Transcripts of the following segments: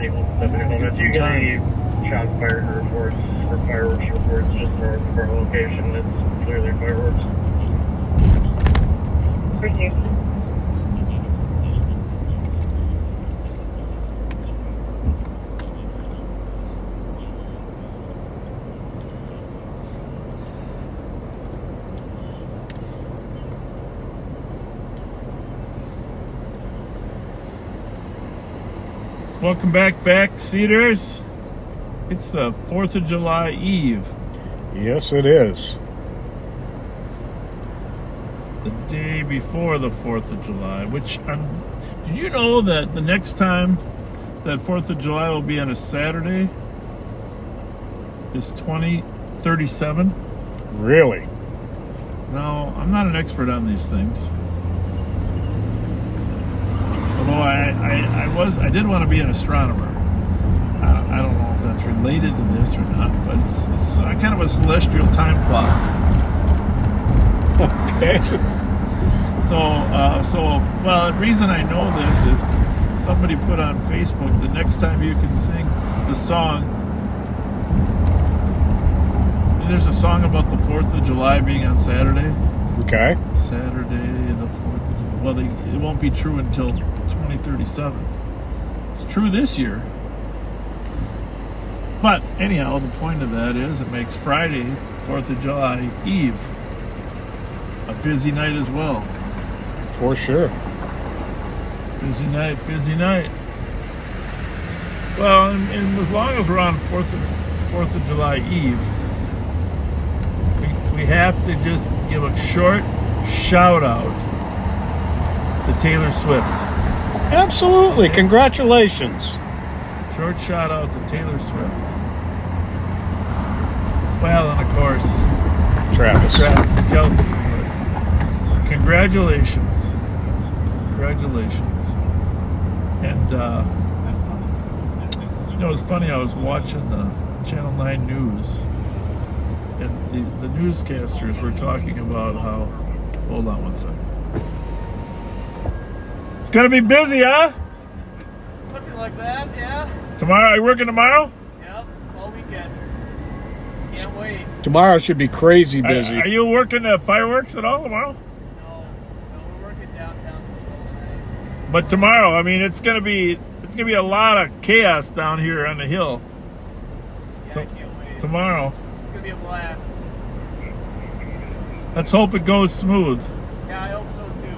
If you get any shots fired reports or fireworks reports just north of our location, it's clearly fireworks. Received. Welcome back, Cedars. It's the 4th of July Eve. Yes, it is. The day before the 4th of July, which did you know that the next time that 4th of July will be on a Saturday is 2037? Really? Now, I'm not an expert on these things. Although I did want to be an astronomer. I don't know if that's related to this or not, but it's kind of a celestial time clock. Okay. Well, the reason I know this is somebody put on Facebook, the next time you can sing the song, there's a song about the 4th of July being on Saturday. Okay. Saturday, the 4th of July. Well, it won't be true until 2037. It's true this year. But anyhow, the point of that is it makes Friday, 4th of July Eve, a busy night as well. For sure. Busy night. Well, and as long as we're on 4th of July Eve, we have to just give a short shout out to Taylor Swift. Absolutely. Congratulations. Short shout out to Taylor Swift. Well, and of course, Travis Kelce. Congratulations. And, it was funny, I was watching the Channel 9 News, and the newscasters were talking about how, hold on one second. It's going to be busy, huh? Something like that, yeah. Tomorrow, are you working tomorrow? Yep, all weekend. Can't wait. Tomorrow should be crazy busy. Are you working fireworks at all tomorrow? No, we're working downtown tonight. But tomorrow, I mean, it's gonna be a lot of chaos down here on the hill. Yeah, I can't wait. Tomorrow. It's gonna be a blast. Let's hope it goes smooth. Yeah, I hope so too.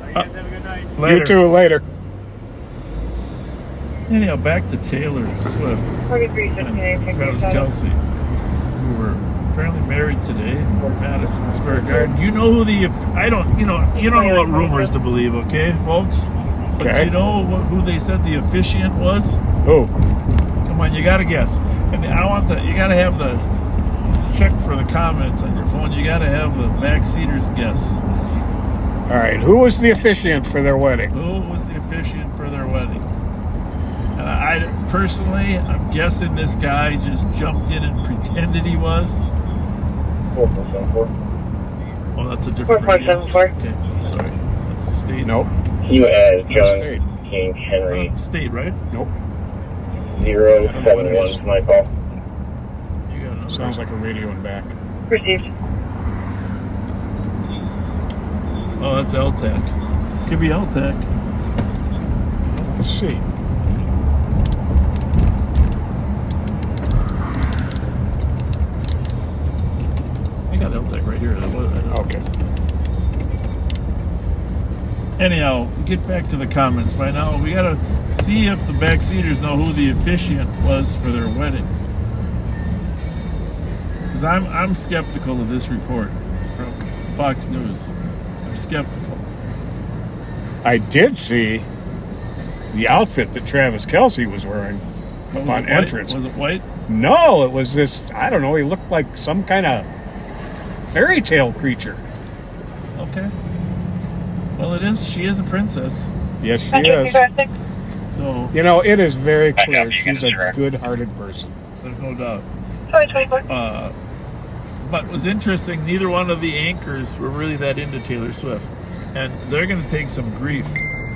All right, you guys have a good night. Later. You too, later. Anyhow, back to Taylor Swift 43, and Travis Kelce, who were apparently married today in Madison Square Garden. You know who you don't know what rumors to believe, okay, folks? But Okay. you know who they said the officiant was? Oh, Come on, you gotta guess. And you gotta have the check for the comments on your phone. You gotta have the backseaters guess. all right. Who was the officiant for their wedding? Who was the officiant for their wedding? I'm guessing this guy just jumped in and pretended he was. 4474. Oh, that's a different radio. 4474. Okay, sorry. That's state. Nope. You add John State. King Henry State, right? Nope. 071 is my call. You got it. Sounds like a radio in back. Received. Oh, that's LTAC. Could be LTAC. Let's see. I got LTAC right here. Okay. Anyhow, get back to the comments. By now, we gotta see if the backseaters know who the officiant was for their wedding. Because I'm skeptical of this report from Fox News. I'm skeptical. I did see the outfit that Travis Kelce was wearing upon entrance. Was it white? No, it was this, I don't know, he looked like some kind of fairy tale creature. Okay. Well, she is a princess. Yes, she is. So, You know, it is very clear she's a good-hearted person. there's no doubt. 24. But it was interesting, neither one of the anchors were really that into Taylor Swift. and they're going to take some grief.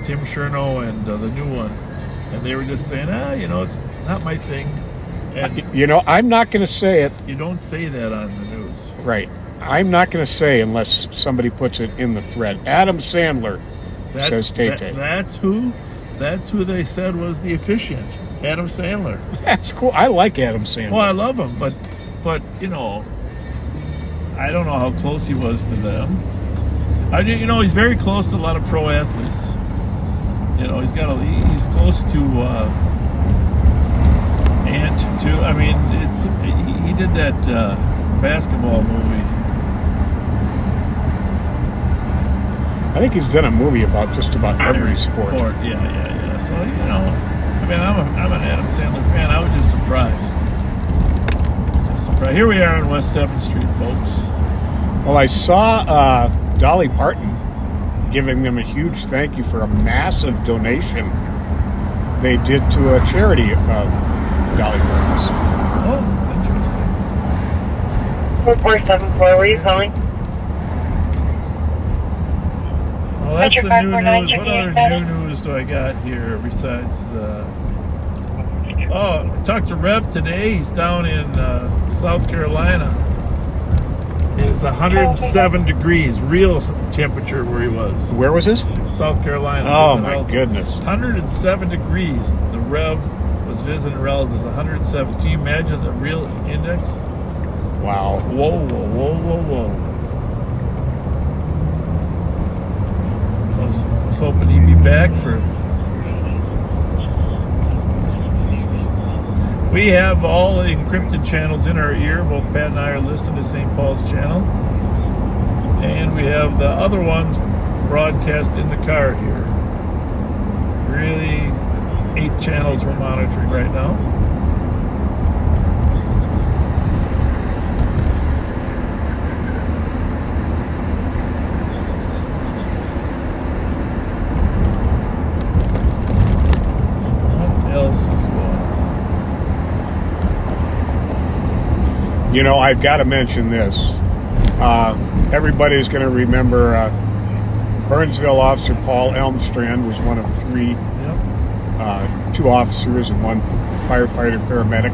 Tim Chernow and the new one, and they were just saying, it's not my thing. And I'm not going to say it. you don't say that on the news. Right. I'm not going to say unless somebody puts it in the thread. Adam Sandler says Tay-Tay. That's who they said was the officiant. Adam Sandler. That's cool. I like Adam Sandler. Well, I love him, but I don't know how close he was to them. He's very close to a lot of pro athletes. He's close to Ant too. I mean, he did that basketball movie. I think he's done a movie about just about every sport. Yeah. So I'm an Adam Sandler fan. I was just surprised. Here we are on West 7th Street, folks. Well, I saw Dolly Parton giving them a huge thank you for a massive donation they did to a charity of Dolly Parton's. Oh, interesting. 4474, where are you calling? Well, that's Fletcher, the new 549, news. What other new news do I got here besides the... Oh, I talked to Rev today. He's down in South Carolina. It's 107 degrees, real temperature where he was. Where was this? South Carolina. Oh, my goodness. 107 degrees. The Rev was visiting relatives. 107. Can you imagine the real index? Wow. Whoa. I was hoping he'd be back for... We have all the encrypted channels in our ear. Both Pat and I are listening to St. Paul's channel. And we have the other ones broadcast in the car here. Really, 8 channels we're monitoring right now. What else is going on? I've got to mention this. Everybody's going to remember Burnsville officer Paul Elmstrand was one of 3, 2 officers and 1 firefighter paramedic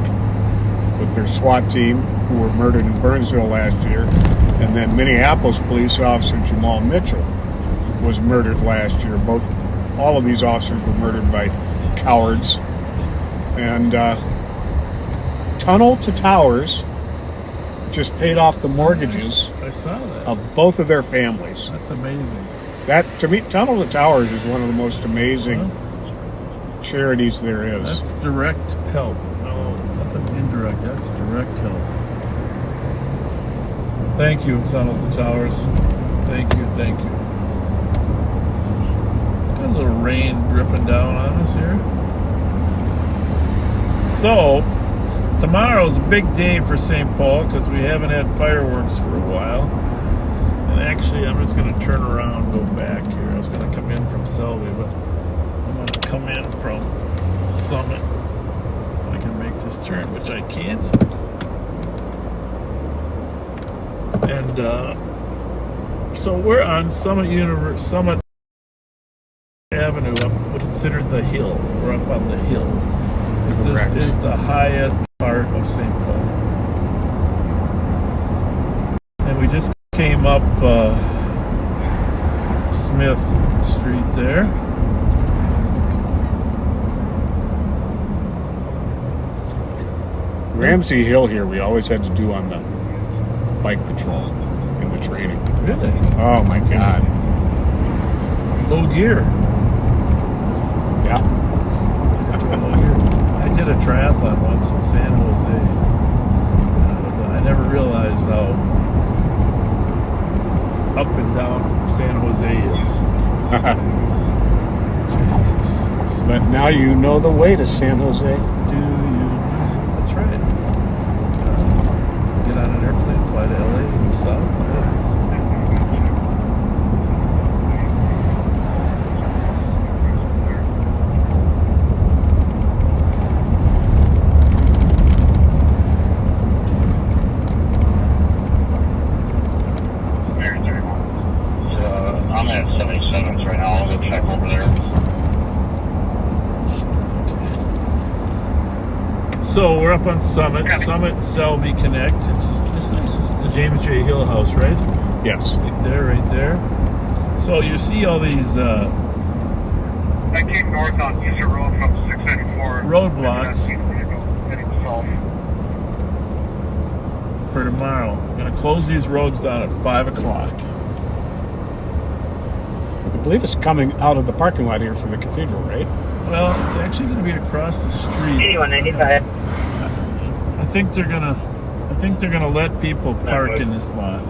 with their SWAT team who were murdered in Burnsville last year. And then Minneapolis police officer Jamal Mitchell was murdered last year. All of these officers were murdered by cowards. And Tunnel to Towers just paid off the mortgages I saw that. of both of their families. That's amazing. That, to me, Tunnel to Towers is one of the most amazing charities there is. That's direct help. No, nothing indirect. That's direct help. Thank you, Tunnel to Towers. Thank you. Got a little rain dripping down on us here. So, tomorrow's a big day for St. Paul because we haven't had fireworks for a while. And actually, I'm just going to turn around and go back here. I was going to come in from Selby, but I'm going to come in from Summit. If I can make this turn, which I can't. And so we're on Summit Avenue, considered the hill. We're up on the hill. This is the highest part of St. Paul. And we just came up Smith Street there. Ramsey Hill here we always had to do on the bike patrol in the training. Really? Oh my God. Low gear. Yeah. I did a triathlon once in San Jose. I never realized how up and down San Jose is. Jesus. But now you know the way to San Jose. Do you? That's right. Get on an airplane, fly to LA, go south. I'm at 76 So we're up on Summit, Selby Connect. It's the James J. Hill House, right? Yes. Right there. So you see all these 19 north on Easter Road from 694. roadblocks Heading south. for tomorrow. I'm going to close these roads down at 5 o'clock. I believe it's coming out of the parking lot here from the cathedral, right? Well, it's actually going to be across the street. 8195. I think they're gonna let people park in this lot.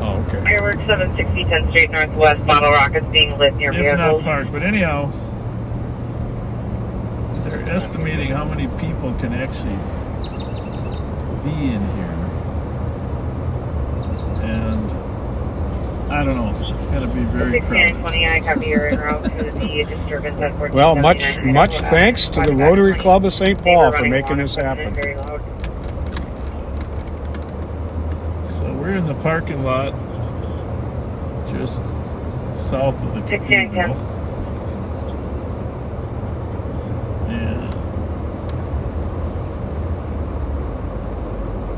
Oh, okay. Fireworks 760 10th Street Northwest. Bottle rockets being lit near If not vehicles. parked, but anyhow, they're estimating how many people can actually be in here, and I don't know. It's going to be very crowded. 6920, I copy your en route to the disturbance at 1479. Well, much thanks to the Rotary Club of St. Paul for making this happen. Very loud. So we're in the parking lot just south of the 6910. cathedral. And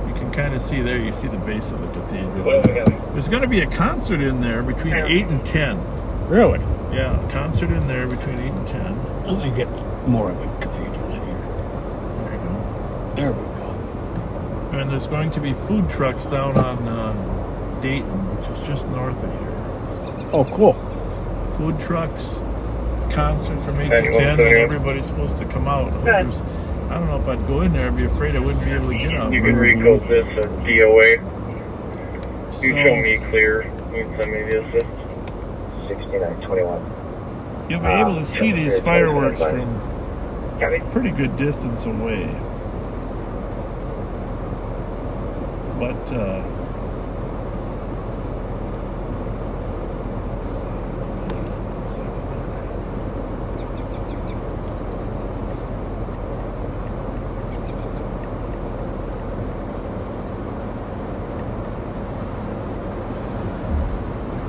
you can kind of see there, you see the base of the cathedral. There's going to be a concert in there between 8 and 10. Really? Yeah, a concert in there between 8 and 10. Let me get more of the cathedral in here. There you go. There we go. And there's going to be food trucks down on Dayton, which is just north of here. Oh, cool. Food trucks, concert from 8 to 10, and everybody's supposed to come out. Good. I don't know if I'd go in there. I'd be afraid I wouldn't be able to get out. You can recode this at DOA. So, You show me clear. You can send me the assist. 6921. you'll be able to see these fireworks from Copy. a pretty good distance away. But,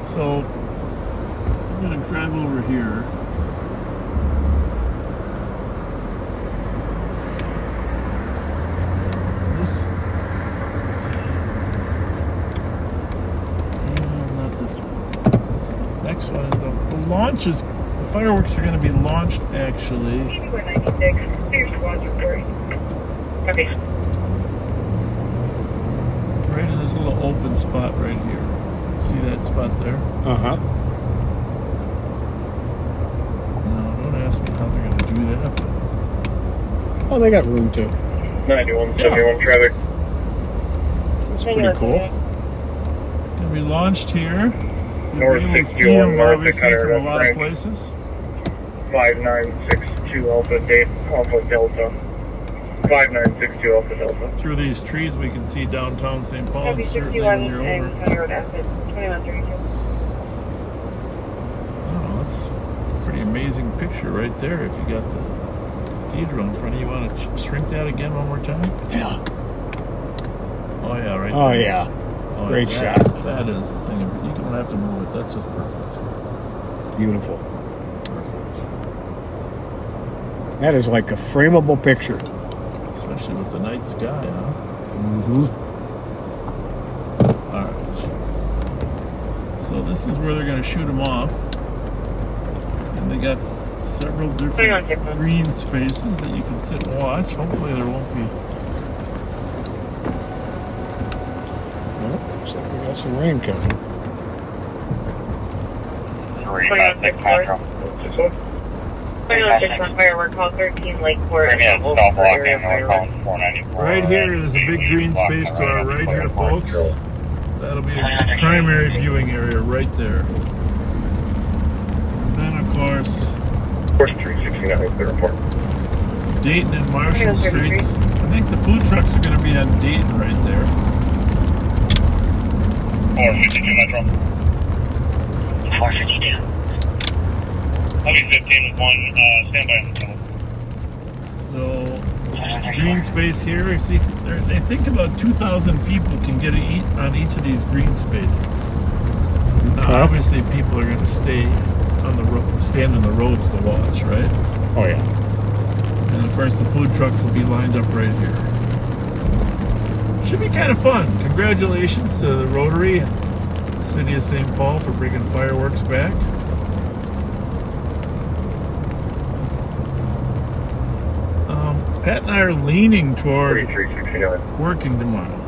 so I'm going to drive over here. This, not this one. Next one, the launches, the fireworks are going to be launched actually 8196. Clear squad report. Copy. right in this little open spot right here. See that spot there? Uh-huh. No, don't ask me how they're going to do that. But Oh, they got room too. 9171 traffic. That's pretty cool. Going to be launched here. You'll North be able to 61 see them north obviously Dakota, from a lot of Frank. places. 5962 Alpha Delta. 5962 Alpha Delta. Through these trees, we can see downtown St. Paul, Copy. and certainly 61 when you're and over. County Road Acid. 2132. I don't know, that's a pretty amazing picture right there. If you got the cathedral in front of you, want to shrink that again one more time? Yeah. Oh yeah, right Oh, there. yeah. Oh, Great that- shot. That is the thing. You don't have to move it. That's just perfect. Beautiful. Perfect. That is like a frameable picture. Especially with the night sky, huh? Mm-hmm. All right. So this is where they're going to shoot them off. And they got several different 2161. green spaces that you can sit and watch. Hopefully there won't be. Well, looks like we got some rain coming. 2164. 2161 firework call 13 Lakeport. Available for area fireworks. Right here is a big green space to our right here, folks. That'll be a primary viewing area right there. Then, of course, Course 369 clear report. Dayton and Marshall Streets. I think the food trucks are going to be on Dayton right there. 452 Metro. 452. Only 15 with one standby on the tunnel. So, green space here. You see, they think about 2,000 people can get on each of these green spaces. Now, obviously, people are going to stay on the stand in the roads to watch, right? Oh, yeah. And of course the food trucks will be lined up right here. Should be kind of fun. Congratulations to the Rotary and City of St. Paul for bringing fireworks back. Pat and I are leaning toward 4369. working tomorrow.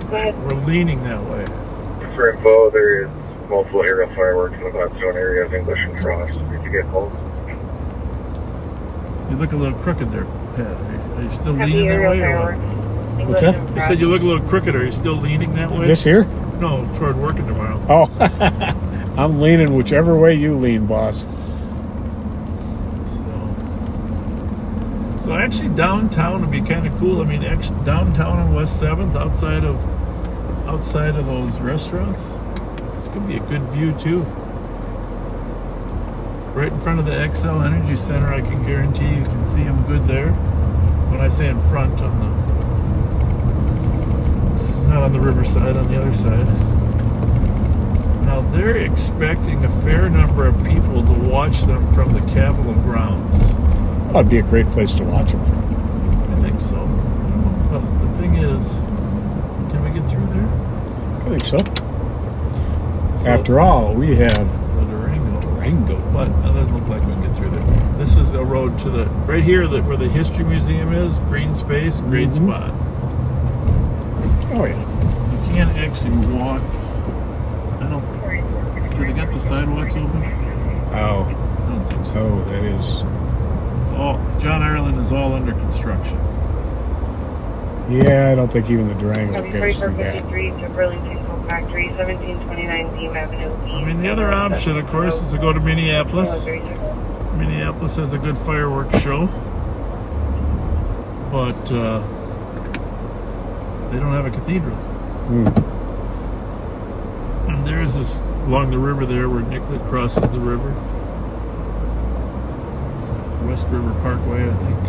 We're leaning that way. For info, there is multiple aerial fireworks in the Gladstone area of English and Frost if you get called. You look a little crooked there, Pat. Are you still Happy leaning that aerial way? Or fireworks. what? What's that? You said you look a little crooked. Are you still leaning that way? This here? No, toward working tomorrow. Oh, I'm leaning whichever way you lean, boss. So actually downtown would be kind of cool. I mean, actually downtown on West 7th, outside of those restaurants, it's gonna be a good view too. Right in front of the XL Energy Center, I can guarantee you can see them good there. When I say in front, not on the riverside, on the other side. Now they're expecting a fair number of people to watch them from the Capitol grounds. That'd be a great place to watch them from. I think so. But the thing is, can we get through there? I think so. After all, we have The Durango. Durango. But it doesn't look like we can get through there. This is a road to the right here, where the History Museum is. Green space, great spot. Oh yeah. You can't actually walk. I don't. Do they got the sidewalks open? Oh. I don't think so. Oh, that is. It's all John Ireland is all under construction. Yeah, I don't think even the Durango Happy gets through that. 4453 to Burlington Coal Factory, 1729 Beam Avenue. I mean, the other option, of course, is to go to Minneapolis. Minneapolis has a good fireworks show, but they don't have a cathedral. And there is this along the river there where Nicollet crosses the river. West River Parkway, I think.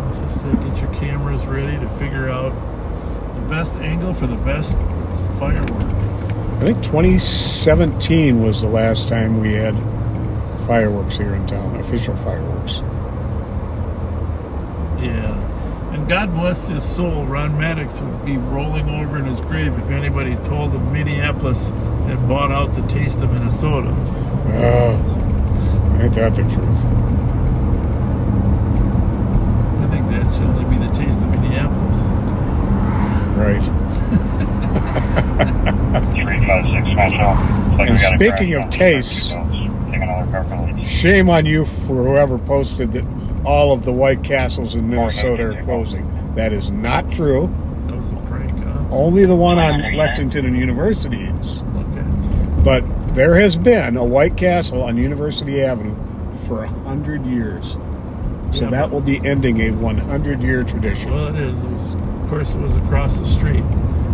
Let's just say get your cameras ready to figure out the best angle for the best firework. I think 2017 was the last time we had fireworks here in town, official fireworks. Yeah. And God bless his soul, Ron Maddox would be rolling over in his grave if anybody told him Minneapolis had bought out the taste of Minnesota. Oh, ain't that the truth? I think that should only be the taste of Minneapolis. Right. 356 Metro. And speaking of tastes, shame on you for whoever posted that all of the White Castles in Minnesota are closing. That is not true. That was a prank, huh? Only the one on Lexington and University is. Okay. But there has been a White Castle on University Avenue for 100 years. So Yeah, that but- will be ending a 100-year tradition. Well, it is. Of course, it was across the street.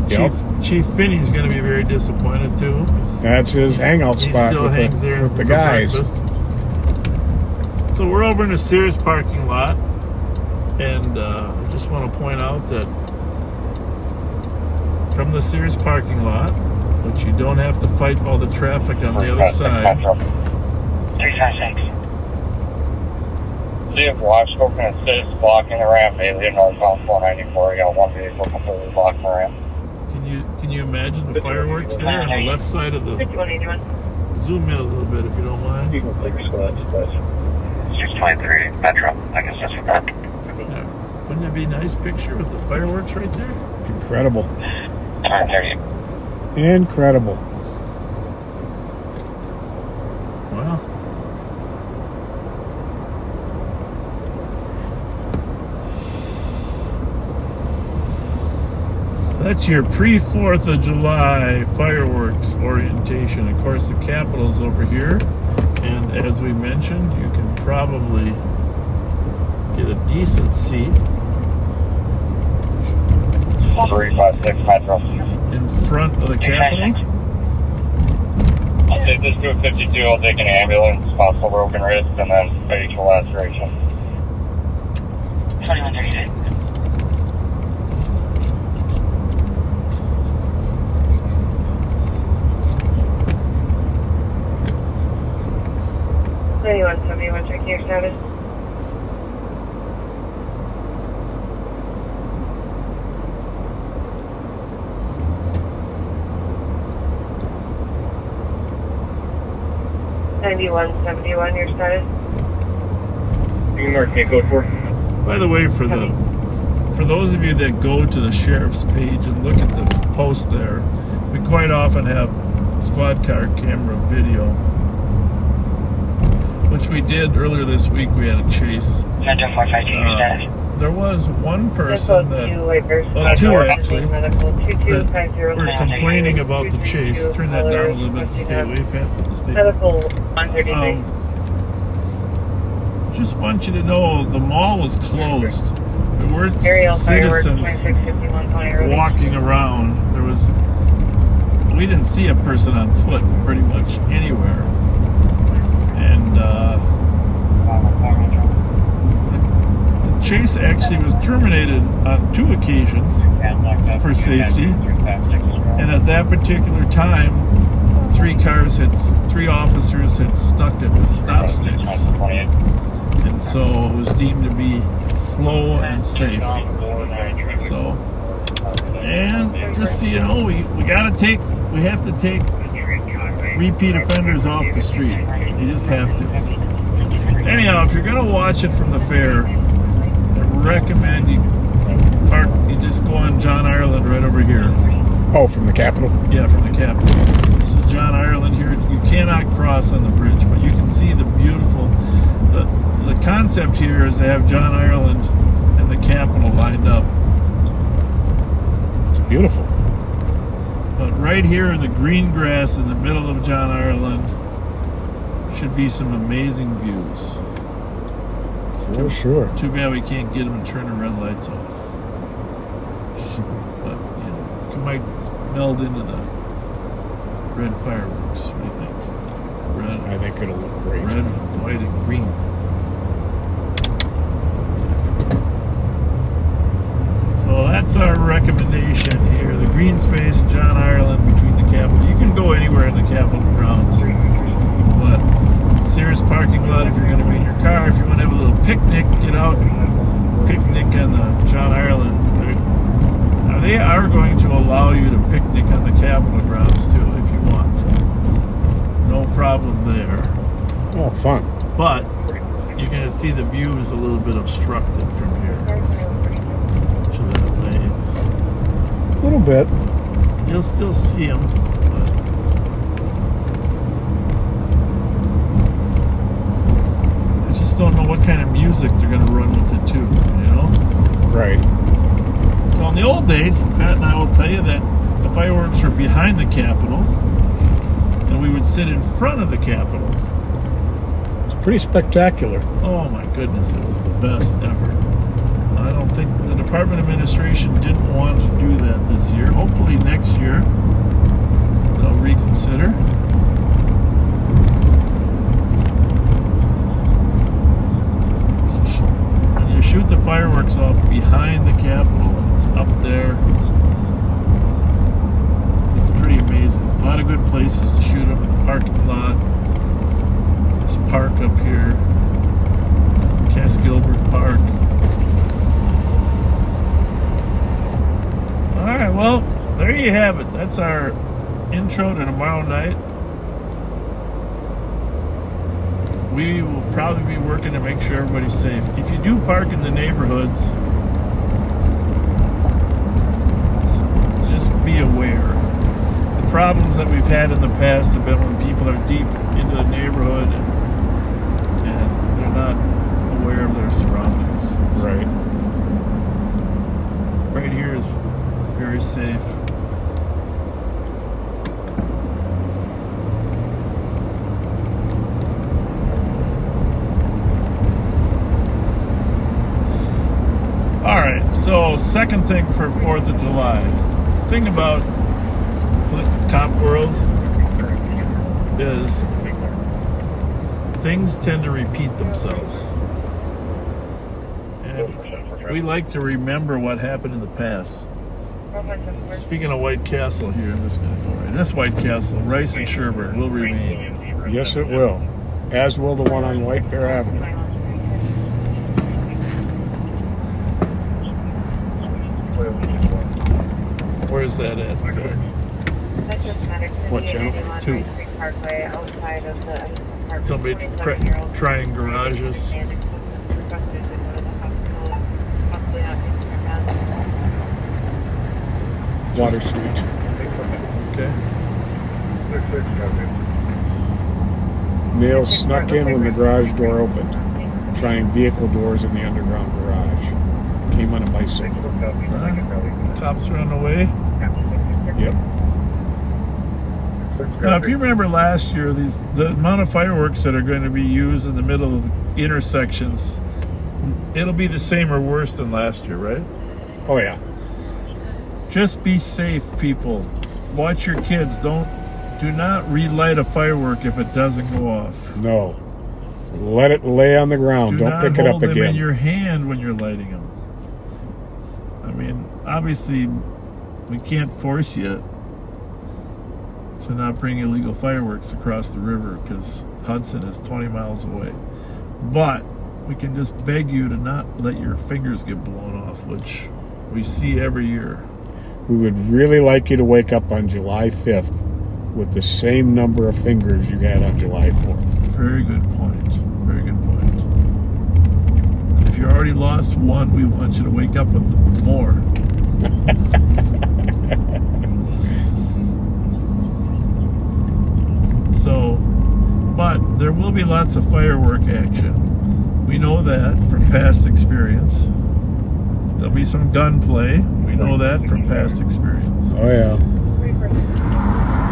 Yep. Chief Finney's going to be very disappointed, too. That's his hangout He spot still with hangs there the for guys. breakfast. So we're over in the Sears parking lot, and I just want to point out that from the Sears parking lot, which you don't have to fight all the traffic on the other side. 356. See if Washington is blocking the ramp, alien northbound 494. You got one vehicle completely blocking the ramp. Can you imagine the fireworks there on the left side of the? 5181. Zoom in a little bit if you don't mind. You can click squad, 623 Metro. I guess that's what that. Yeah. Wouldn't it be a nice picture with the fireworks right there? Incredible. 930. Incredible. Wow. That's your pre-4th of July fireworks orientation. Of course, the Capitol's over here. And as we mentioned, you can probably get a decent seat 356 Metro. in front of the Capitol. I'll take this to a 52. I'll take an ambulance, possible broken wrist, and then facial laceration. 2136. 9171, checking your status. your status. You can mark me a code 4. By the way, for those of you that go to the sheriff's page and look at the post there, we quite often have squad car camera video, which we did earlier this week. We had a chase. There was one person that, two actually, that were complaining about the chase. Turn that down a little bit to stay away, Pat. Stay. Just want you to know the mall was closed. There weren't citizens walking around. We didn't see a person on foot pretty much anywhere. And the chase actually was terminated on 2 occasions for safety. And at that particular time, 3 officers had stuck it with stop sticks. And so it was deemed to be slow and safe. So, and just so you know, we have to take repeat offenders off the street. You just have to. Anyhow, if you're gonna watch it from the fair, I recommend you just go on John Ireland right over here. Oh, from the Capitol? Yeah, from the Capitol. This is John Ireland here. You cannot cross on the bridge, but you can see the beautiful. The concept here is to have John Ireland and the Capitol lined up. It's beautiful. But right here in the green grass in the middle of John Ireland should be some amazing views. For sure. Too bad we can't get them to turn the red lights off. But, you know, it might meld into the red fireworks. What do you think? Red. I think it'll look great. Red, white, and green. So that's our recommendation here. The green space, John Ireland, between the Capitol. You can go anywhere in the Capitol grounds. But Sears parking lot if you're going to be in your car. If you want to have a little picnic, get out, picnic on the John Ireland. They are going to allow you to picnic on the Capitol grounds too if you want. No problem there. Oh, fun. But you're going to see the view is a little bit obstructed from here. So that way it's... A little bit. You'll still see them. But I just don't know what kind of music they're going to run with it too, you know? Right. So in the old days, Pat and I will tell you that the fireworks were behind the Capitol and we would sit in front of the Capitol. It's pretty spectacular. Oh my goodness, it was the best ever. I don't think the Department of Administration didn't want to do that this year. Hopefully next year they'll reconsider. When you shoot the fireworks off behind the Capitol, it's up there. It's pretty amazing. A lot of good places to shoot them in the parking lot. This park up here, Cass Gilbert Park. Alright, well, there you have it. That's our intro to tomorrow night. We will probably be working to make sure everybody's safe. If you do park in the neighborhoods, just be aware. The problems that we've had in the past have been when people are deep into the neighborhood and they're not aware of their surroundings. Right. Right here is very safe. Alright, so second thing for 4th of July. The thing about cop world is things tend to repeat themselves. And we like to remember what happened in the past. Speaking of White Castle here, I'm just going to go right. This White Castle, Rice and Sherbert will remain. Yes, it will. as will the one on White Bear Avenue. Where's that at? What channel? 2. Somebody trying garages. Water Street. Okay. Male snuck in when the garage door opened, trying vehicle doors in the underground garage. Came on a bicycle. Cops are on the way. Yep. Now, if you remember last year, the amount of fireworks that are going to be used in the middle of intersections, it'll be the same or worse than last year, right? Oh yeah. Just be safe, people. Watch your kids. Do not relight a firework if it doesn't go off. No. Let it lay on the ground. Don't pick it up hold them in again. your hand when you're lighting them. I mean, obviously, we can't force you to not bring illegal fireworks across the river because Hudson is 20 miles away. But we can just beg you to not let your fingers get blown off, which we see every year. We would really like you to wake up on July 5th with the same number of fingers you had on July 4th. Very good point. Very good point. And if you already lost one, we want you to wake up with more. So, but there will be lots of firework action. We know that from past experience. There'll be some gunplay. We know that from past experience. Oh yeah.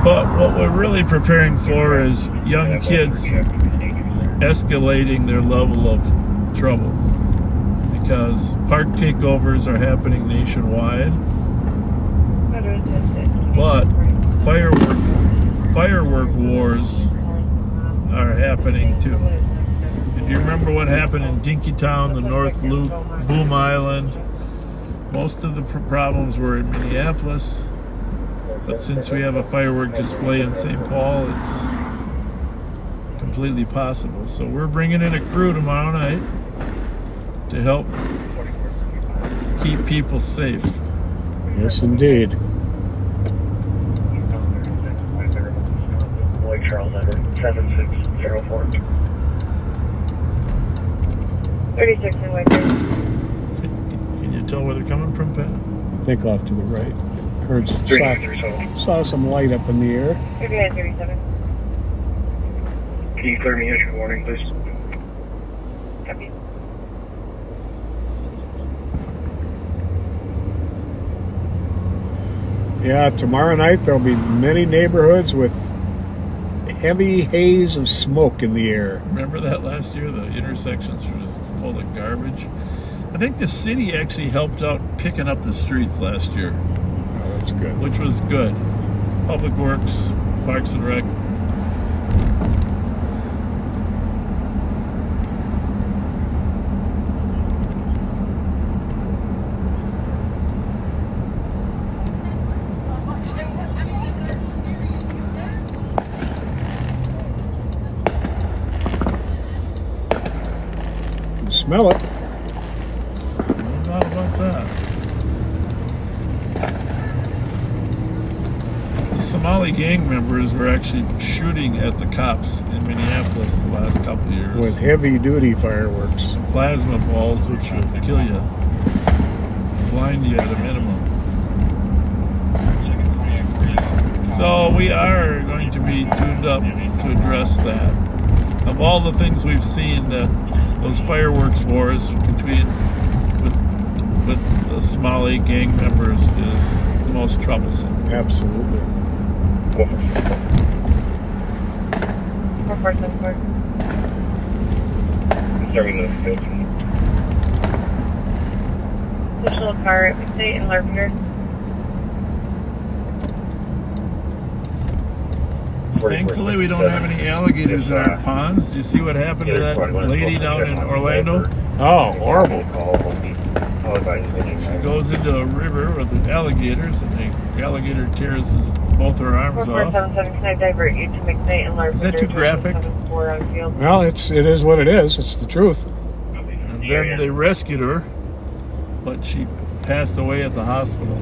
But what we're really preparing for is young kids escalating their level of trouble, because park takeovers are happening nationwide, but firework wars are happening too. If you remember what happened in Dinkytown, the North Loop, Boom Island, most of the problems were in Minneapolis. But since we have a firework display in St. Paul, it's completely possible. So we're bringing in a crew tomorrow night to help keep people safe. Yes, indeed. Lake Charles, 7604. 36 in White Bear. Can you tell where they're coming from, Pat? I think off to the right. Heard saw some light up in the air. 3937. Can you clear me issue warning, please? Copy. Yeah, tomorrow night there'll be many neighborhoods with heavy haze of smoke in the air. Remember that last year? The intersections were just full of garbage. I think the city actually helped out picking up the streets last year, Oh, that's good. which was good. Public Works, Parks and Rec. You can smell it. No doubt about that. The Somali gang members were actually shooting at the cops in Minneapolis the last couple of years With heavy-duty fireworks. plasma balls, which would kill you, blind you at a minimum. So we are going to be tuned up to address that. Of all the things we've seen, those fireworks wars with the Somali gang members is the most troublesome. Absolutely. 4474. Additional car at State and Larpenteur. Thankfully, we don't have any alligators in our ponds. Do you see what happened to that lady down in Orlando? Oh, horrible. She goes into a river with the alligators, and the alligator tears his both her arms off. 4477, can I divert you to McKnight and Larson? Is that too graphic? 74 on field. Well, it is what it is. It's the truth. And then they rescued her, but she passed away at the hospital.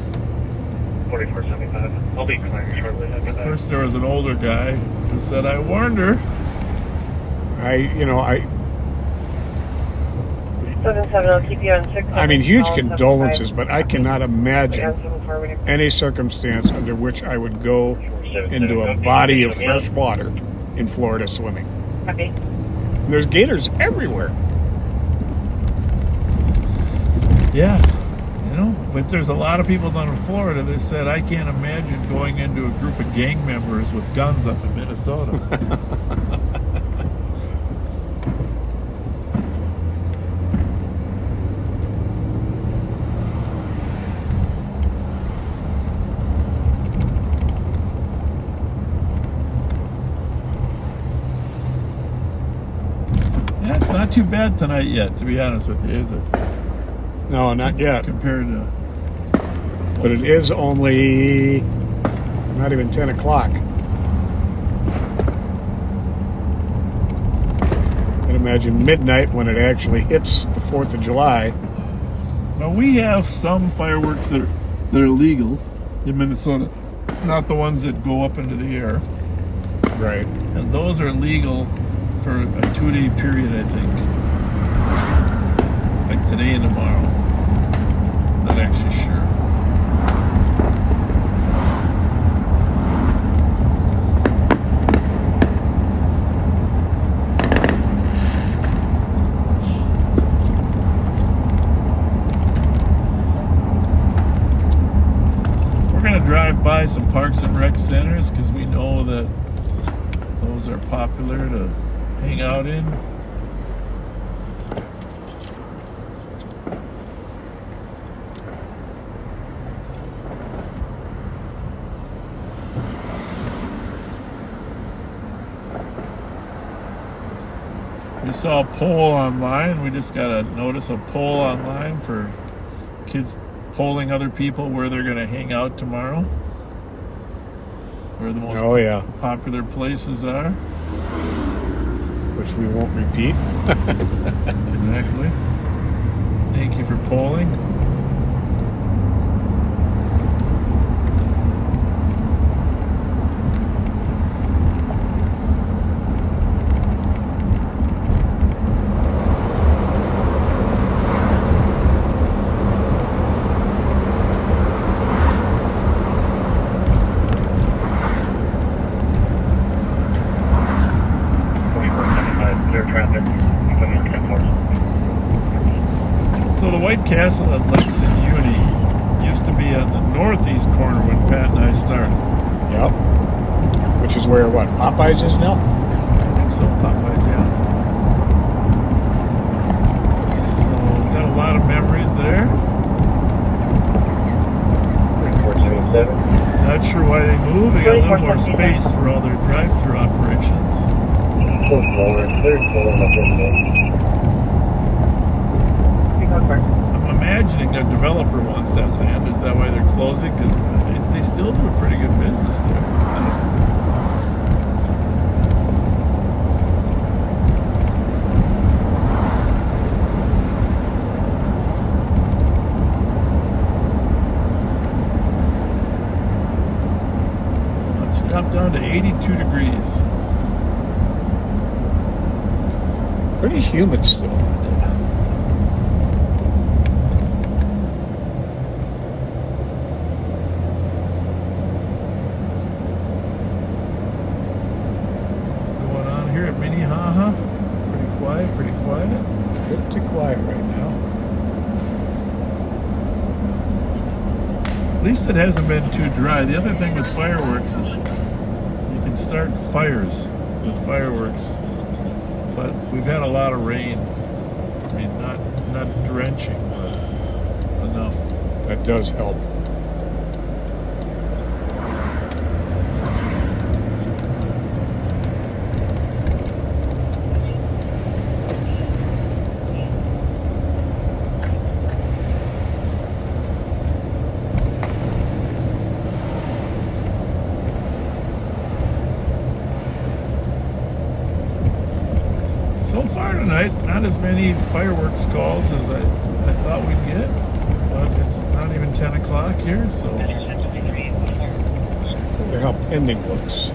4475. I'll be clearing shortly after that. First, there was an older guy who said, "I warned her." I 77, I'll keep you on 6. I mean, huge condolences, but I cannot imagine any circumstance under which I would go into a body of fresh water in Florida swimming. Copy. And there's gators everywhere. Yeah, but there's a lot of people down in Florida that said, "I can't imagine going into a group of gang members with guns up in Minnesota." Yeah, it's not too bad tonight yet, to be honest with you, is it? No, not yet. Compared to... But it is only not even 10 o'clock. I'd imagine midnight when it actually hits the 4th of July. Well, we have some fireworks that are legal in Minnesota, not the ones that go up into the air. Right. And those are legal for a 2-day period, I think. Like today and tomorrow. Not actually sure. We're going to drive by some parks and rec centers because we know that those are popular to hang out in. We saw a poll online. We just got a notice a poll online for kids polling other people where they're going to hang out tomorrow. Where the most popular places are. Which we won't repeat. Exactly. Thank you for polling. So the White Castle at Lakes and Uni used to be on the northeast corner when Pat and I started. Yep. Which is where, what, Popeyes is now? I think so, Popeyes, yeah. So we got a lot of memories there. 4477. Not sure why they moved. They got a little more space for all their drive-through operations. I'm imagining their developer wants that land. Is that why they're closing? Because they still do a pretty good business there. Let's drop down to 82 degrees. Pretty humid still. Going on here at Minnehaha. Pretty quiet. Pretty quiet right now. At least it hasn't been too dry. The other thing with fireworks is you can start fires with fireworks, but we've had a lot of rain. I mean, not drenching, but enough. That does help. So far tonight, not as many fireworks calls as I thought we'd get. But it's not even 10 o'clock here, so... Wonder how pending looks.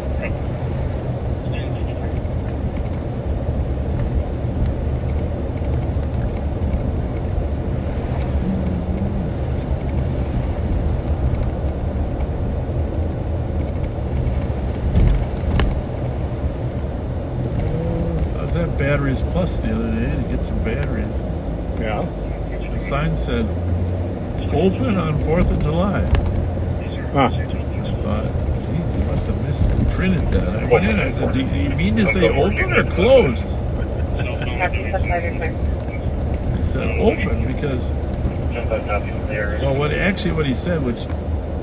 I was at Batteries Plus the other day to get some batteries. Yeah. The sign said, open on 4th of July. Huh. I thought, geez, you must have misprinted that. I went in, I said, do you mean to say open or closed? They said open because, well, what he said, which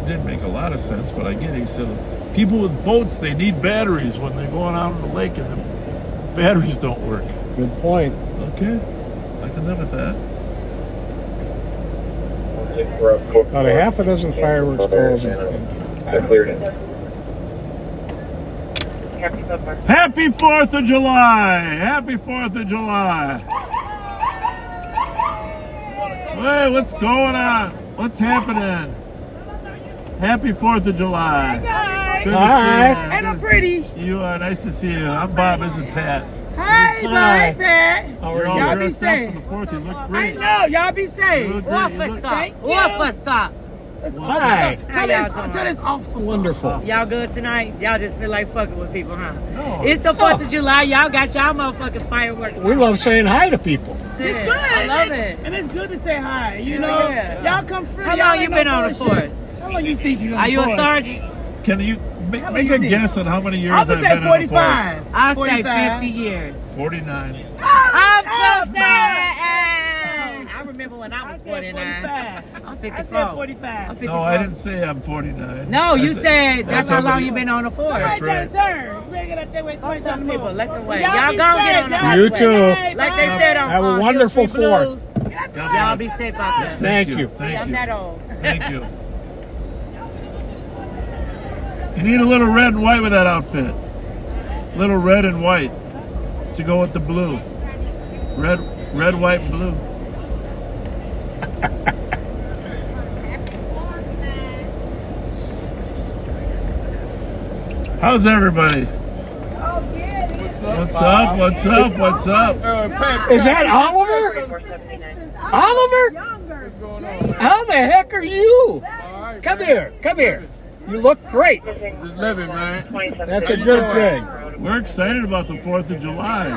didn't make a lot of sense, but I get it. He said, people with boats, they need batteries when they're going out on the lake and the batteries don't work. Good point. Okay, I can live with that. About a half a dozen fireworks calls. I cleared it. Happy 4th of July! Happy 4th of July! Hey, what's going on? What's happening? Happy 4th of July. Good to see you. Ain't I pretty? You are. Nice to see you. I'm Bob. This is Pat. Hi, bye, Pat. You're all Y'all be dressed up safe. for the 4th. You look I great. know. Y'all be You safe. look great. You look- Thank you. Officer. Hi. Tell this officer. Wonderful. Y'all good tonight? Y'all just feel like fucking with people, huh? No. It's the 4th of July. Y'all got y'all motherfucking fireworks. We love saying hi to people. Shit. It's good. I love it. And it's good to say hi. You Yeah, know, yeah. y'all come free. How Y'all long ain't you no been on the bullshit. force? How long you think you on Are the you a force? sergeant? Can you make How a many you think? guess on how many years I I've would been say in the 45. I'll say 45. 50 years. 49. I'm close. bye. I remember when I I was said 49. 45. I'm I 54. said 45. I'm 54. No, I didn't say I'm 49. No, I you said that's how long somebody- you been on the force. Somebody right. trying to turn. We ain't got that way. Somebody Tell trying to people, move. let them wait. Y'all Y'all be gonna safe. get on the Y'all highway. You too. Like they said on Have a wonderful Hill Street 4th. Blues, God Y'all bless. be safe out there. Thank you. See, Thank I'm you. that old. Thank you. You need a little red and white with that outfit. Little red and white to go with the blue. Red, white, and blue. How's everybody? What's up? What's up? What's up? Is that Oliver? Oliver? How the heck are you? Come here. Come here. You look great. Just living, man. That's a good thing. We're excited about the 4th of July.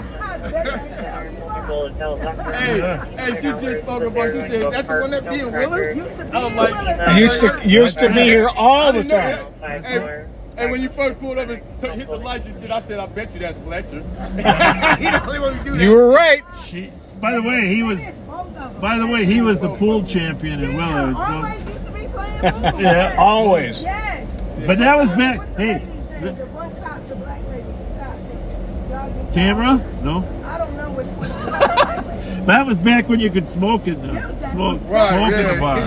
Hey, Yeah. hey, she just spoke about. She said, "That's the one that be in Willers." I was like, Used to be here all the time. Hey, when you first pulled up and hit the lights and shit, I said, "I bet you that's Fletcher." He the only one who do that. You were right. She, by the way, he was the pool champion in Willard. So, Always used to be playing pool. yeah, Always. Yes. but that was back. Hey, The one cop, the black lady, the cop, y'all get Tamara? No, I don't know which one. The black lady. that was back when you could smoke in the smoke in the bar.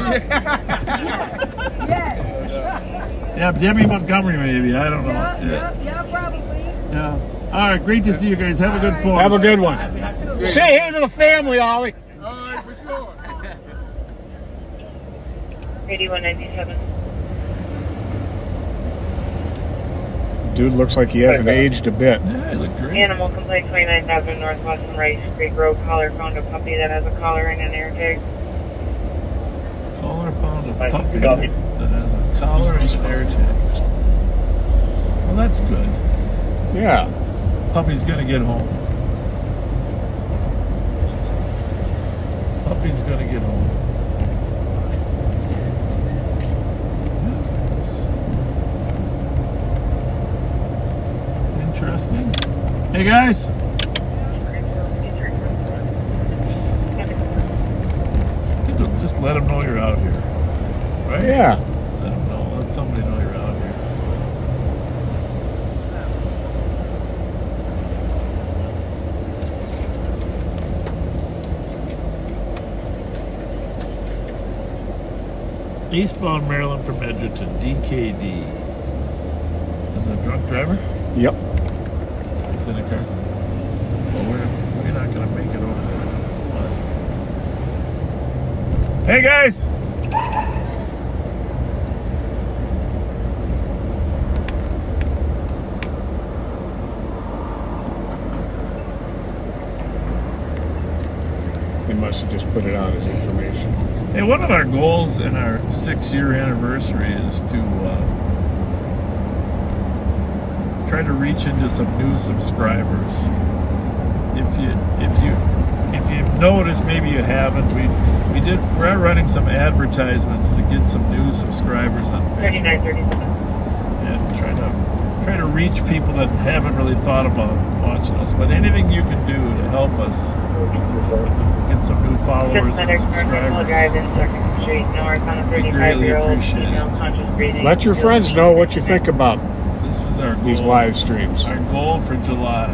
Yes. Yeah, Debbie Montgomery, maybe. I don't know. Yeah, probably. Yeah. All right, great to see you guys. Have a good fall. Have a good one. Say hey to the family, Ollie. All right, for sure. 8197. Dude looks like he hasn't aged a bit. Yeah, you look great. Animal complaint 29,000 Northwest and Rice Creek Road. Caller found a puppy that has a collar and an air tag. Caller found a puppy that has a collar and an air tag. Well, that's good. Yeah. Puppy's gonna get home. Puppy's gonna get home. It's interesting. Hey guys, just let them know you're out here, right? Yeah. Let them know. Let somebody know you're out here. Eastbound Maryland from Edgerton, DKD. Is it a drunk driver? Yep. He's in a car. Well, we you're not going to make it over there. But... Hey, guys! They must have just put it out as information. Hey, one of our goals in our 6-year anniversary is to try to reach into some new subscribers. If you've noticed, maybe you haven't, we're running some advertisements to get some new subscribers on Facebook 3937. and try to reach people that haven't really thought about watching us. But anything you can do to help us get some new followers and subscribers. Drive in Second Street North on a We greatly 35-year-old appreciate female it. conscious breathing. Let your friends know what you think about This is our these goal. live streams. Our goal for July.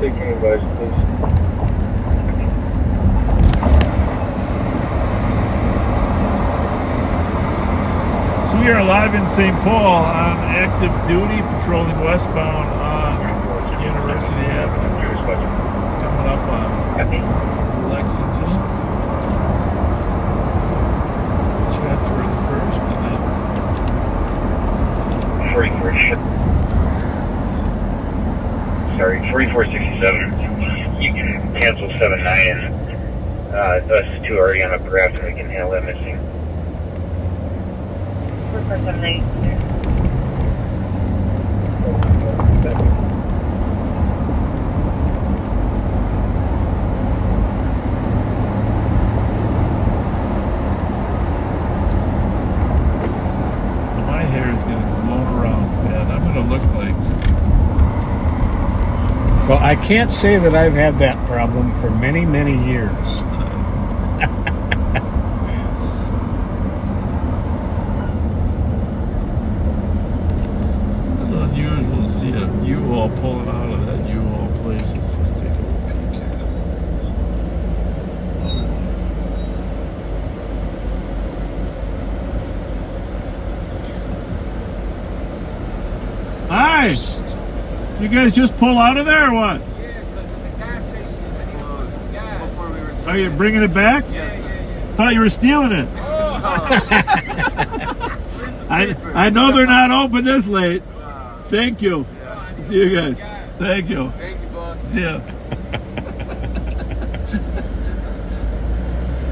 Take your advice, please. So we are live in St. Paul on active duty, patrolling westbound on University Avenue. Coming up on Lexington. Chatsworth first, and then 4467. You can cancel 79 and us two already on a craft and we can handle that missing. 4478. my hair is getting blown around, man. I'm gonna look like Well, I can't say that I've had that problem for many, many years. it's a little unusual to see a U-Haul pulling out of that U-Haul place. Let's just take a little peek here. Hi! You guys just pull out of there or what? Yeah, because the gas station is closed. Before we were Are you bringing it back? Yeah. Thought you were stealing it. I know they're not open this late. Thank you. See you guys. Thank you. Thank you, boss. See ya.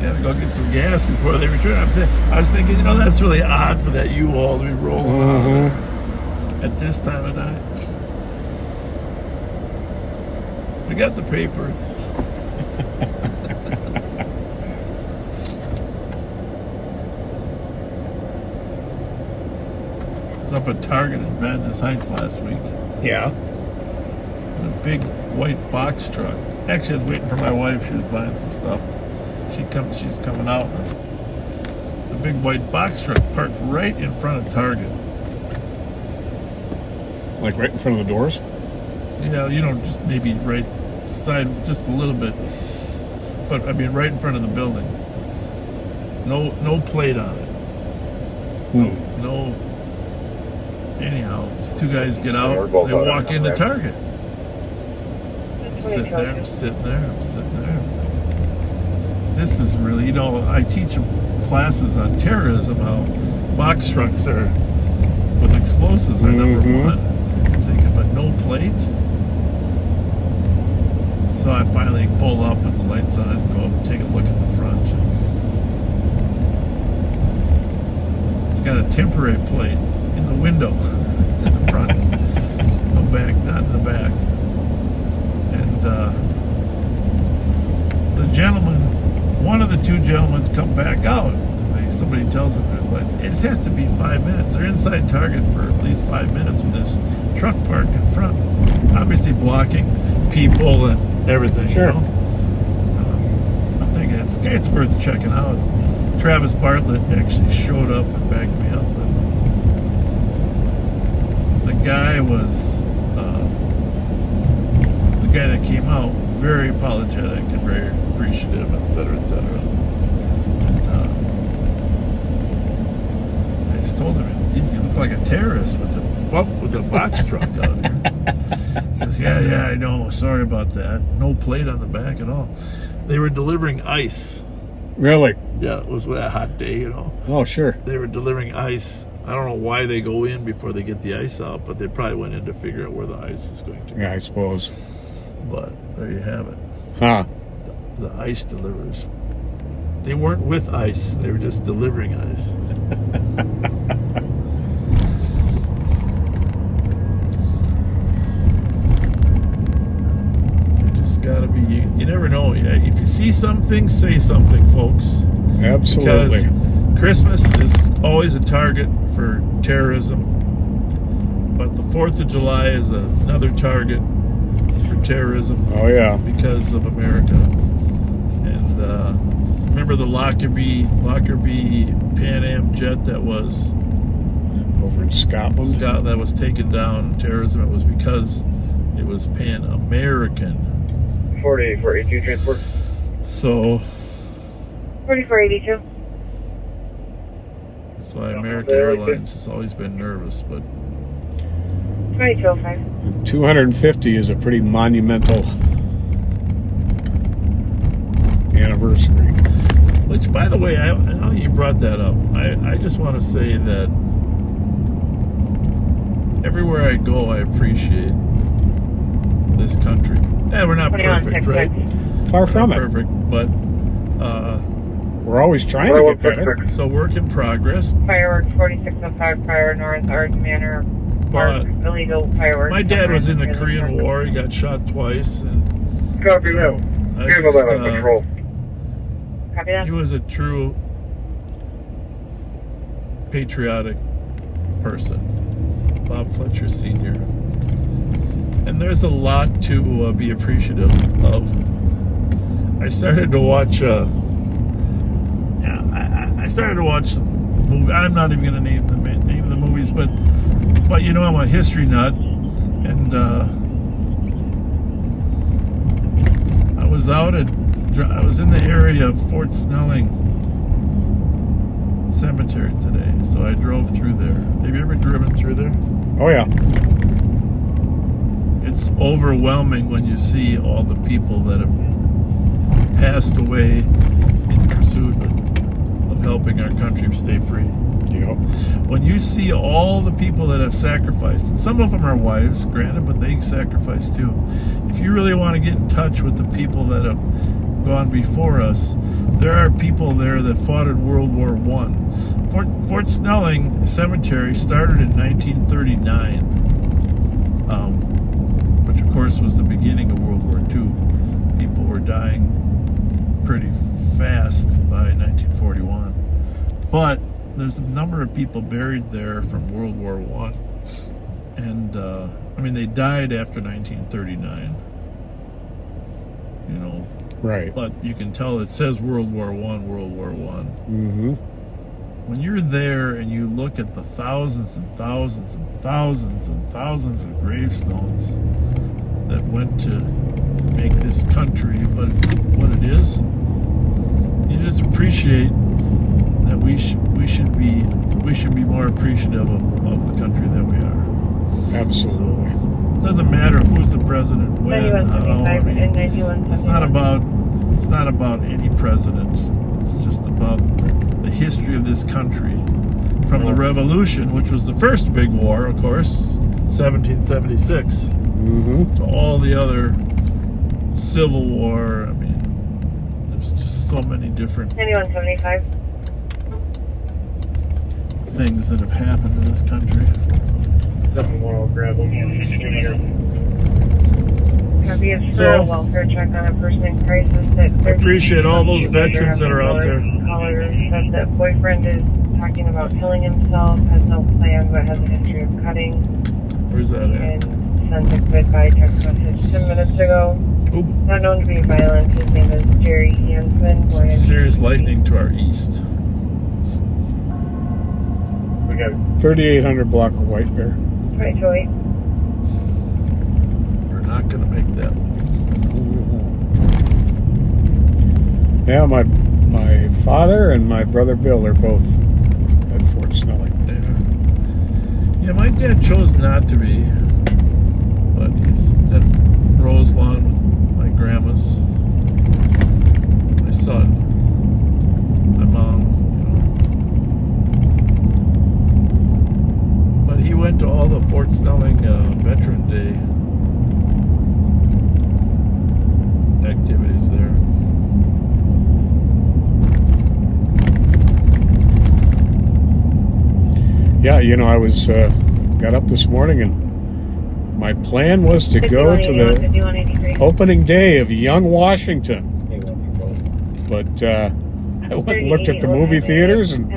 Gotta go get some gas before they return. I was thinking, that's really odd for that U-Haul to be rolling out at this time of night. We got the papers. I was up at Target in Vadnais Heights last week. Yeah. In a big white box truck. Actually, I was waiting for my wife. She was buying some stuff. She's coming out. A big white box truck parked right in front of Target. Like right in front of the doors? Just maybe right side, just a little bit. But I mean, right in front of the building. No plate on it. No. Anyhow, these two guys get out. They walk into Target. I'm sitting there. I'm sitting there. I'm thinking, this is really, I teach classes on terrorism, how box trucks are with explosives are number one. I'm thinking, but no plate? So I finally pull up with the lights on and go up and take a look at the front. It's got a temporary plate in the window in the front. No back, not in the back. And the gentleman, one of the two gentlemen come back out. Somebody tells them, it has to be 5 minutes. They're inside Target for at least 5 minutes with this truck parked in front. Obviously blocking people and everything. Sure. I'm thinking it's worth checking out. Travis Bartlett actually showed up and backed me up. The guy that came out, very apologetic and very appreciative, et cetera, et cetera. I just told him, you look like a terrorist with a box truck out here. He goes, Yeah, I know. Sorry about that. No plate on the back at all. They were delivering ice. Really? Yeah, it was that hot day, Oh, sure. They were delivering ice. I don't know why they go in before they get the ice out, but they probably went in to figure out where the ice is going to go. Yeah, I suppose. But there you have it. Huh. The ice delivers. They weren't with ice. They were just delivering ice. Gotta be, you never know. If you see something, say something, folks. Absolutely. Because Christmas is always a target for terrorism, but the 4th of July is another target for terrorism. Oh, yeah. Because of America. And remember the Lockerbie Pan Am jet that was Over in Scotland? that was taken down? Terrorism. It was because it was Pan American. 4482 transport. So 4482. that's why American Airlines has always been nervous, but 2205. 250 is a pretty monumental anniversary. which, by the way, now that you brought that up, I just want to say that everywhere I go, I appreciate this country. Yeah, we're not perfect, right? Far from it. Perfect, but We're always trying to get better. so work in progress. Fireworks 4605 prior North Arts Manor. But Illegal fireworks. my dad was in the Korean War. He got shot twice, and Copy that. I Give just, him a control. Copy that. he was a true patriotic person, Bob Fletcher Sr. And there's a lot to be appreciative of. I started to watch. I started to watch some movies. I'm not even going to name the movies, but you know I'm a history nut, and I was in the area of Fort Snelling Cemetery today, so I drove through there. Have you ever driven through there? Oh, yeah. It's overwhelming when you see all the people that have passed away in pursuit of helping our country stay free. Yep. When you see all the people that have sacrificed, and some of them are wives, granted, but they sacrifice too. If you really want to get in touch with the people that have gone before us, there are people there that fought in World War I. Fort Snelling Cemetery started in 1939, which of course was the beginning of World War II. People were dying pretty fast by 1941. But there's a number of people buried there from World War I. And, they died after 1939. Right. But you can tell it says World War I, World War I. Mm-hmm. When you're there and you look at the thousands and thousands and thousands and thousands of gravestones that went to make this country what it is, you just appreciate that we should be more appreciative of the country that we are. Absolutely. It doesn't matter who's the president, when, how. It's not about any president. It's just about the history of this country, from the Revolution, which was the first big war, of course, 1776, Mm-hmm. to all the other Civil War. There's just so many different 9175. things that have happened in this country. Definitely want to grab them. Copy of So, a welfare check on a person in crisis. I appreciate all those veterans that are out there. Caller said that boyfriend is talking about killing himself, has no plan, but has a history of cutting. Where's that at? And sent a goodbye text message 10 minutes ago. Ooh, Not known to be violent. His name is Jerry Hansen. some serious lightning to our east. We got 3800 block of White Bear. 2208. We're not going to make that one. Yeah, my father and my brother Bill are both at Fort Snelling. Yeah, my dad chose not to be, but I was got up this morning and my plan was to go to the opening day of Young Washington. But I went and looked at the movie theaters and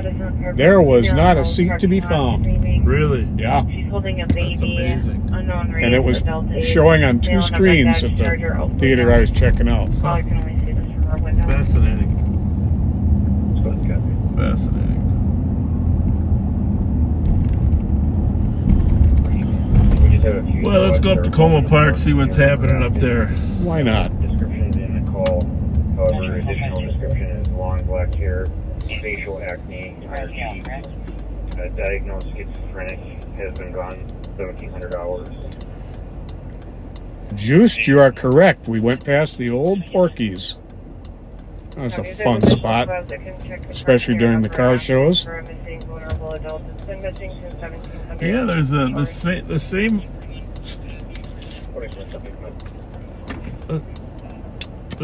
there was not a seat to be found. Really? Yeah. She's holding a baby. That's amazing. Unknown race, And it was adult age, showing on 2 male, screens never at charger, the open theater I was checking out. Oh, I can only see this from our window. Fascinating. Fascinating. Well, let's go up to Como Park, see what's happening up there. Why not? Descriptions in the call. However, additional description is long black hair, facial acne, tired cheeks, diagnosed schizophrenic, has been gone 1,700 hours. Juiced, you are correct. We went past the old Porky's. That was a fun spot, especially during the car shows. Yeah, there's the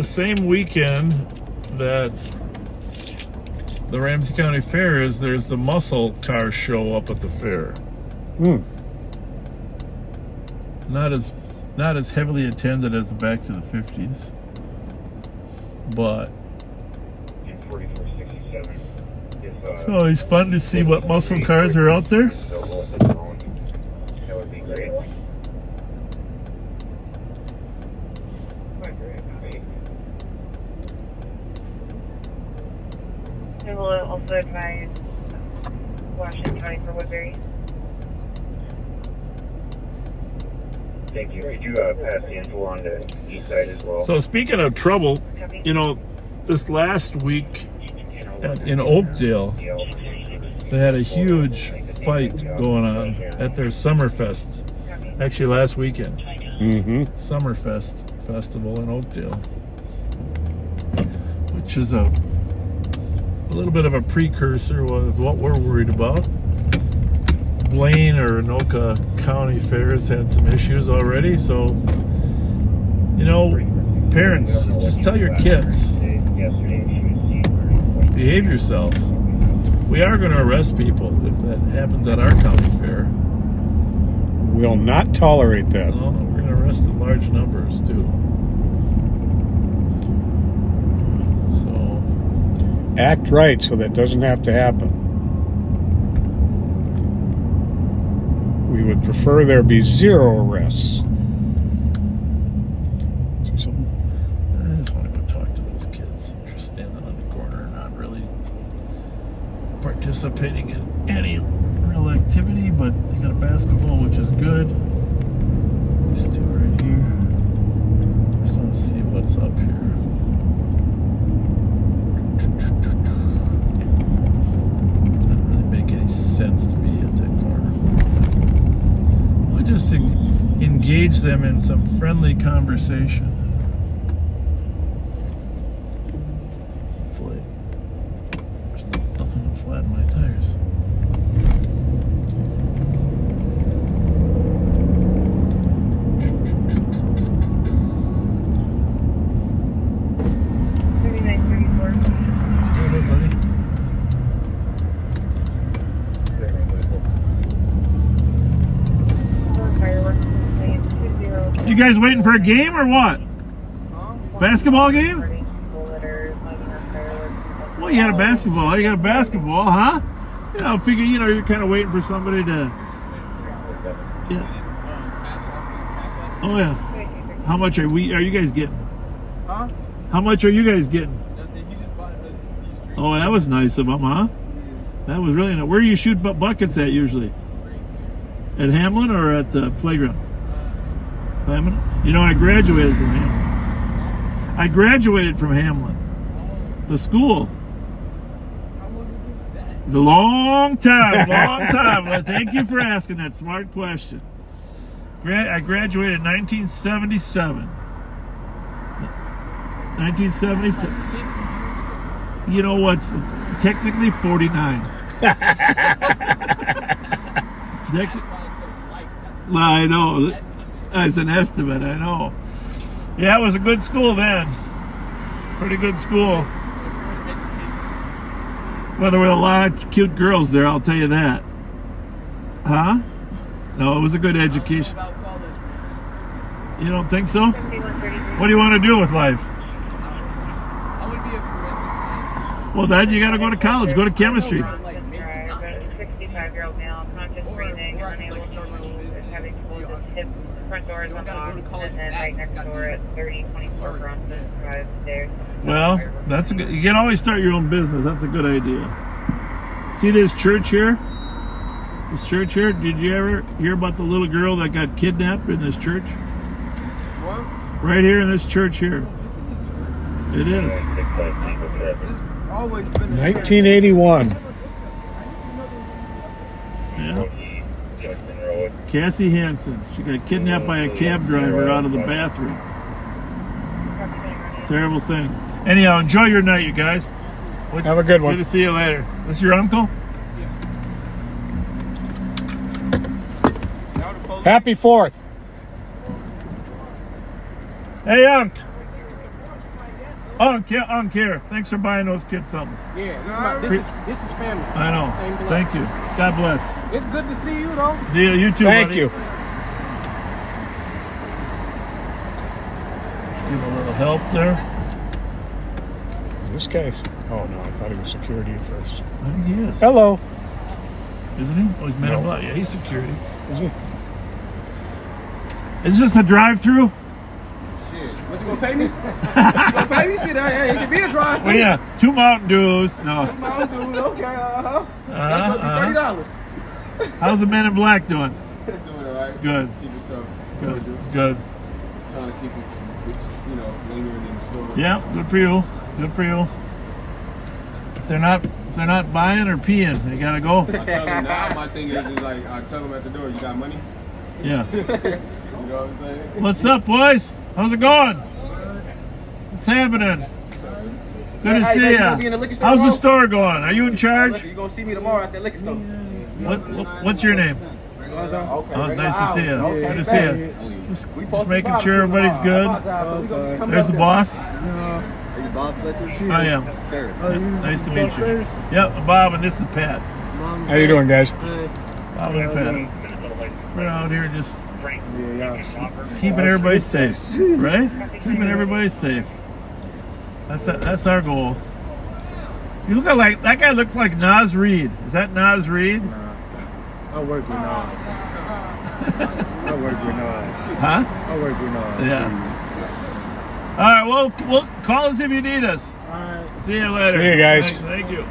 same weekend that the Ramsey County Fair is. There's the muscle car show up at the fair. Not as heavily attended as the Back to the 50s, but so it's fun to see what muscle cars are out there. That would be great. I will also advise Washington County for Woodbury. Thank you. Could you pass the info on to east side as well? So speaking of trouble, this last week in Oakdale, they had a huge fight going on at their Summerfest. Actually, last weekend. Summerfest festival in Oakdale, which is a little bit of a precursor of what we're worried about. Blaine or Anoka County Fairs had some issues already, so parents, just tell your kids, behave yourself. We are going to arrest people if that happens at our county fair. We'll not tolerate that. Well, we're going to arrest in large numbers too. So Act right so that doesn't have to happen. We would prefer there be 0 arrests. I just want to go talk to those kids. They're standing on the corner, not really participating in any real activity, but they got a basketball, which is good. These two right here. Just want to see what's up here. Doesn't really make any sense to me at that corner. We'll just engage them in some friendly conversation. Hopefully, there's nothing to flatten my tires. You guys waiting for a game or what? Basketball game? Well, you had a basketball. You got a basketball, huh? I figure, you're kind of waiting for somebody to... Yeah. Oh, yeah. How much are you guys getting? Huh? How much are you guys getting? Oh, that was nice of them, huh? That was really nice. Where do you shoot buckets at usually? At Hamlin or at the playground? Hamlin? I graduated from Hamlin. I graduated from Hamlin. The school. The long time. Well, thank you for asking that smart question. I graduated in 1977. 1977. You know what's technically 49. I know. As an estimate, I know. Yeah, it was a good school then. Pretty good school. Well, there were a lot of cute girls there, I'll tell you that. Huh? No, it was a good education. You don't think so? 7133. What do you want to do with life? I would be a forensic. Well, then you got to go to college. Go to chemistry. 65-year-old male, conscious breathing, unable to move, is having closed his hip. Front door is unlocked, and then right next door at 3024 Bronson Drive stairs. Well, that's a good. You can always start your own business. That's a good idea. See this church here? This church here. Did you ever hear about the little girl that got kidnapped in this church? What? Right here in this church here. It is. Always been 1981. Yeah. Cassie Hansen. She got kidnapped by a cab driver out of the bathroom. Terrible thing. Anyhow, enjoy your night, you guys. Have a good one. Good to see you later. This your uncle? Happy 4th. Hey, Unc. Unc here. Thanks for buying those kids something. Yeah, this is family. I know. Same blood. Thank you. God bless. It's good to see you, though. See you. You too, Thank buddy. you. Give a little help there. This guy's. Oh no, I thought he was security at first. I think he is. Hello. Isn't he? Oh, he's Men in No. Black. Yeah, he's security. Is he? Is this a drive-through? Shit. Was you gonna pay me? You gonna pay me? Shit, hey, it could be a drive. Well, yeah. 2 Mountain Dews. No. Mountain Dew, okay, That's Uh-huh. gonna be $30. How's the Men in Black doing? Doing all right. Good. Keep your stuff. Good. Good. Trying to keep it, lingering in the store. Yeah. Good for you. Good for you. If they're not buying or peeing, they gotta go. I tell them now, my thing is like, I tell them at the door, you got money? Yeah. You know what I'm saying? What's up, boys? How's it going? What's happening? Good to Hey, see you gonna be in ya. the liquor store How's the tomorrow? store going? Are you in charge? You're gonna see me tomorrow at that liquor store. What's your name? Okay, Oh, nice to see you. Okay, Good to see you. Just making sure everybody's good. There's the boss. Are you Bob Fletcher? I am. Nice to meet you. Yep, I'm Bob, and this is Pat. How you doing, guys? Bob and Pat. We're out here just keeping everybody safe, right? Keeping everybody safe. That's our goal. You look like that guy. Looks like Nas Reed. Is that Nas Reed? I work with Nas. I work with Nas. Huh? I work with Nas. Yeah. All right. Well, call us if you need us. All right. See you later. See you guys. Thank you.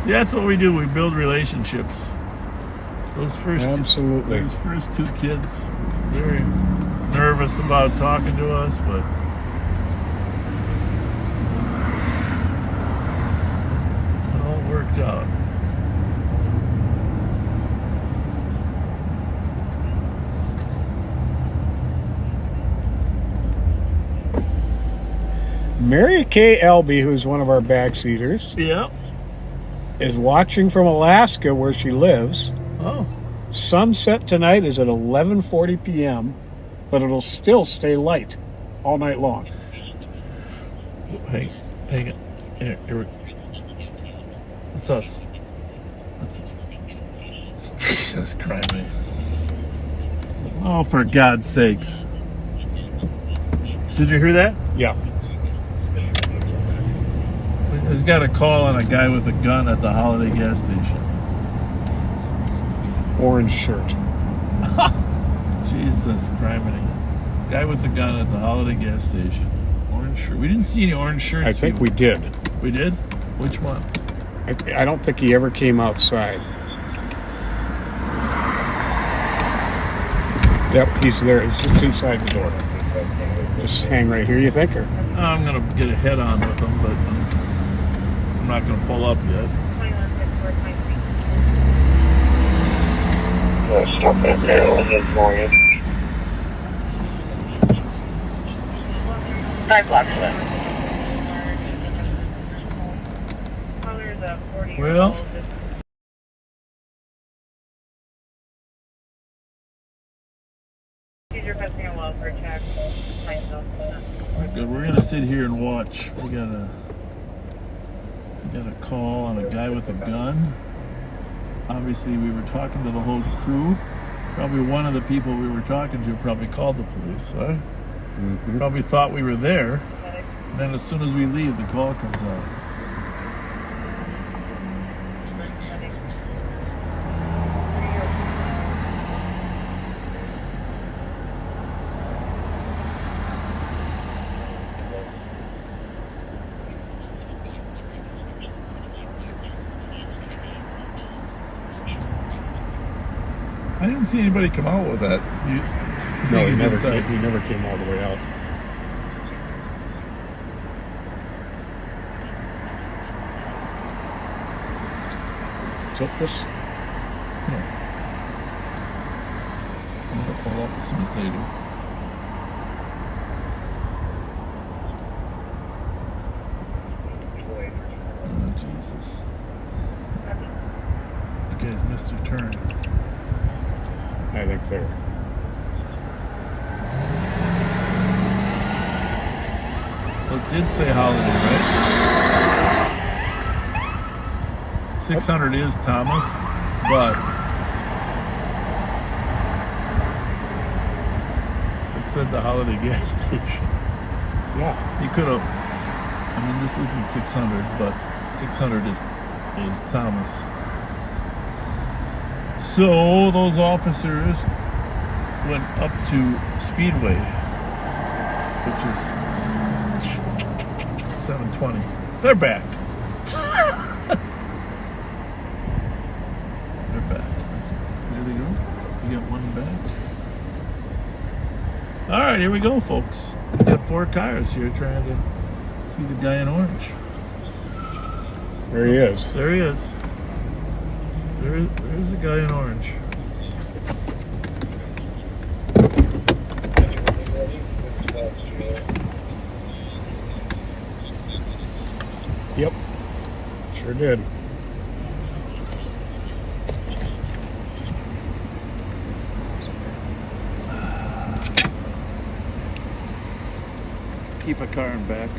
See, that's what we do. We build relationships. Those first two kids, very nervous about talking to us, but it all worked out. Mary Kay Elby, who's one of our backseaters, Yeah. is watching from Alaska where she lives. Oh. Sunset tonight is at 11:40 p.m., but it'll still stay light all night long. Hang on. Here it's us. Jesus Christ. Oh, for God's sakes. Did you hear that? Yeah. He's got a call on a guy with a gun at the Holiday gas station. Orange shirt. Jesus Christ. Guy with a gun at the Holiday gas station. Orange shirt. We didn't see any orange shirts. I think we did. We did? Which one? I don't think he ever came outside. Yep, he's there. He's just inside the door. Just hang right here, you think? Or? I'm going to get a head on with him, but I'm not going to pull up yet. 5 blocks left. Well, He's requesting a welfare check. Myself. here and watch. We got a call on a guy with a gun. Obviously, we were talking to the whole crew. Probably one of the people we were talking to probably called the police, right? Mm-hmm. Probably thought we were there. And then as soon as we leave, the call comes out. I didn't see anybody come out with that. No, he he's never inside? came all the way out. Took this. No. I'm gonna pull up and see what they do. Oh, Jesus. The guy's missed a turn. I think there. Well, it did say holiday, right? 600 is Thomas, but it said the holiday gas station. Yeah. He could have. I mean, this isn't 600, but 600 is Thomas. So those officers went up to Speedway, which is 720. They're back. They're back. There they go. You got one back. All right, here we go, folks. We got 4 cars here trying to see the guy in orange. There he is. There he is. There's the guy in orange. Yep. Sure did. Keep a car in back.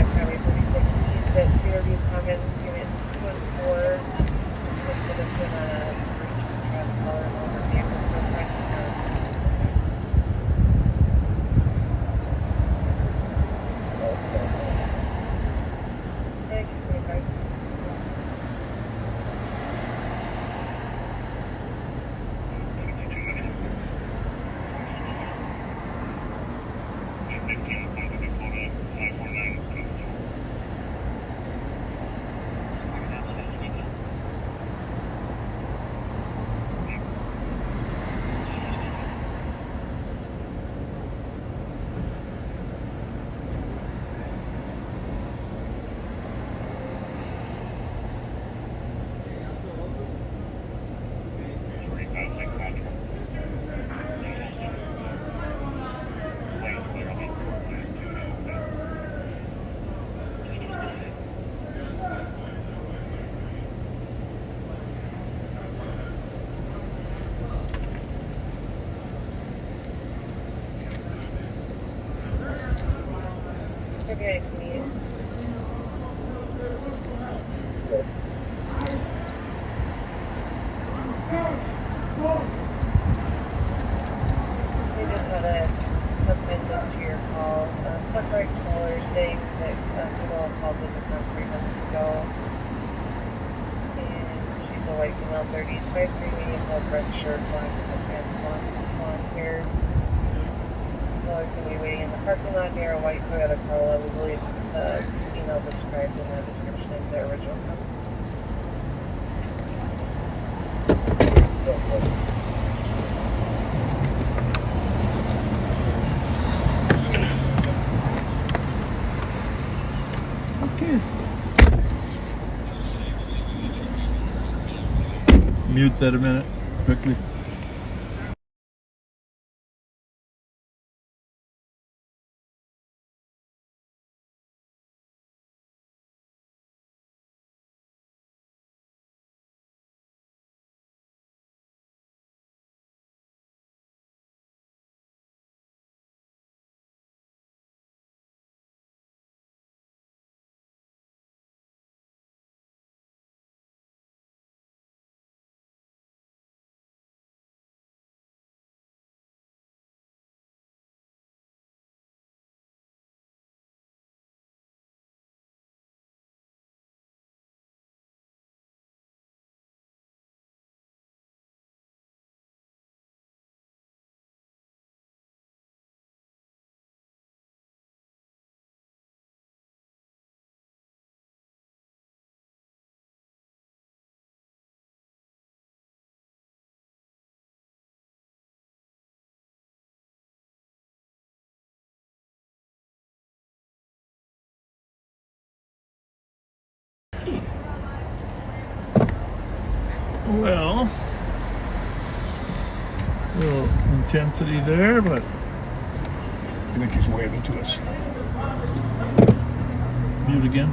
Highway 36 east at Fairview Commons, unit 2 and 4. Looks like it's gonna breach traffic color over vehicle for front. Thanks, 25. Okay, please. We just had a amendment to your call. Separate caller saying that Camilla called in the town 3 months ago. And she's a white female, 30s, 5'3", medium low red shirt, black pants, blonde hair. Caller can be waiting in the parking lot near a white Toyota Corolla. We believe the female described in the description is the original customer. Okay. Mute that a minute, quickly. Well, a little intensity there, but I think he's waving to us. mute again.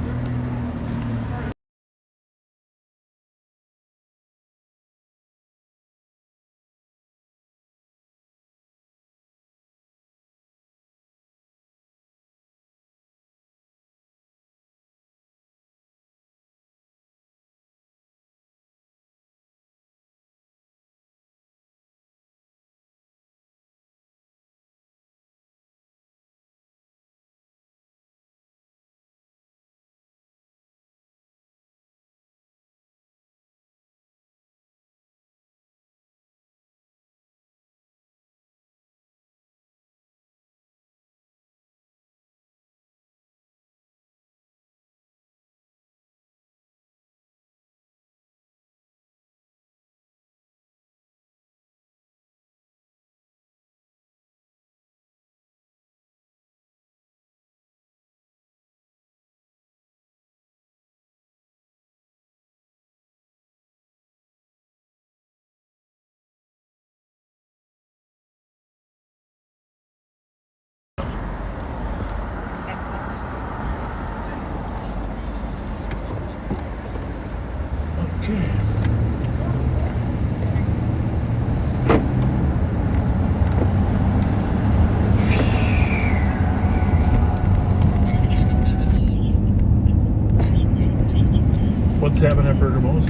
What's happening at Bergamo's?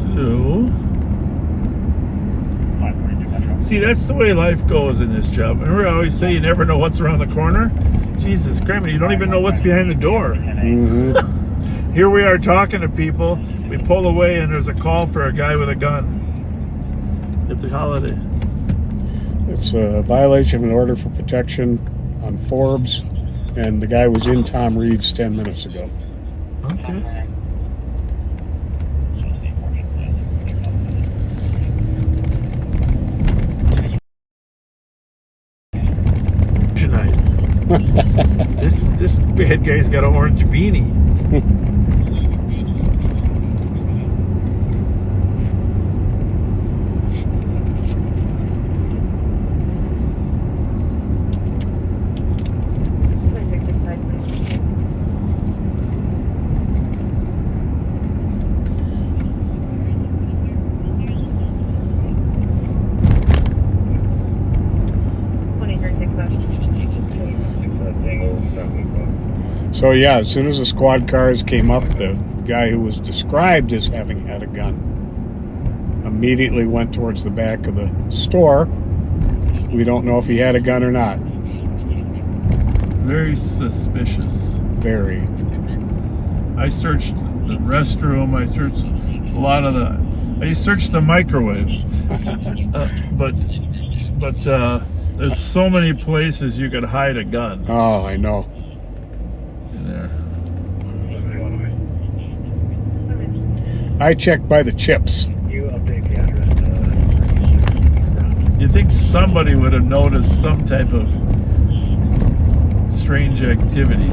So, see, that's the way life goes in this job. Remember, I always say you never know what's around the corner. Jesus Christ, you don't even know what's behind the door. Mm-hmm. Here we are talking to people. We pull away, and there's a call for a guy with a gun. It's a holiday. It's a violation of an order for protection on Forbes, and the guy was in Tom Reed's 10 minutes ago. Okay. This bad guy's got an orange beanie. So yeah, as soon as the squad cars came up, the guy who was described as having had a gun immediately went towards the back of the store. We don't know if he had a gun or not. Very suspicious. Very. I searched the restroom. I searched a lot of the. I searched the microwave. But there's so many places you could hide a gun. Oh, I know. There. I checked by the chips. You update the address. You think somebody would have noticed some type of strange activity.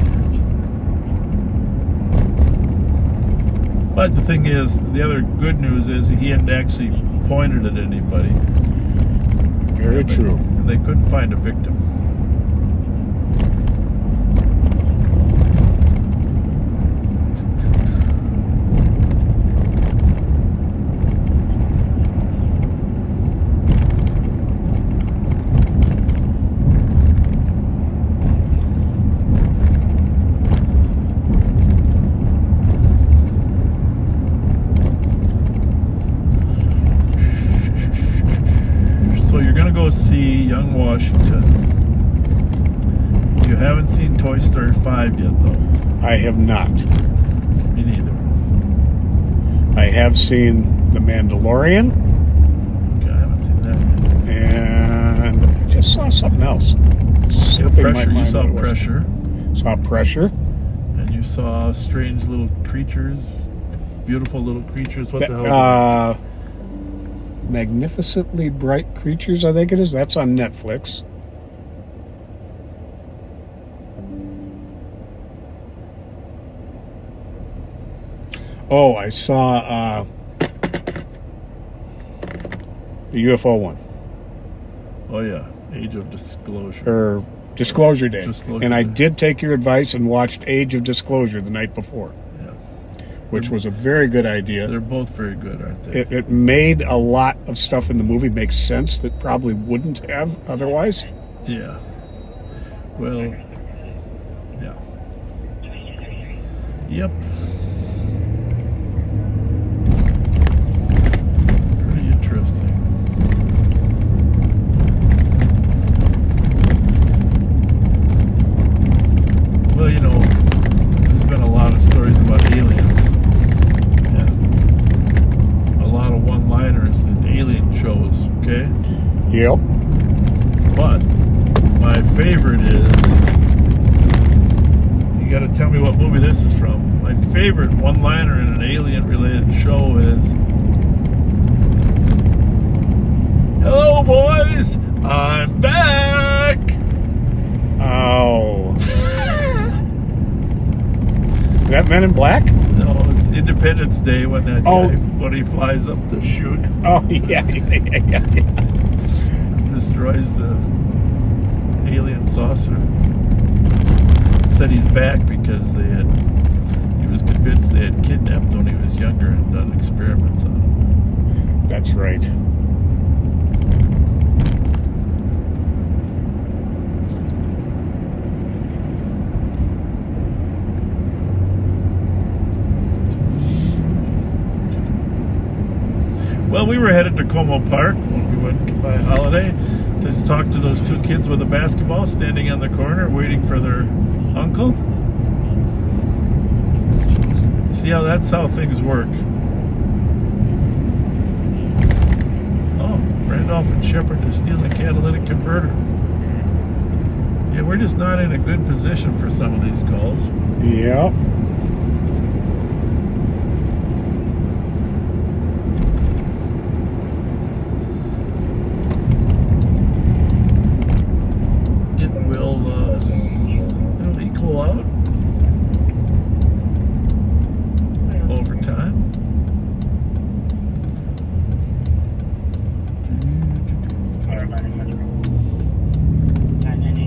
But the thing is, the other good news is he hadn't actually pointed at anybody. Very true. They couldn't find a victim. See Young Washington. You haven't seen Toy Story 5 yet, though. I have not. Me neither. I have seen The Mandalorian. Okay, I haven't seen that yet. And I just saw something else. Pressure. You saw Pressure. Saw Pressure. And you saw strange little creatures. Beautiful little creatures. What the hell is it? Magnificently Bright Creatures, I think it is. That's on Netflix. Oh, I saw the UFO one. Oh, yeah. Age of Disclosure. Or Disclosure Day. Disclosure and I Day. did take your advice and watched Age of Disclosure the night before. Yeah. Which was a very good idea. They're both very good, aren't they? It made a lot of stuff in the movie make sense that probably wouldn't have otherwise. Yeah. Well, yeah. Yep. Pretty interesting. Well, you know, there's been a lot of stories about aliens. And a lot of one-liners in alien shows, okay? Yep. But my favorite is, you gotta tell me what movie this is from. My favorite one-liner in an alien-related show is, "Hello, boys, I'm back." Oh. Is that Men in Black? No, it's Independence Day when that Oh. guy, when he flies up the chute, Oh, yeah. destroys the alien saucer. Said he's back because he was convinced they had kidnapped him when he was younger and done experiments on him. That's right. Well, we were headed to Como Park when we went by Holiday to talk to those two kids with a basketball standing on the corner waiting for their uncle. See how that's how things work. Oh, Randolph and Shepherd is stealing a catalytic converter. Yeah, we're just not in a good position for some of these calls. Yep. It'll equal out over time.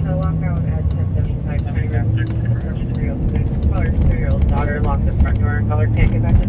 I walk out at 10:75. Her 2-year-old daughter locked the front door and color can't get back in.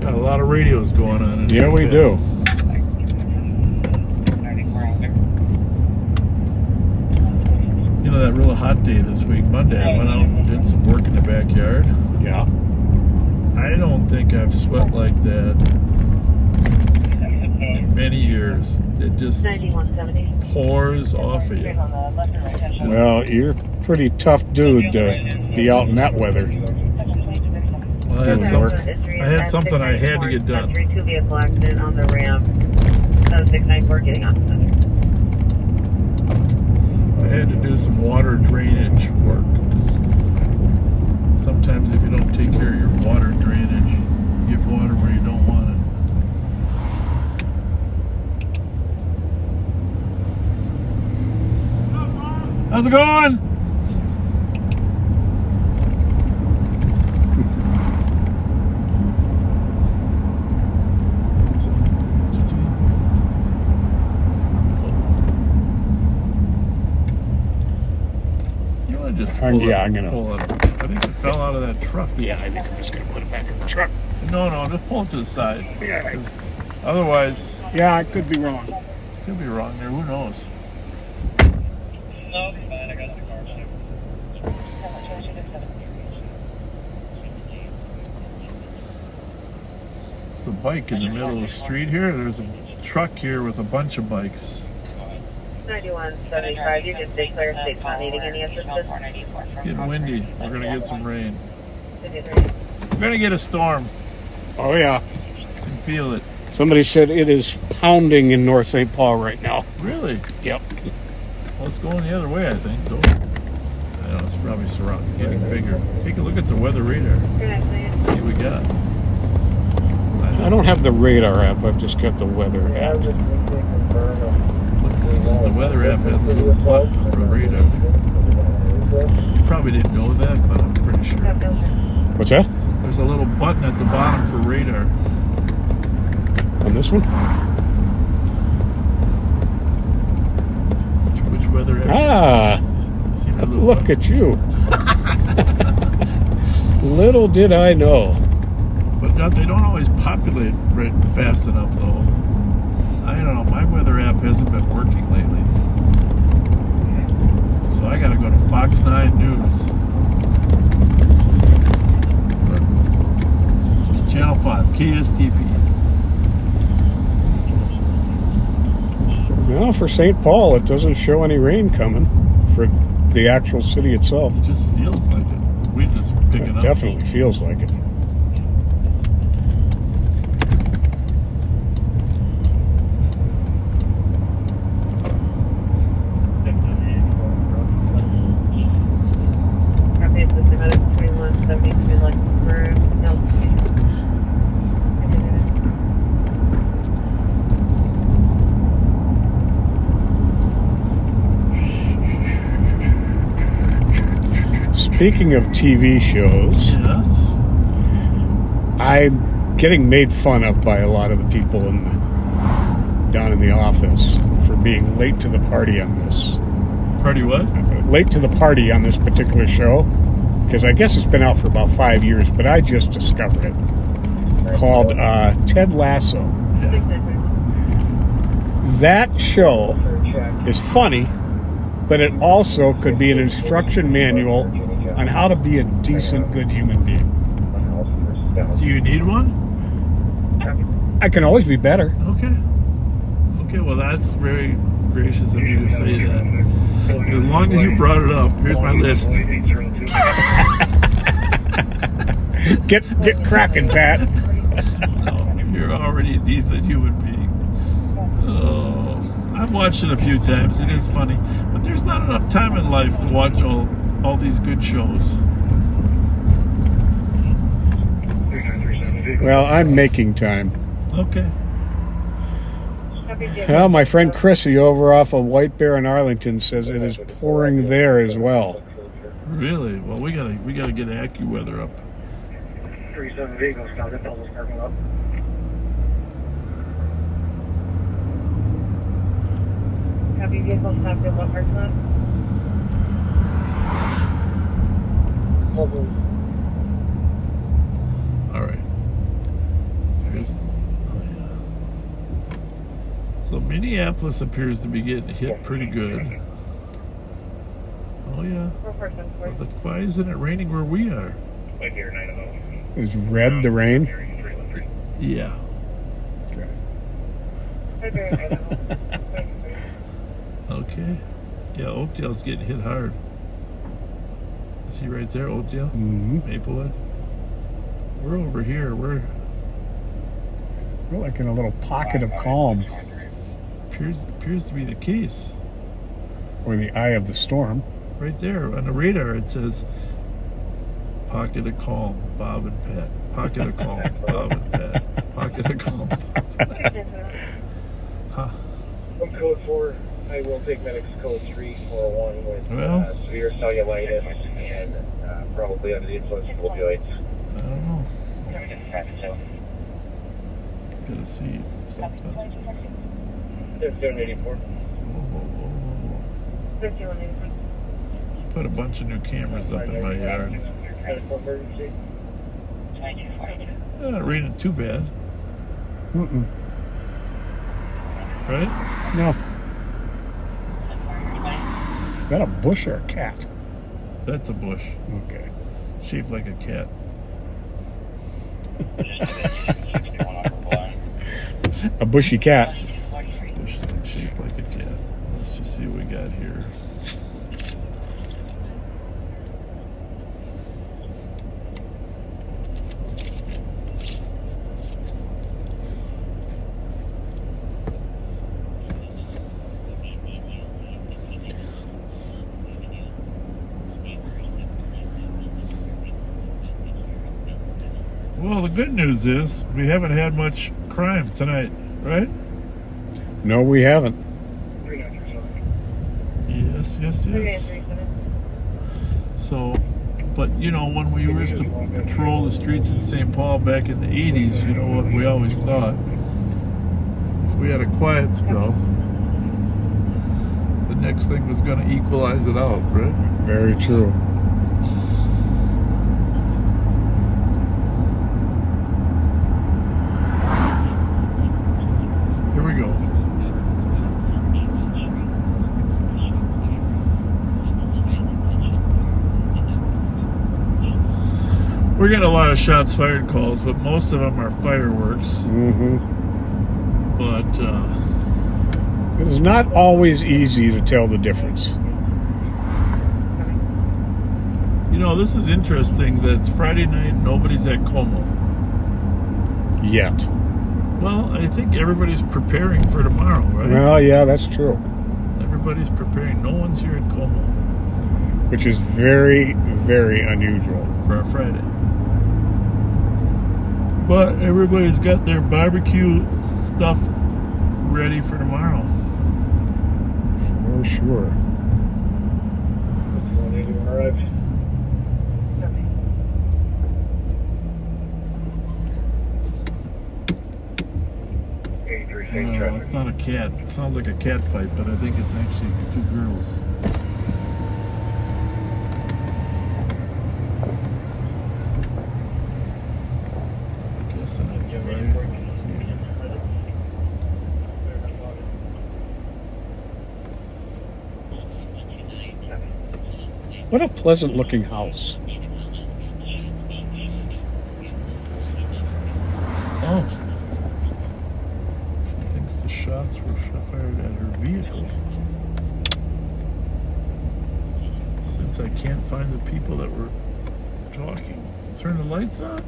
Got a lot of radios going on. Yeah, we do. You know, that real hot day this week, Monday, I went out and did some work in the backyard. Yeah. I don't think I've sweat like that in many years. It just 9170. pours off of you. Well, you're a pretty tough dude to be out in that weather. Well, I had something I had to get done. 3-2 vehicle accident on the ramp. 694 getting on the center. I had to do some water drainage work because sometimes if you don't take care of your water drainage, you get water where you don't want it. How's it going? You want to just pull Yeah, it, I'm gonna- pull it. I think it fell out of that truck. Yeah, I think I'm just going to put it back in the truck. No, just pull it to the side. Yeah, 'Cause otherwise, yeah, I could be wrong. could be wrong there. Who knows? No, it's fine. I got the car. There's a bike in the middle of the street here. There's a truck here with a bunch of bikes. 9175. You just declare state's not needing any assistance. It's getting windy. We're going to get some rain. We're going to get a storm. Oh, yeah. You can feel it. Somebody said it is pounding in North St. Paul right now. Really? Yep. Well, it's going the other way, I think, though. I know, it's probably getting bigger. Take a look at the weather radar. See what we got. I don't have the radar app. I've just got the weather app. The weather app has a little button for radar. You probably didn't know that, but I'm pretty sure. What's that? There's a little button at the bottom for radar. On this one? Which weather app? Ah, See that little look button? at you. Little did I know. But they don't always populate right fast enough, though. I don't know. My weather app hasn't been working lately. So I got to go to Fox 9 News. Channel 5, KSTP. Well, for St. Paul, it doesn't show any rain coming for the actual city itself. It just feels like it. We just picking It up. definitely feels like it. Speaking of TV shows, Yes. I'm getting made fun of by a lot of the people down in the office for being late to the party on this. Party what? Late to the party on this particular show, because I guess it's been out for about 5 years, but I just discovered it. Called Ted Lasso. That show is funny, but it also could be an instruction manual on how to be a decent, good human being. Do you need one? I can always be better. Okay. Okay, well, that's very gracious of you to say that. As long as you brought it up, here's my list. Get cracking, Pat. No, you're already a decent human being. Oh, I've watched it a few times. It is funny. But there's not enough time in life to watch all these good shows. Well, I'm making time. Okay. Well, my friend Chrissy over off of White Bear in Arlington says it is pouring there as well. Really? Well, we gotta get AccuWeather up. 37 vehicles stopped at Bell's parking lot. Copy, vehicle stopped at what parking lot? All right. Here's. Oh yeah. So Minneapolis appears to be getting hit pretty good. Oh yeah. But why isn't it raining where we are? Right here in Idaho. Is red the rain? Yeah. Okay. Yeah, Oakdale's getting hit hard. See right there, Oakdale? Mm-hmm. Maplewood. We're over here. We're like in a little pocket of calm, appears to be the case. or the eye of the storm. Right there on the radar it says pocket of calm, Bob and Pat. Pocket of calm, Bob and Pat. Pocket of calm. Huh. From code 4, I will take medics code 341 with Well. severe cellulitis and probably under the influence of opioids. I don't know. Gotta see something. 3784. Whoa. Put a bunch of new cameras up in my yard. Medical emergency. Not raining too bad, Mm-mm. right? No. Is that a bush or a cat? That's a bush Okay. shaped like a cat. A bushy cat. Bush shaped like a cat. Let's just see what we got here. Well, the good news is we haven't had much crime tonight, right? No, we haven't. Yes. So, but you know, when we used to patrol the streets in St. Paul back in the 80s, you know what we always thought? If we had a quiet spell, the next thing was going to equalize it out, right? Very true. Here we go. We're getting a lot of shots fired calls, but most of them are fireworks. Mm-hmm. But It is not always easy to tell the difference. you know, this is interesting that it's Friday night and nobody's at Como. Yet. Well, I think everybody's preparing for tomorrow, right? Well, yeah, that's true. Everybody's preparing. No one's here at Como Which is very, very unusual. for a Friday. But everybody's got their barbecue stuff ready for tomorrow. For sure. It's not a cat. It sounds like a cat fight, but I think it's actually two girls. I guess I don't get right. What a pleasant looking house. Oh. I think the shots were fired at her vehicle. Since I can't find the people that were talking. Turn the lights on?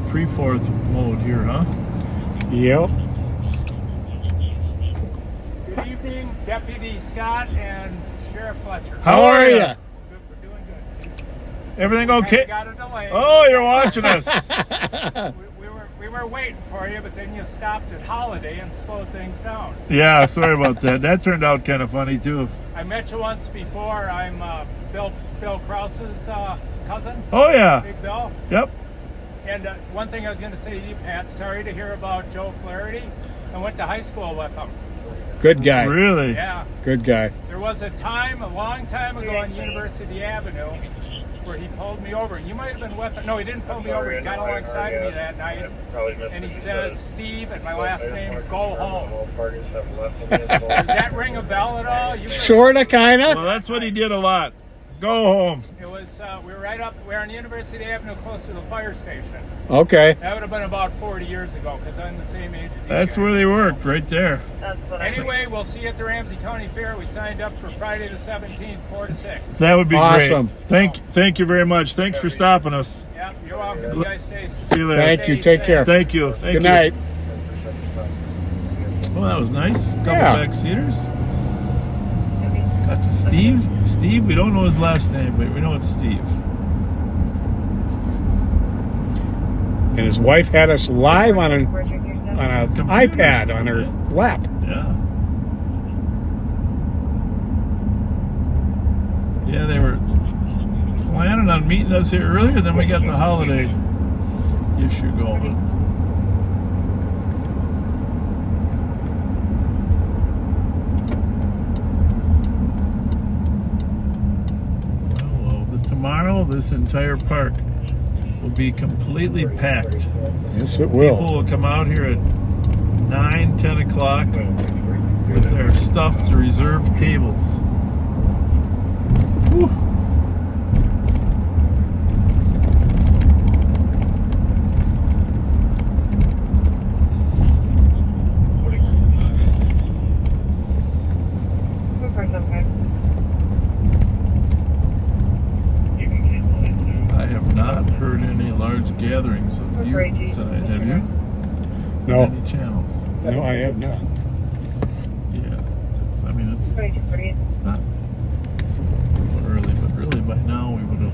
Pre-fourth mode here, huh? Yep. Good evening, Deputy Scott and Sheriff Fletcher. How are you? We're doing good. Everything okay? Got a delay. Oh, you're watching us. We were waiting for you, but then you stopped at Holiday and slowed things down. Yeah, sorry about that. That turned out kind of funny too. I met you once before. I'm Bill Krause's cousin. Oh yeah. Big Bill. Yep. And one thing I was going to say to you, Pat, sorry to hear about Joe Flaherty. I went to high school with him. Good guy. Really? Yeah. Good guy. There was a time, a long time ago on University Avenue, where he pulled me over. You might have been with him. No, he didn't pull me over. He got alongside of me that night, and he says, Steve, and my last name, go home. Does that ring a bell at all? Sorta, kinda. Well, that's what he did a lot. Go home. It was, we were right up, we were on University Avenue close to the fire station. Okay. That would have been about 40 years ago, because I'm the same age as you That's guys. where they worked, right there. That's what Anyway, we'll see you at the Ramsey County Fair. We signed up for Friday the 17th, 4 to 6. That would be Awesome. great. Thank you very much. Thanks for stopping us. Yep, you're welcome. You guys stay safe. See you later. Thank you. Take care. Thank you. Thank Good you. night. Well, that was nice. Couple Yeah. back seaters. Got to Steve. Steve, we don't know his last name, but we know it's Steve. And his wife had us live on an Computer. iPad on her lap. Yeah. Yeah, they were planning on meeting us here earlier, then we got the holiday issue going. Well, tomorrow, this entire park will be completely packed. Yes, it People will. will come out here at 9, 10 o'clock with their stuffed reserved tables. Whew. I have not heard any large gatherings of you tonight, have you? No. Any channels? No, I have not. Yeah. It's not, it's a little early, but really by now we would have.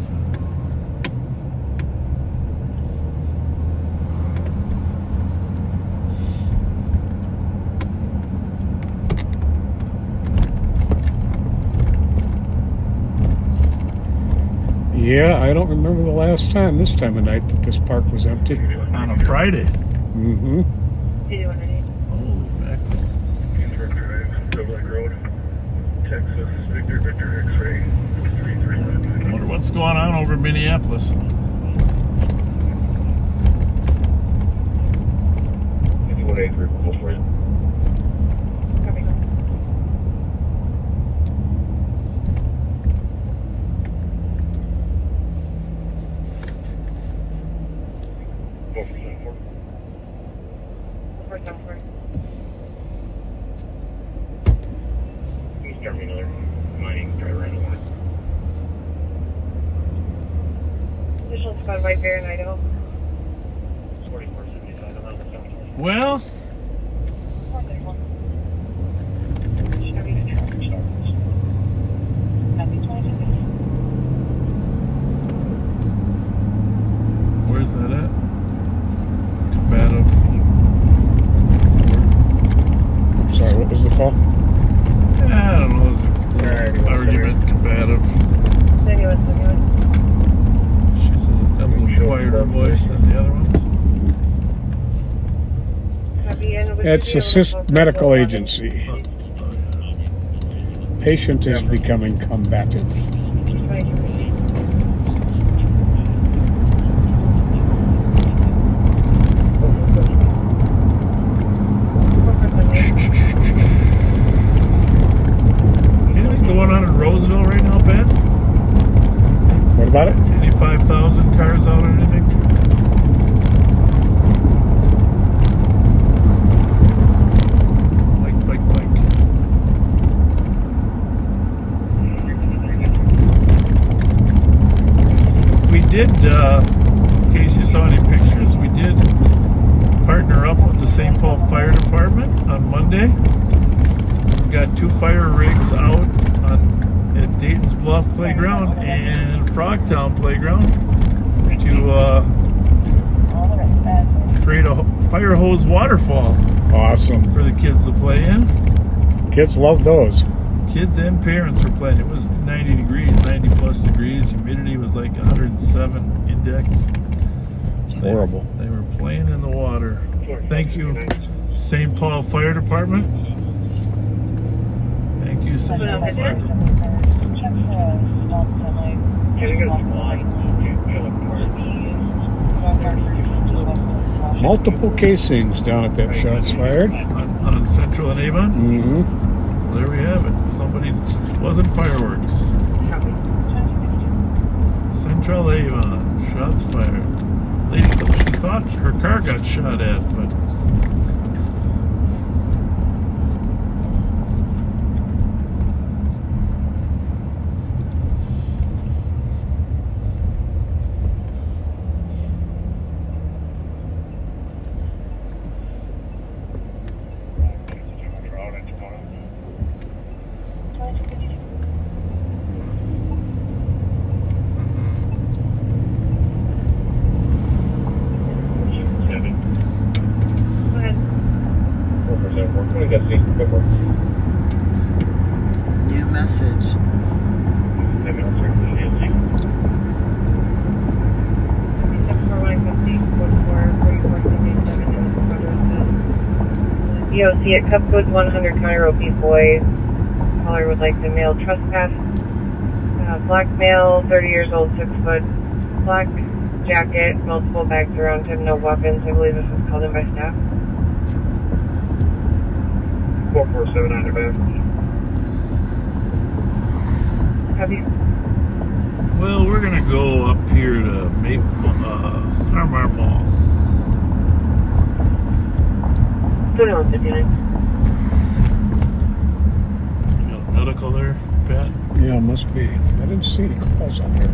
Yeah, I don't remember the last time, this time of night, that this park was empty. On a Friday. Mm-hmm. Holy mackerel. I wonder what's going on over in Minneapolis. Additional squad by Bear in Idaho. Well, where's that at? Combative. I'm sorry, what was the call? I don't know. It's an argument combative. She's a little quieter voice than the other ones. It's Assist Medical Agency. Patient is becoming combative. Anything going on in Roseville right now, Pat? What about it? Any 5,000 cars out or anything? We did, in case you saw any pictures, we did partner up with the St. Paul Fire Department on Monday. We got 2 fire rigs out at Dayton's Bluff Playground and Frogtown Playground to create a fire hose waterfall. Awesome. For the kids to play in. Kids love those. Kids and parents were playing. It was 90 degrees, 90 plus degrees. Humidity was like 107 index. It's horrible. They were playing in the water. Thank you, St. Paul Fire Department. Thank you, St. Paul Fire Department. Multiple casings down at that shots fired. On Central and Avon? Mm-hmm. There we have it. Somebody wasn't fireworks. Central Avon, shots fired. Lady, she thought her car got shot at, but New message. EOC at Cup Codes 100 County Road B Boys. Caller would like to mail trespass. Black male, 30 years old, 6 foot. Black jacket, multiple bags around him, no weapons. I believe this was called in by staff. 447 on the back. Copy. well, we're gonna go up here to Armar Mall. 2159. You got a medical there, Pat? Yeah, must be. I didn't see any calls on there.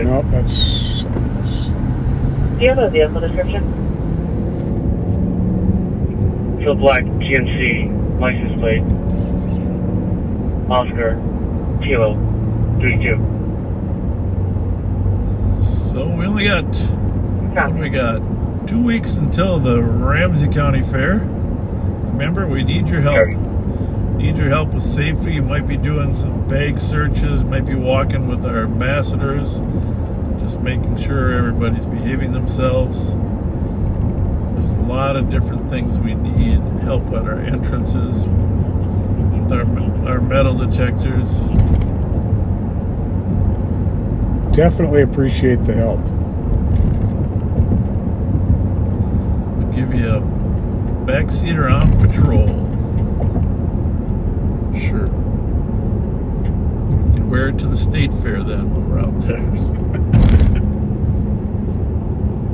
Nope, that's. Do you have a vehicle description? Phil Black, GMC, license plate, Oscar, Kilo, 32. So we only got, what do we got? 2 weeks until the Ramsey County Fair. Remember, we need your help. Need your help with safety. You might be doing some bag searches, might be walking with our ambassadors, just making sure everybody's behaving themselves. There's a lot of different things we need help at our entrances, with our metal detectors. Definitely appreciate the help. We'll give you a backseater on patrol. Sure. You can wear it to the state fair then when we're out there.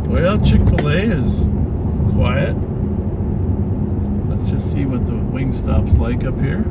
Well, Chick-fil-A is quiet. Let's just see what the Wingstop's like up here.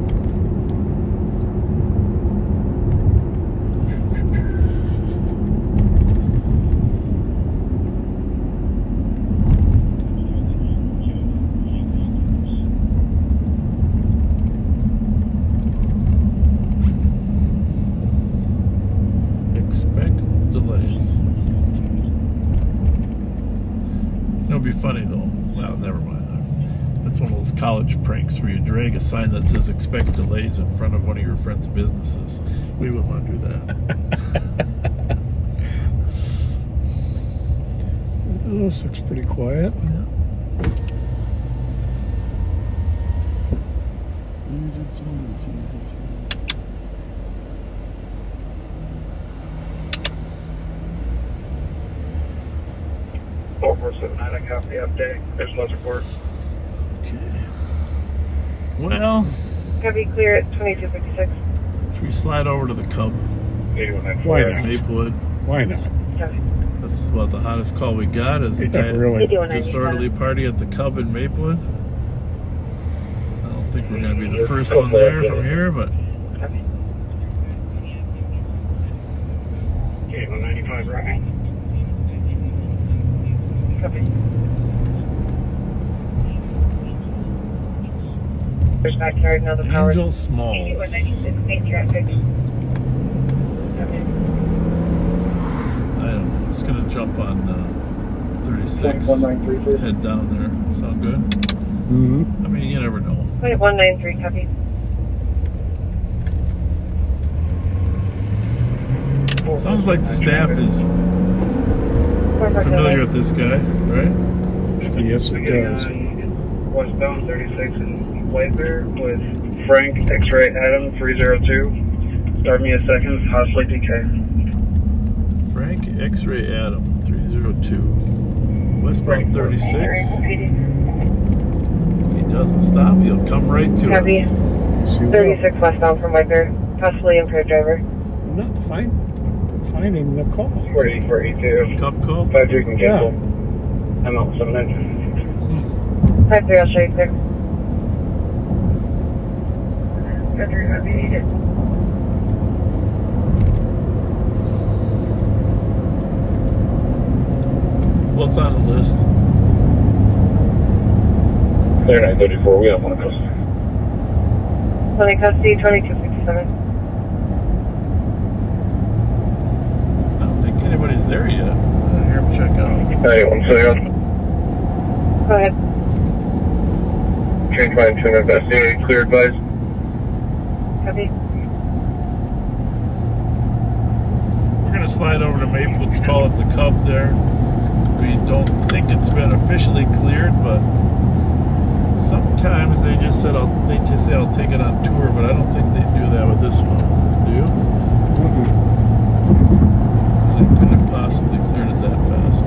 It'll be funny though. Well, never mind. That's one of those college pranks where you drag a sign that says "expect delays" in front of one of your friends' businesses. We wouldn't want to do that. This looks pretty quiet. I copy update. There's no support. Okay. Well, Gotta be clear at 2256. should we slide over to the Cub? Why not? Maplewood. Why not? Okay. That's about the hottest call we got. Is the Really? disorderly party at the Cub in Maplewood. I don't think we're going to be the first one there from here, but Okay. Okay, 195 right. Copy. There's backyard, another power. Angel Smalls. 196, main traffic. Okay. I don't know. It's going to jump on 36. Head down there. Sound good? Mm-hmm. I mean, you never know. 193, copy. Sounds like the staff is familiar with this guy, right? Yes, it does. Westbound 36 in Fletcher with Frank X-Ray Adam 302. Start me a second. Hostile DK. Frank X-Ray Adam 302. Westbound 36. If he doesn't stop, he'll come right to Copy. us. 36 westbound from Wiper. Possibly impaired driver. I'm not finding the call. 4042. Cub call? 53 can Yeah. cancel. I'm out 79. 53, I'll show you clear. What's on the list? Clear 934. We don't want to coast. 20 custody, 2257. I don't think anybody's there yet. I didn't hear him check out. 91 second. Go ahead. Change line to investigate. Clear advice. Copy. We're going to slide over to Maple. Let's call it the Cub there. We don't think it's been officially cleared, but sometimes they just say I'll take it on tour, but I don't think they do that with this one. Do you? They couldn't have possibly cleared it that fast.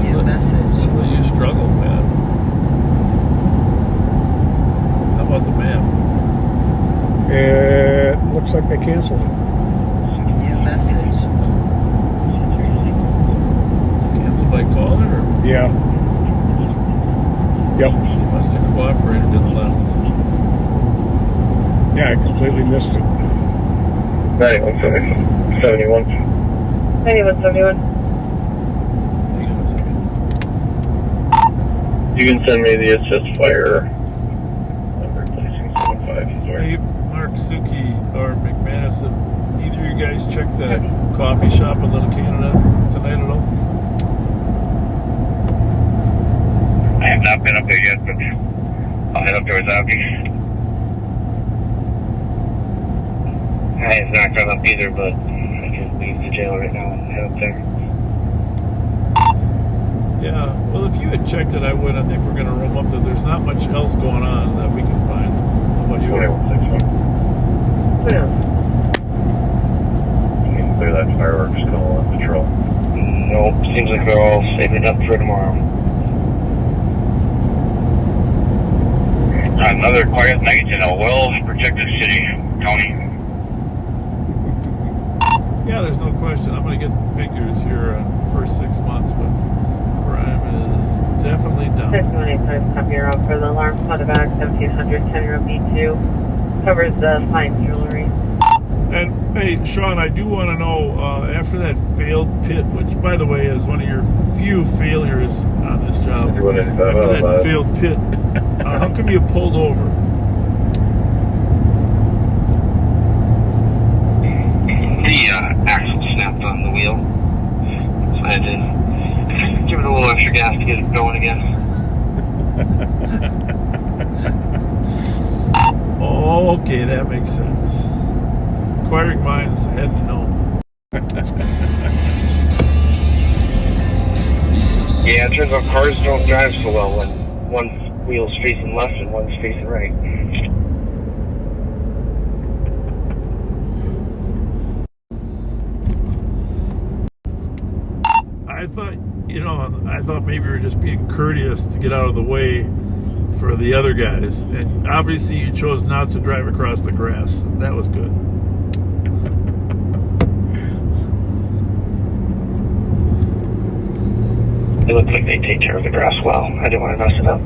New message. Well, you struggle, man. How about the map? It looks like they canceled it. New message. Cancel by caller, or Yeah. Yep. they must have cooperated and left. Yeah, I completely missed it. 91 second. 71. 9171. Hang on a second. You can send me the assist fire. Number 2675. Hey, Mark, Suki, or McManus, have either of you guys checked that coffee shop in Little Canada tonight at all? I have not been up there yet, but I'll head up there with Abby. I have not gone up either, but I can leave the jail right now and head up there. Yeah, well, if you had checked it, I would. I think we're going to roam up there. There's not much else going on that we can find. How about you? 2161. Yeah. You can clear that fireworks call on patrol. Nope, seems like they're all saving up for tomorrow. Another quiet night in a well-protected city, county. Yeah, there's no question. I'm going to get the figures here on the first 6 months, but Crime is definitely down. 6185, copy your out for the alarm. Spot back 1700, 10-year-old B2. Covers the fine jewelry. And hey, Sean, I do want to know after that failed pit, which by the way is one of your few failures on this job. After that failed pit, how come you pulled over? The axle snapped on the wheel, so I had to give it a little extra gas to get it going again. Oh, okay, that makes sense. Inquiring minds had to know. Yeah, it turns out cars don't drive so well when one wheel's facing left and one's facing right. I thought maybe you were just being courteous to get out of the way for the other guys. And obviously you chose not to drive across the grass. That was good. It looks like they take care of the grass well. I didn't want to mess it up.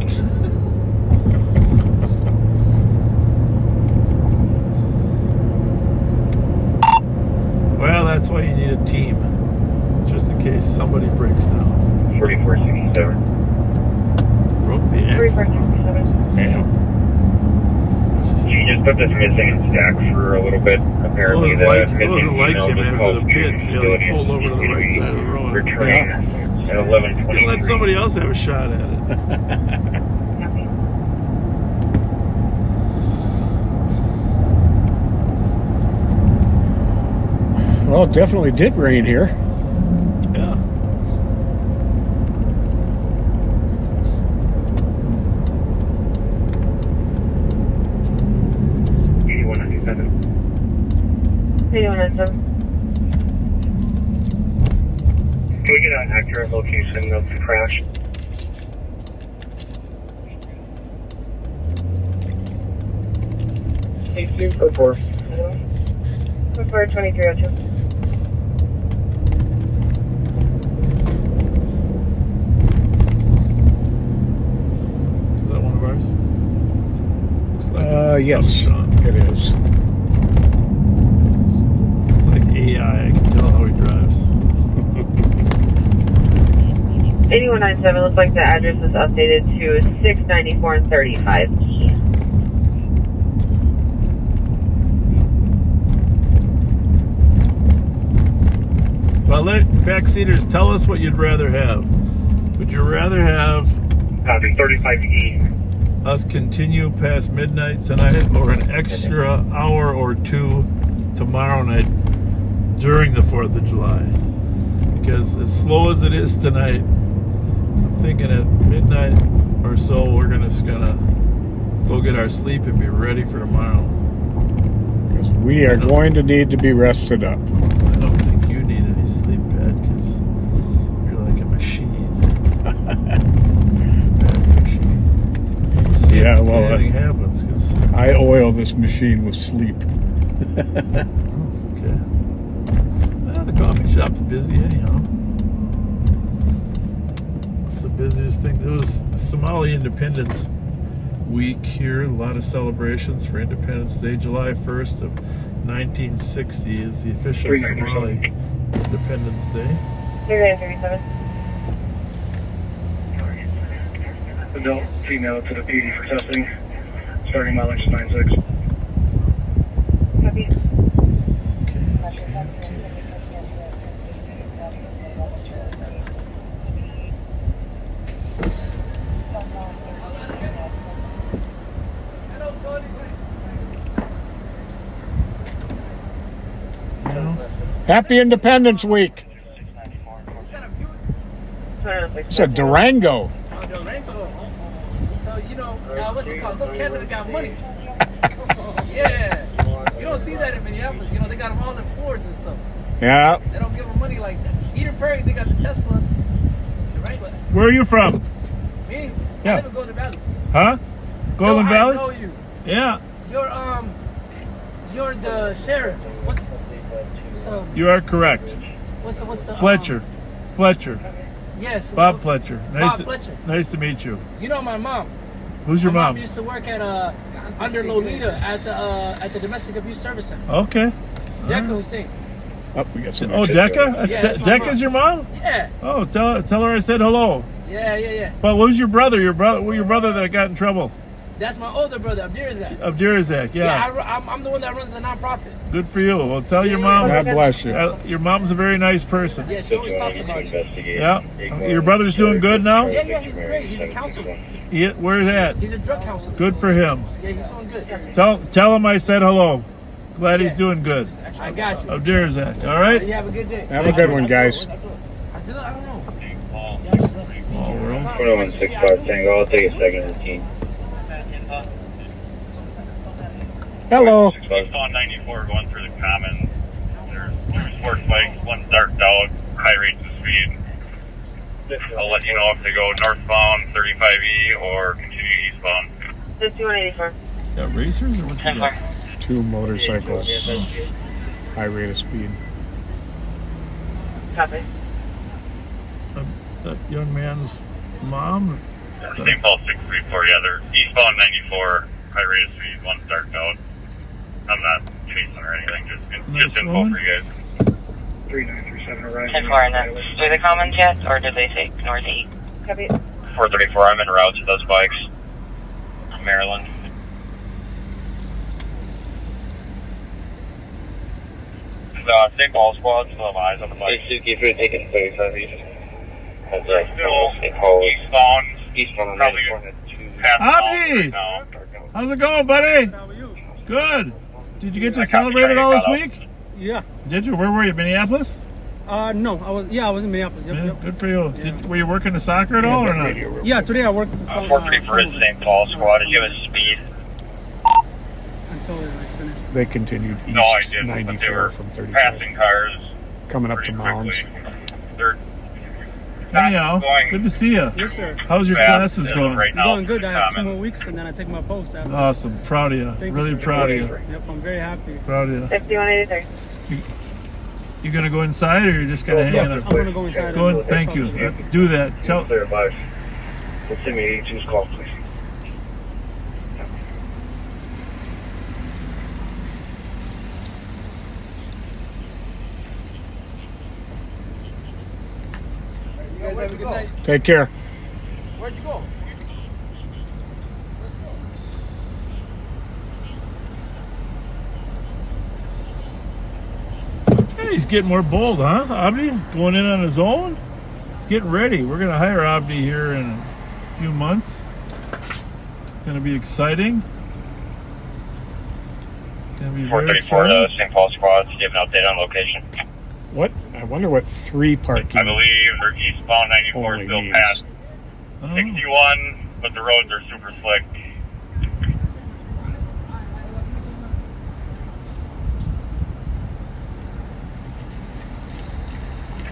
Well, that's why you need a team. Just in case somebody breaks down. 4467. Broke the axle. 4467. He just put this missing in stack for a little bit. Apparently, It wasn't like him after the pit. He pulled over to the right side of the road. Returning at 11:23. Let somebody else have a shot at it. Copy. Well, it definitely did rain here. Yeah. Can we get an accurate location of the crash? Code 4. Code 4, 2302. Is that one of ours? Looks like Yes, Sean. it is. It's like AI. I can tell how he drives. 8197, looks like the address is updated to 694 and 35 E. Well, let backseaters tell us what you'd rather have. Would you rather have Copy, 35E. us continue past midnight tonight or an extra hour or two tomorrow night during the 4th of July? Because as slow as it is tonight, I'm thinking at midnight or so we're just gonna go get our sleep and be ready for tomorrow. Because we are going to need to be rested up. I don't think you need any sleep pad because you're like a machine. Bad machine. See Yeah, if well, anything happens. Cause, I oil this machine with sleep. okay. Well, the coffee shop's busy anyhow. It's the busiest thing. It was Somali Independence Week here. A lot of celebrations for Independence Day. July 1st of 1960 is the official Somali Independence Day. 3937. Adult female to the PD for testing. Starting mileage 96. Copy. Happy Independence Week. It's a Durango. So, what's it called? Little Canada got money. Yeah. You don't see that in Minneapolis. They got them all in Fords and stuff. Yeah. They don't give them money like that. Eden Prairie, they got the Teslas. The Wranglers. Where are you from? Me? Yeah. I live in Golden Valley. Huh? Golden Valley? I know you. Yeah. You're the sheriff. What's You are correct. What's the Fletcher. Fletcher. Yes. Bob Fletcher. Bob Fletcher. Nice to meet you. You know my mom. Who's your my mom? mom used to work at under Lolita at the Domestic Abuse Service Center. Okay. Decca Hussein. Oh, we got some. Oh, Decca? That's my Decca's your mom? Yeah. Oh, tell her I said hello. Yeah. But who's your brother? Your brother that got in trouble? That's my older brother, Abdirazak. Abdirazak, yeah. I'm the one that runs the nonprofit. Good for you. Well, tell your mom. God bless you. Your mom's a very nice person. Yeah, she always talks about you. Yeah. Your brother's doing good now? Yeah, he's great. He's a counselor. Where's that? He's a drug counselor. Good for him. Yeah, he's doing good. Tell him I said hello. Glad he's doing good. I got you. Abdirazak, all right? You have a good day. Have a good one, guys. I don't know. Small world. 2165 Tango. I'll take a second routine. Hello. Eastbound 94 going through the common. There's two sports bikes, one dark dog, high rates of speed. I'll let you know if they go northbound 35E or continue eastbound. 5184. Got racers or what's he got? 2 motorcycles. High rate of speed. Copy. That young man's mom? Same call 634, yeah, they're eastbound 94, high rate of speed, one dark dog. I'm not chasing or anything, just info woman. for you guys. 3937 arriving. 10-4, and that's through the commons yet, or did they say northeast? Copy. 434, I'm en route to those bikes. Maryland. The St. Paul squad still have eyes on the bike. Hey, Suki, if you're taking 35 east. That's right. Still Eastbound probably past Abdi! right now. How's it going, buddy? How are you? Good. Did you get to I caught celebrate it all this the week? Yeah. Did you? Where were you? Minneapolis? No, I was in Minneapolis. Yeah, good for you. Were you working the soccer at all or not? Yeah, today I worked some. 434 is the St. Paul squad. Did you have a speed? Until it finished. They continued east No, I didn't. But they 94 were from 35. passing cars Coming up to pretty Mounds. quickly. They're not Anyhow, going good to see you. Yes, sir. How's your fast classes going? right It's now. going good. I have 2 Common. more weeks, and then I take my post after. Awesome. Proud of you. Thank you, Really sir. proud of you. Yep, I'm very happy. Proud of you. 5183. You gonna go inside or you're just gonna hang Yeah, out? I'm gonna go inside. Go in. and Thank you. Do that. Tell. Clear advice. We'll send me 82's call, please. You guys have a good night. Take care. Where'd you go? Hey, he's getting more bold, huh? Abdi going in on his own. He's getting ready. We're gonna hire Abdi here in a few months. It's gonna be exciting. Gonna be very 434 exciting. to St. Paul squad to give an update on location. What? I wonder what 3 parking. I believe they're eastbound 94 Only still means. past Oh. 61, but the roads are super slick.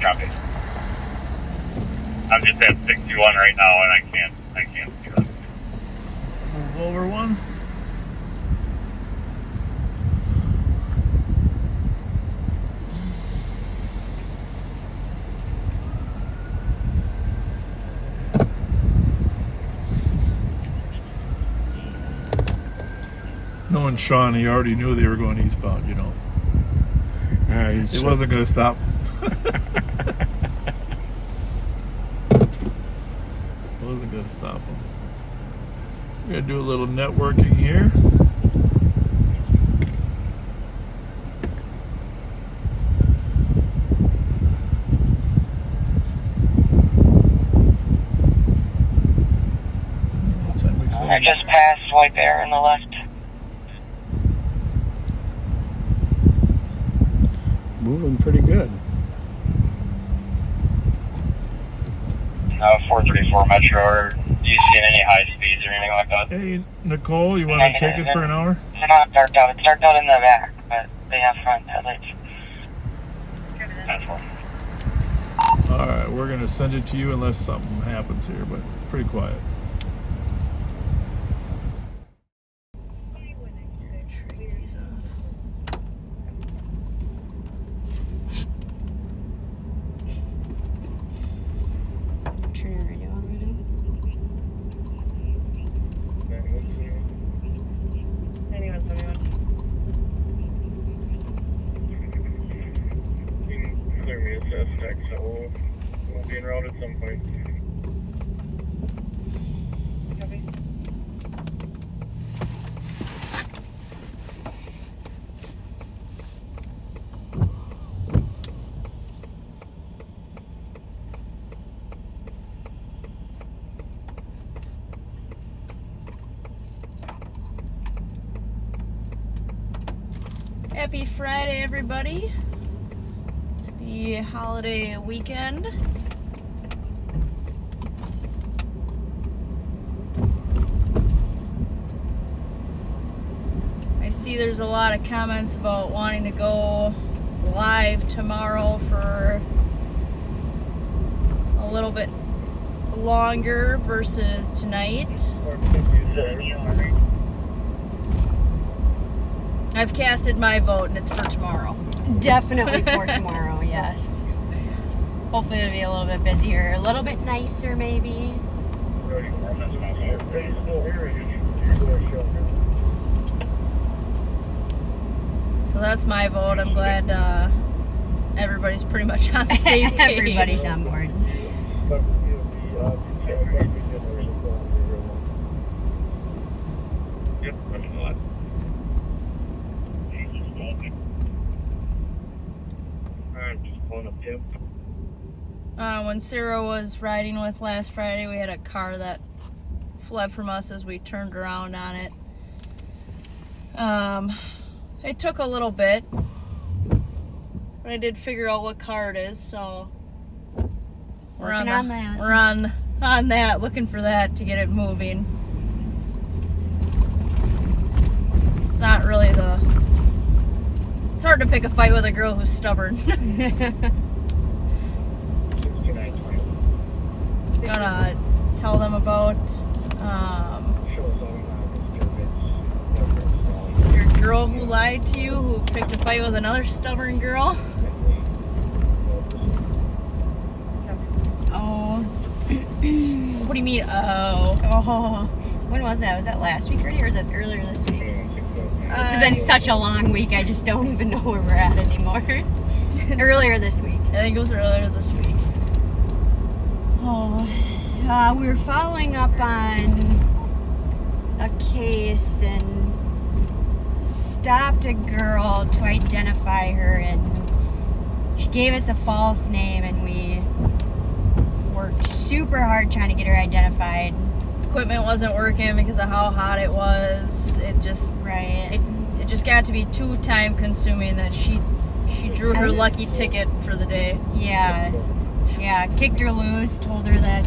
Copy. I'm just at 61 right now, and I can't see them. Move over one. Knowing Sean, he already knew they were going eastbound, you know. He wasn't going to stop. Wasn't going to stop him. We're going to do a little networking here. I just passed White Bear on the left. Moving pretty good. 434 Metro, are you seeing any high speeds or anything like that? Hey, Nicole, you want to take it for an hour? They're not darked out. It's darked out in the back, but they have front headlights. That's one. All right, we're going to send it to you unless something happens here, but it's pretty quiet. We'll be en route at some point. Copy. Happy Friday, everybody. Happy holiday weekend. I see there's a lot of comments about wanting to go live tomorrow for a little bit longer versus tonight. I've casted my vote and it's for tomorrow. Definitely for tomorrow, yes. Hopefully it'll be a little bit busier, a little bit nicer maybe. So that's my vote. I'm glad everybody's pretty much on the same page. Everybody's on board. Yep, that's a lot. I'm just pulling up too. When Sarah was riding with last Friday, we had a car that fled from us as we turned around on it. It took a little bit, but I did figure out what car it is, so we're on that. We're on that, looking for that to get it moving. It's not really it's hard to pick a fight with a girl who's stubborn. Gonna tell them about your girl who lied to you, who picked a fight with another stubborn girl. Oh. What do you mean, oh? When was that? Was that last week already, or was that earlier this week? It's been such a long week, I just don't even know where we're at anymore. Earlier this week. I think it was earlier this week. Oh, we were following up on a case and stopped a girl to identify her, and she gave us a false name, and we worked super hard trying to get her identified. Equipment wasn't working because of how hot it was. It just it just got to be too time consuming that she drew her lucky ticket for the day. Yeah, kicked her loose, told her that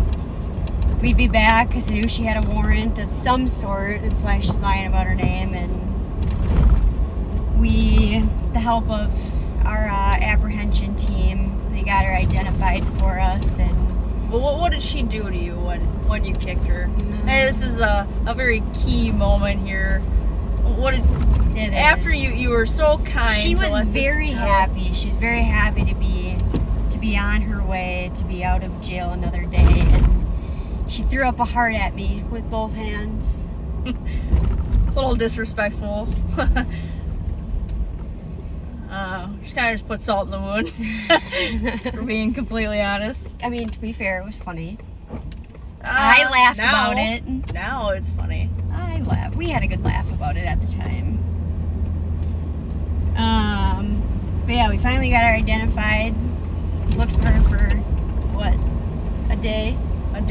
we'd be back because I knew she had a warrant of some sort. That's why she's lying about her name. And with the help of our apprehension team, they got her identified for us. And well, what did she do to you when you kicked her? Hey, this is a very key moment here. After you were so kind. She was very happy. She's very happy to be on her way to be out of jail another day, and she threw up a heart at me with both hands. A little disrespectful. She kind of just put salt in the wound. For being completely honest. I mean, to be fair, it was funny. I laughed about it. Now it's funny. I laughed. We had a good laugh about it at the time. But yeah, we finally got her identified. Looked for her for what? A day. And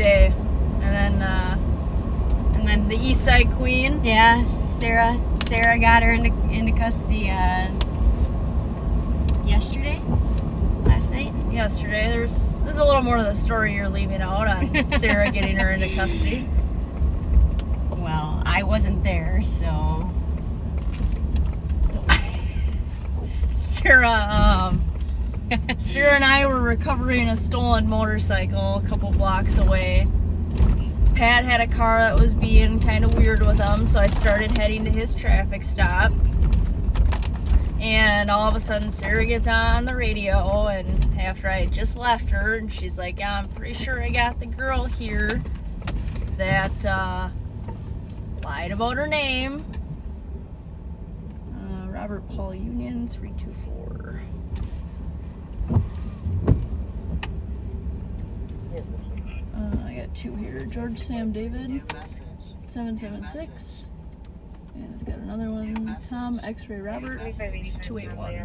then the East Side Queen. Yeah, Sarah got her into custody yesterday. Last night. Yesterday. There's a little more to the story you're leaving out on Sarah getting her into custody. Well, I wasn't there, so Sarah and I were recovering a stolen motorcycle a couple blocks away. Pat had a car that was being kind of weird with him, so I started heading to his traffic stop. And all of a sudden, Sarah gets on the radio, and after I just left her, and she's like, yeah, I'm pretty sure I got the girl here that lied about her name. Robert Paul Union, 324. I got 2 here. George Sam David, 776. And it's got another one. Tom X-Ray Robert, 281.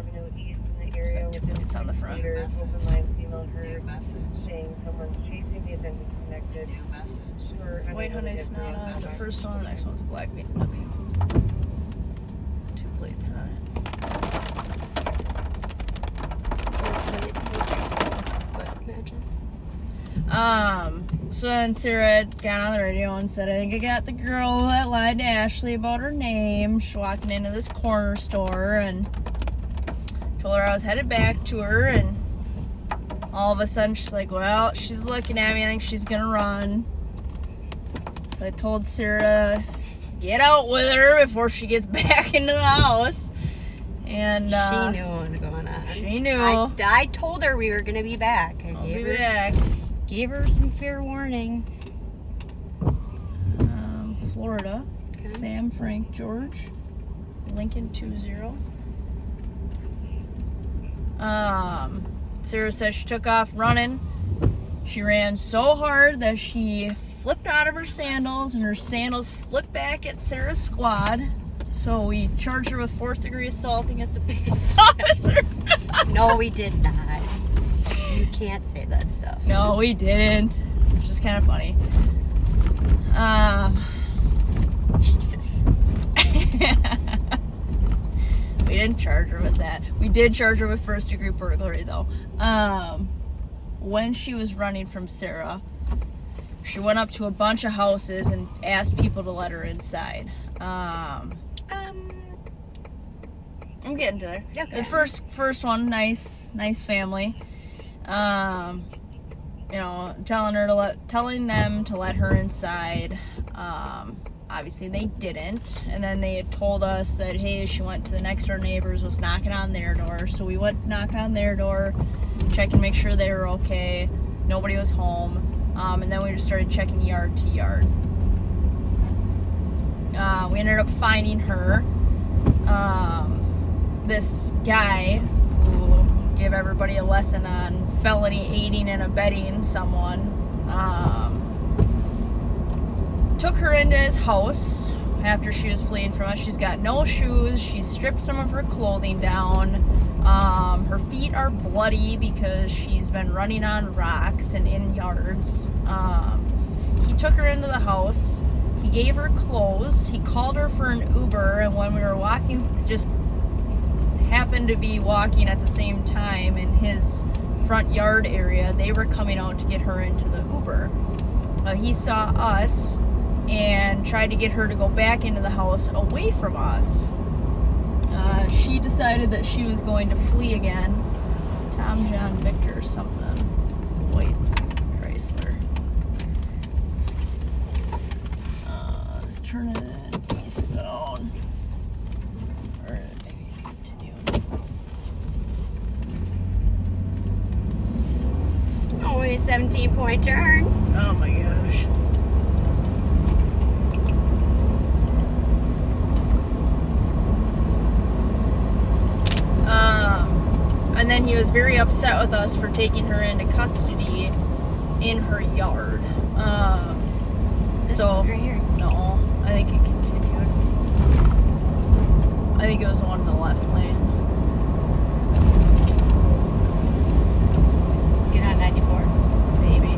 Got 2 plates on the front. White Hyundai Sonata is the first one. The next one's a black BMW. 2 plates on it. So then Sarah got on the radio and said, I think I got the girl that lied to Ashley about her name. She's walking into this corner store and told her I was headed back to her, and all of a sudden she's like, well, she's looking at me, I think she's gonna run. So I told Sarah to get out with her before she gets back into the house. And she knew what was going on. She knew. I told her we were gonna be back. Gave her some fair warning. Florida. Okay. Sam Frank George. Lincoln 20. Sarah says she took off running. She ran so hard that she flipped out of her sandals, and her sandals flipped back at Sarah's squad. So we charged her with 4th degree assault against a police officer. No, we did not. You can't say that stuff. No, we didn't. Which is kind of funny. Jesus. We didn't charge her with that. We did charge her with 1st degree burglary, though. When she was running from Sarah, she went up to a bunch of houses and asked people to let her inside. I'm getting to there. Okay. The first one, nice family. Telling them to let her inside. Obviously they didn't, and then they had told us that, hey, she went to the next door neighbors, was knocking on their door, so we went to knock on their door, check and make sure they were okay. Nobody was home, and then we just started checking yard to yard. We ended up finding her. This guy who gave everybody a lesson on felony aiding and abetting someone, took her into his house after she was fleeing from us. She's got no shoes. She stripped some of her clothing down. Her feet are bloody because she's been running on rocks and in yards. He took her into the house. He gave her clothes. He called her for an Uber, and when we were walking, just happened to be walking at the same time in his front yard area, they were coming out to get her into the Uber. He saw us and tried to get her to go back into the house away from us. She decided that she was going to flee again. Tom John Victor something. White Chrysler. Let's turn it eastbound. Or maybe continue. Only a 17-point turn. Oh my gosh. And then he was very upset with us for taking her into custody in her yard. So, no, I think it continued. I think it was the one in the left lane. Get on 94. Maybe.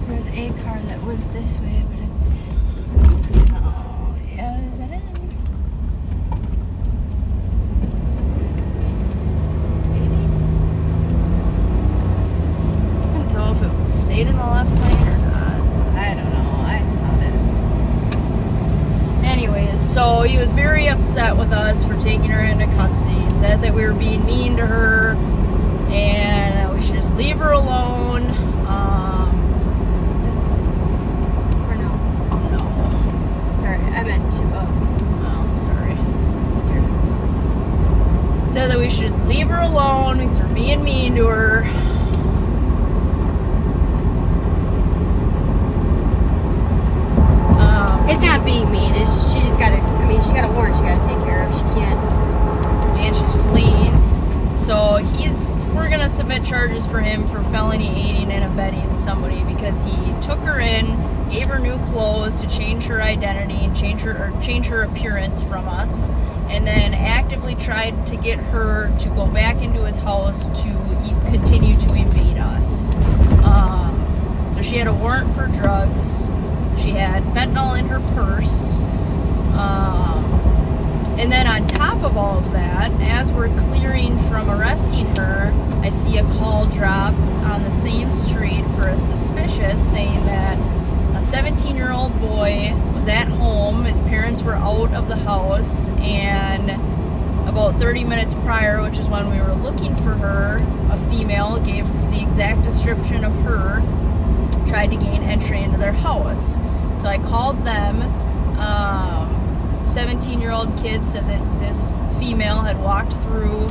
There's a car that went this way, but it's... Oh, yeah, is that it? I can't tell if it stayed in the left lane or not. I don't know. I thought it. Anyways, so he was very upset with us for taking her into custody. He said that we were being mean to her and that we should just leave her alone. This one. Or no? No. Sorry, I meant to. Oh, sorry. He said that we should just leave her alone because we're being mean to her. submit charges for him for felony aiding and abetting somebody because he took her in, gave her new clothes to change her identity and change her appearance from us, and then actively tried to get her to go back into his house to continue to evade us. So she had a warrant for drugs. She had fentanyl in her purse. And then on top of all of that, as we're clearing from arresting her, I see a call drop on the same street for a suspicious saying that a 17-year-old boy was at home. His parents were out of the house, and about 30 minutes prior, which is when we were looking for her, a female gave the exact description of her, tried to gain entry into their house. So I called them. 17-year-old kid said that this female had walked through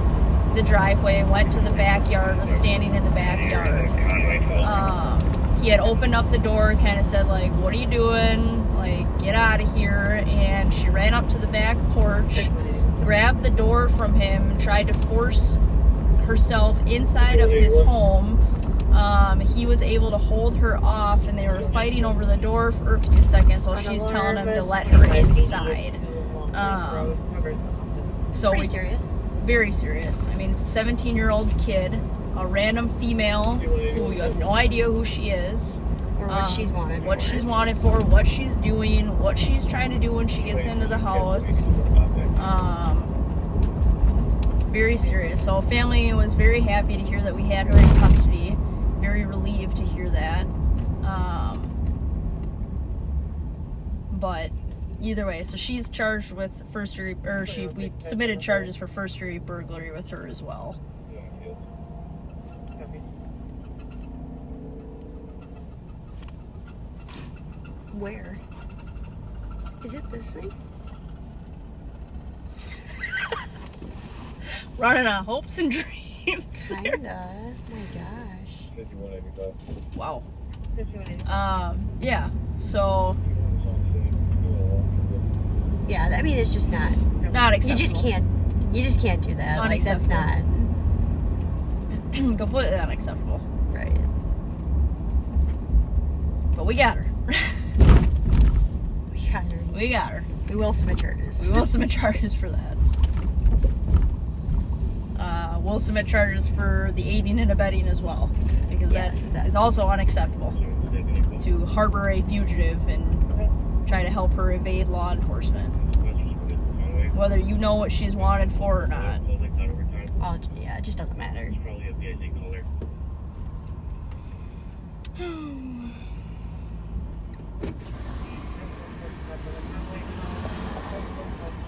the driveway, went to the backyard, was standing in the backyard. He had opened up the door, kind of said, like, what are you doing? Like, get out of here. And she ran up to the back porch, grabbed the door from him, and tried to force herself inside of his home. He was able to hold her off, and they were fighting over the door for a few seconds while she's telling him to let her inside. So Pretty serious. Very serious. I mean, it's a 17-year-old kid, a random female who you have no idea who she is. Or what she's wanted what for. she's wanted for, what she's doing, what she's trying to do when she gets into the house. Very serious. So family was very happy to hear that we had her in custody. Very relieved to hear that. But either way, so she's charged with we submitted charges for first-degree burglary with her as well. Where? Is it this thing? Running on hopes and dreams. Kinda. My gosh. Wow. Yeah. So. Yeah, I mean, it's just not acceptable. You just can't do that. Like, that's not completely unacceptable. Right. But we got her. We got her. We will submit charges. We will submit charges for that. We'll submit charges for the aiding and abetting as well, because that is also unacceptable. To harbor a fugitive and try to help her evade law enforcement, whether you know what she's wanted for or not. Oh, yeah, it just doesn't matter.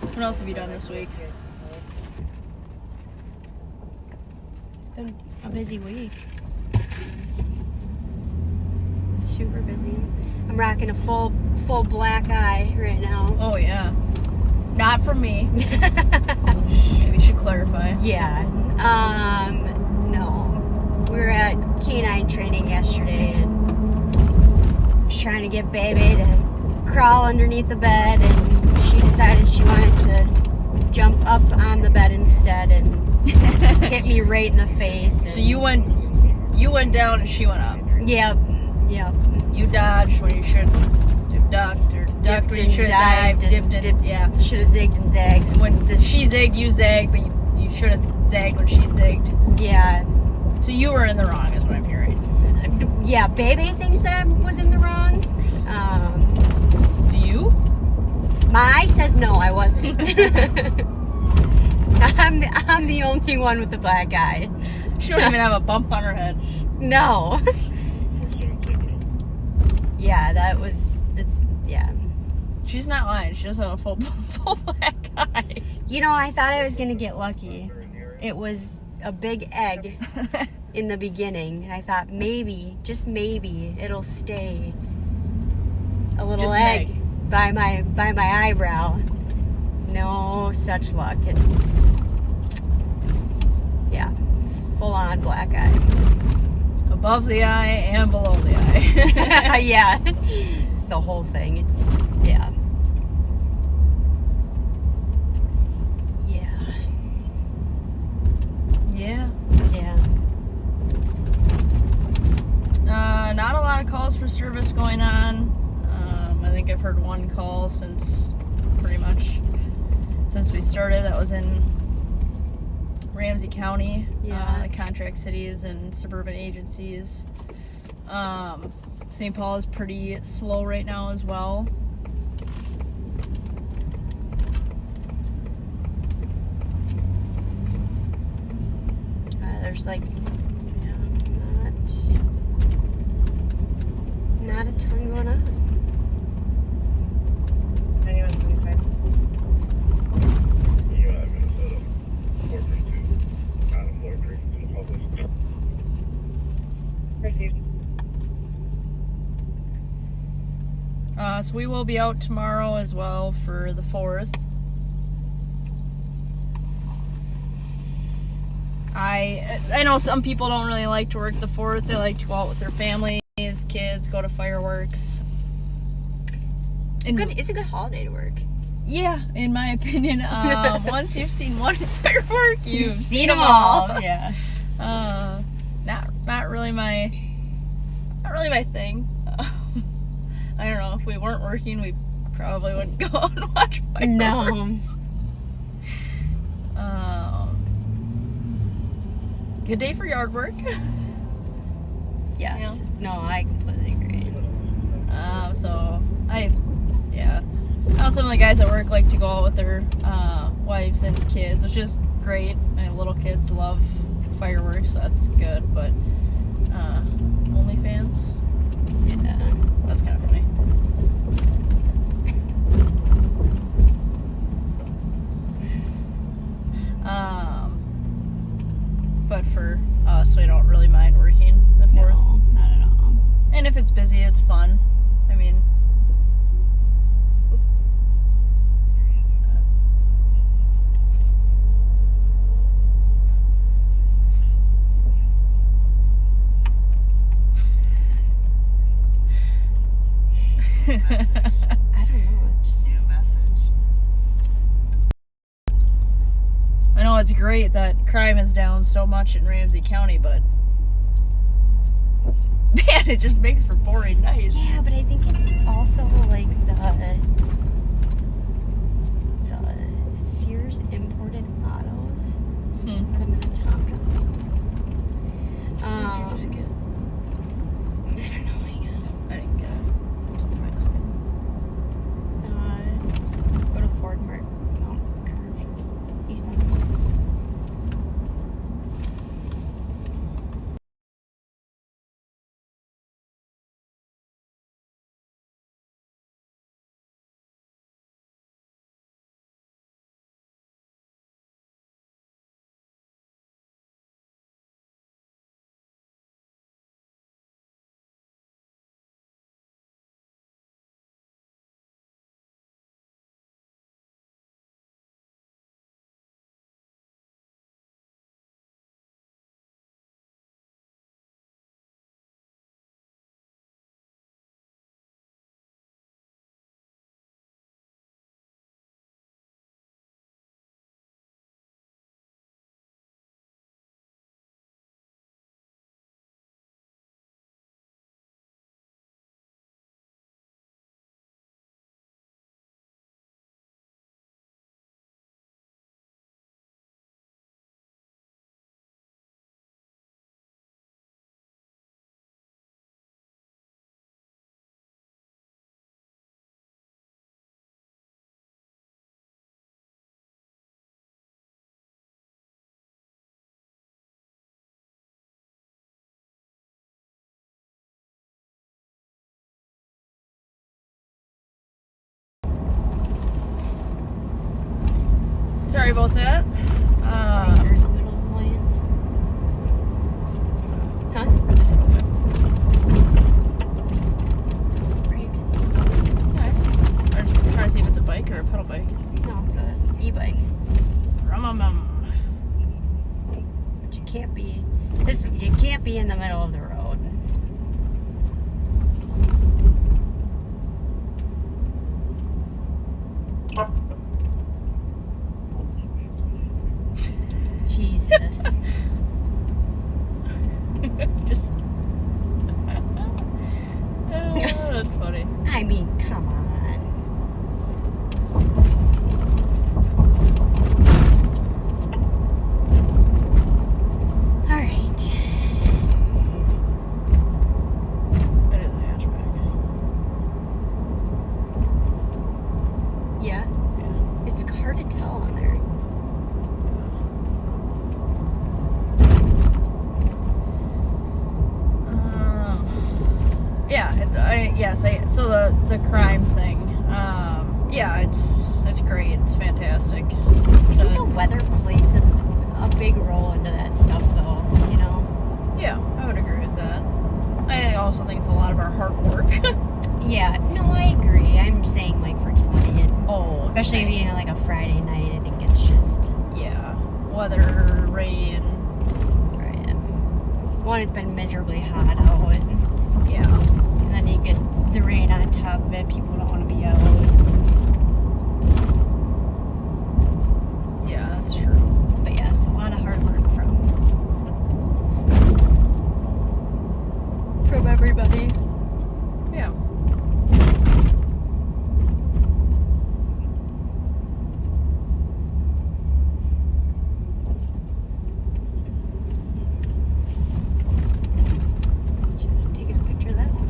What else have you done this week? It's been a busy week. Super busy. I'm rocking a full black eye right now. Oh yeah. Not from me. Maybe you should clarify. Yeah. No. We were at canine training yesterday and was trying to get baby to crawl underneath the bed, and she decided she wanted to jump up on the bed instead and hit me right in the face. So you went down and she went up. Yep. You dodged when you should have ducked, or ducked when you should have dived, dipped and yeah. Should have zigged and zagged. When she zigged, you zagged, but you should have zagged when she zigged. Yeah. So you were in the wrong, is what I'm hearing. Yeah, baby thinks that I was in the wrong. Do you? My eye says no, I wasn't. I'm the only one with the black eye. She don't even have a bump on her head. No. Yeah, yeah. She's not lying. She doesn't have a full black eye. You know, I thought I was going to get lucky. It was a big egg in the beginning. And I thought maybe, just maybe, it'll stay a little just egg by my eyebrow. No such luck. It's, yeah, full on black eye. Above the eye and below the eye. Yeah. It's the whole thing. It's, yeah. Yeah. Yeah. we started. That was in Ramsey County, Yeah. the contract cities and suburban agencies. St. Paul is pretty slow right now as well. There's like, not a ton going on. 9125. Minnesota. 432. Out of Floyd Creek to the public. Received. So we will be out tomorrow as well for the 4th. I know some people don't really like to work the 4th. They like to go out with their families, kids, go to fireworks. It's a good holiday to work. Yeah, in my opinion. Once you've seen one firework, you've seen them all. all. Yeah. Not really my thing. I don't know. If we weren't working, we probably wouldn't go out and watch fireworks. No. Good day for yard work. Yes. No, I completely agree. I know some of the guys at work like to go out with their wives and kids, which is great. My little kids love fireworks, so that's good. But OnlyFans, yeah, that's kind of funny. But for us, we don't really mind working the 4th. No, not at all. And if it's busy, it's fun. I mean, I don't know. New message. I know it's great that crime is down so much in Ramsey County, but man, it just makes for boring nights. Yeah, but I think it's also like it's Sears imported autos out of Minnetonka. What did you just get? I don't know. Hang on. I didn't get it. Something I just get. Go to Ford Mart. Mount Curve. Eastbound. Sorry about that. You're in the middle of the lanes. Huh? Is it open? Brakes. Nice. I'm just trying to see if it's a bike or a pedal bike. No, it's a e-bike. Rum-um-um. But you can't be. You can't be in the middle of the road. Jesus. Just. That's funny. I mean, come on. on there. So the crime thing. Yeah, it's great. It's fantastic. I think the weather plays a big role into that stuff, though. You know. Yeah, I would agree with that. I also think it's a lot of our hard work. Yeah, no, I agree. I'm saying like for tonight. Oh, especially being like a Friday night. I think it's just weather, rain. Right. One, it's been miserably hot out, and and then you get the rain on top of it. People don't want to be out. Yeah, that's true. But yes, a lot of hard work from everybody. Yeah. Taking a picture of that one.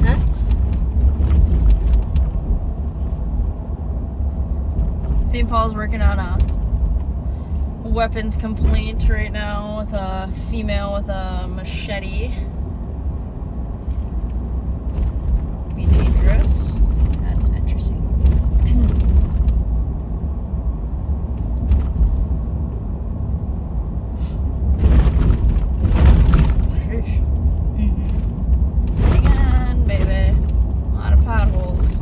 Huh? St. Paul's working on a weapons complaint right now with a female with a machete. Be dangerous. That's interesting. Sheesh. Again, baby. A lot of potholes.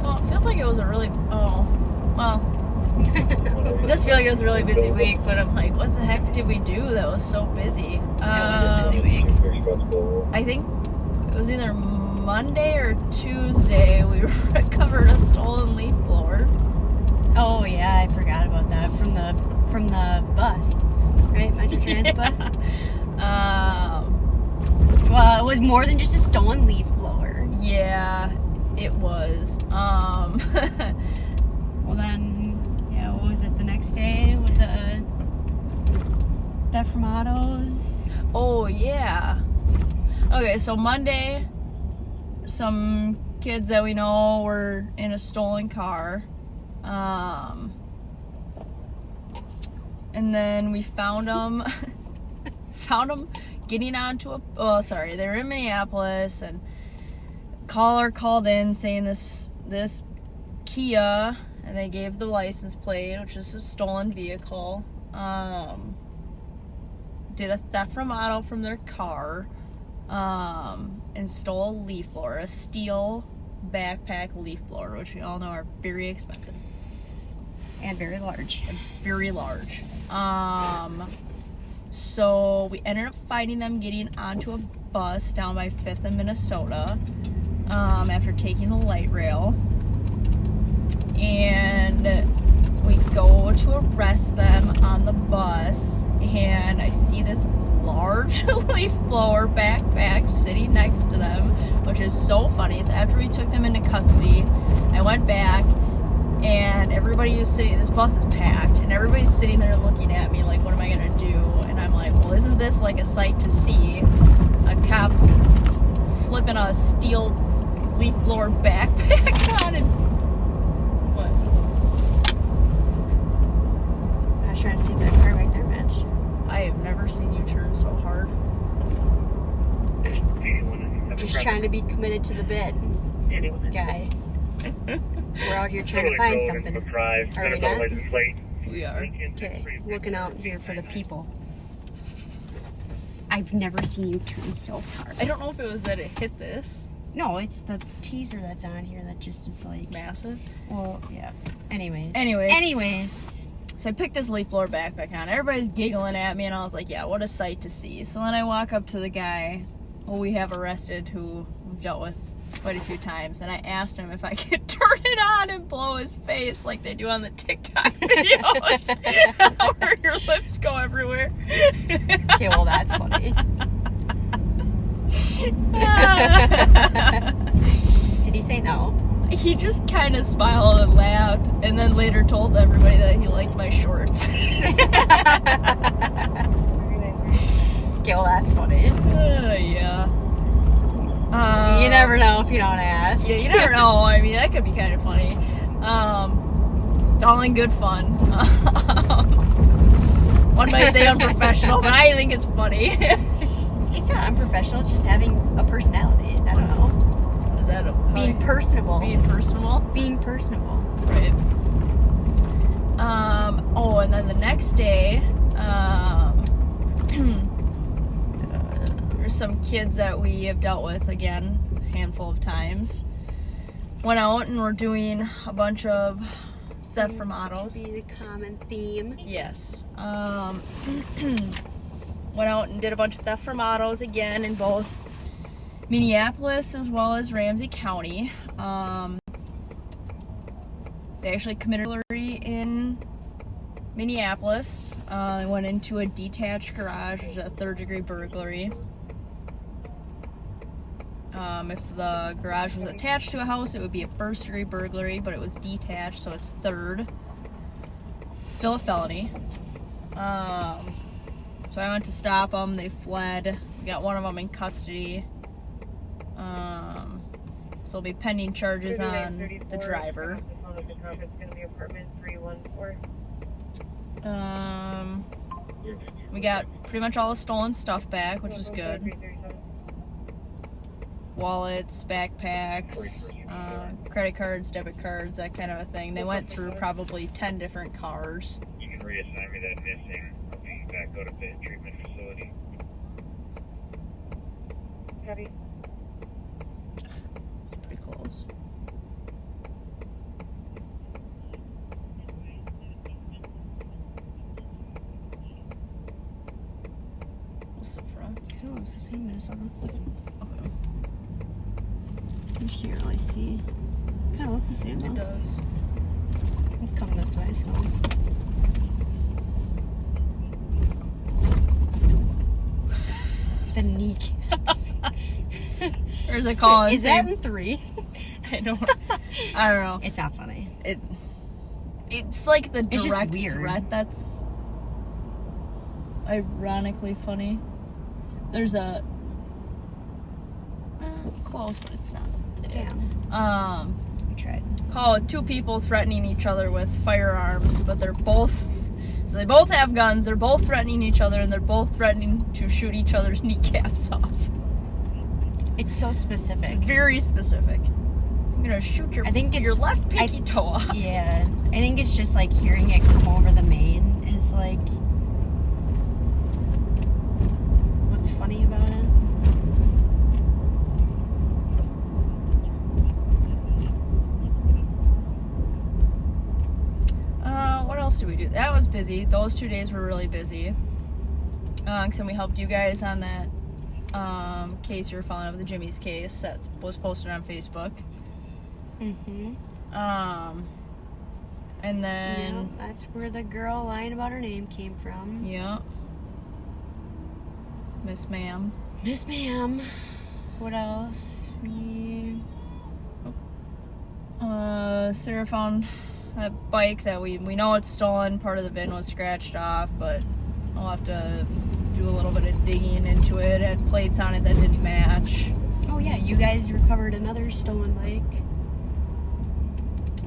Well, it feels like it was a really it does feel like it was a really busy week, but I'm like, what the heck did we do that was so busy? It was a busy week. I think it was either Monday or Tuesday we recovered a stolen leaf blower. Oh yeah, I forgot about that from the bus, right? Metro Transit bus. Well, it was more than just a stolen leaf blower. Yeah, it was. Well then, yeah, what was it the next day? Was it theft from autos? Oh yeah. Okay, so Monday, some kids that we know were in a stolen car. And then we found them getting onto they were in Minneapolis, and caller called in saying this Kia, and they gave the license plate, which is a stolen vehicle, did a theft from auto from their car, and stole a leaf blower, a steel backpack leaf blower, which we all know are very expensive. And very large. Very large. So we ended up finding them getting onto a bus down by 5th in Minnesota, after taking the light rail. And we go to arrest them on the bus, and I see this large leaf blower backpack sitting next to them, which is so funny. So after we took them into custody, I went back, and everybody was sitting, this bus is packed, and everybody's sitting there looking at me like, what am I gonna do? And I'm like, well, isn't this like a sight to see? A cop flipping a steel leaf blower backpack on, and what? I was trying to see if that car right there matched. I have never seen you turn so hard. Just trying to be committed to the bit, guy. We're out here trying to find something. Are we not? We are. Okay, looking out here for the people. I've never seen you turn so hard. I don't know if it was that it hit this. No, it's the teaser that's on here that just is like massive. Well, yeah. Anyways. So I picked this leaf blower backpack on. Everybody's giggling at me, and I was like, yeah, what a sight to see. So then I walk up to the guy who we have arrested, who we've dealt with quite a few times, and I asked him if I could turn it on and blow his face like they do on the TikTok videos where your lips go everywhere. Okay, well, that's funny. Did he say no? He just kind of smiled and laughed, and then later told everybody that he liked my shorts. Okay, well, that's funny. Yeah. You never know if you don't ask. Yeah, you never know. I mean, that could be kind of funny. It's all in good fun. One might say unprofessional, but I think it's funny. It's not unprofessional. It's just having a personality. I don't know. What is that? Being personable. Being personable? Being personable. Right. Oh, and then the next day, there's some kids that we have dealt with again a handful of times. Went out and we're doing a bunch of theft from autos. To be the common theme. Yes. Went out and did a bunch of theft from autos again in both Minneapolis as well as Ramsey County. They actually committed burglary in Minneapolis. They went into a detached garage, which is a third-degree burglary. If the garage was attached to a house, it would be a first-degree burglary, but it was detached, so it's third. Still a felony. So I went to stop them. They fled. We got one of them in custody. So there'll be pending charges on the driver. We got pretty much all the stolen stuff back, which is good. Wallets, backpacks, credit cards, debit cards, that kind of a thing. They went through probably 10 different cars. You can reassign me that missing. I'll be back out of the treatment facility. Heavy. It's pretty close. What's the front? I don't know, it's the same Minnesota. Okay. You can't really see. Kind of looks the same though. It does. It's coming this way, so. The kneecaps. There's a call. Is that in 3? I don't know. It's not funny. It's like the It's just direct weird. threat that's ironically funny. There's a close, but it's not. Damn. We tried. Call it 2 people threatening each other with firearms, but they both have guns. They're both threatening each other, and they're both threatening to shoot each other's kneecaps off. It's so specific. Very specific. I'm gonna shoot your left pinky toe off. Yeah. I think it's just like hearing it come over the main is like what's funny about it. What else did we do? That was busy. Those 2 days were really busy. So we helped you guys on that case you were following up, the Jimmy's case that was posted on Facebook. Mm-hmm. And then... Yeah, that's where the girl lying about her name came from. Yeah. Miss Ma'am. Miss Ma'am. What else? Sarah found that bike that we know it's stolen. Part of the VIN was scratched off, but I'll have to do a little bit of digging into it. It had plates on it that didn't match. Oh yeah, you guys recovered another stolen bike.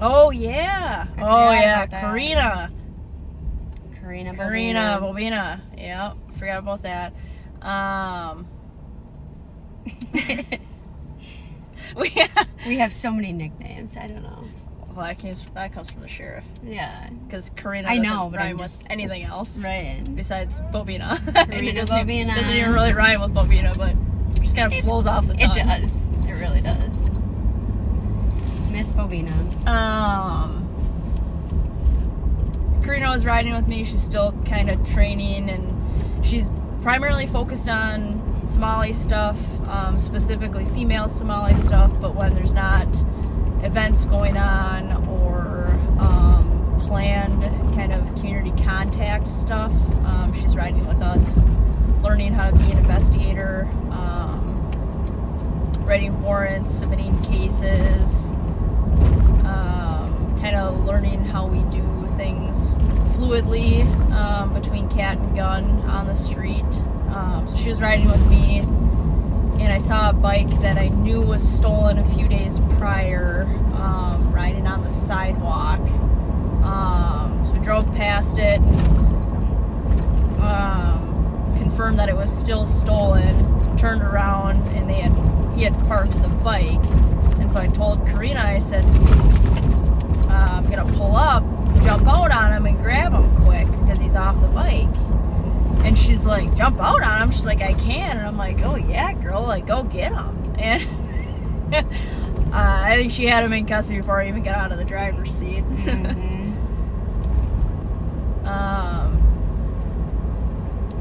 Oh yeah. Oh yeah, Karina Bobina. Yeah, forgot about that. We have so many nicknames. I don't know. Well, that comes from the sheriff. Yeah, because Karina I doesn't know, but rhyme I'm just, with anything else, right? Besides Bobina. Karina Bobina doesn't even really rhyme with Bobina, but it just kind of flows off the tongue. It does. It really does. Miss Bobina. Karina was riding with me. She's still kind of training, and she's primarily focused on Somali stuff, specifically female Somali stuff, but when there's not events going on or planned kind of community contact stuff, she's riding with us, learning how to be an investigator, writing warrants, submitting cases, kind of learning how we do things fluidly between cat and gun on the street. So she was riding with me, and I saw a bike that I knew was stolen a few days prior, riding on the sidewalk. So we drove past it, confirmed that it was still stolen, turned around, and he had parked the bike. And so I told Karina, I said, I'm gonna pull up, jump out on him and grab him quick because he's off the bike. And she's like, jump out on him? She's like, I can. And I'm like, oh yeah, girl, like, go get him. And I think she had him in custody before I even got out of the driver's seat.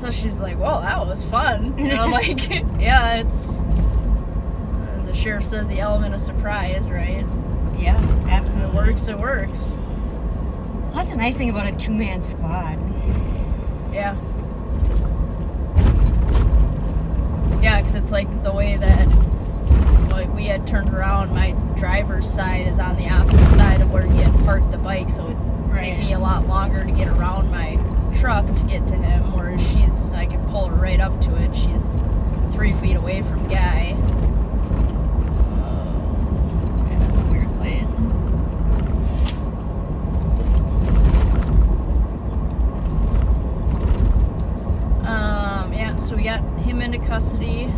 So she's like, well, that was fun. And I'm like, yeah, it's, as the sheriff says, the element of surprise, right? Yeah, absolutely. It works. Well, that's a nice thing about a two-man squad. Yeah. Yeah, because it's like the way that like we had turned around, my driver's side is on the opposite side of where he had parked the bike, so it would take me a lot longer to get around my truck to get to him, whereas I can pull her right up to it. She's 3 feet away from Guy. Yeah, that's a weird plan. Yeah, so we got him into custody.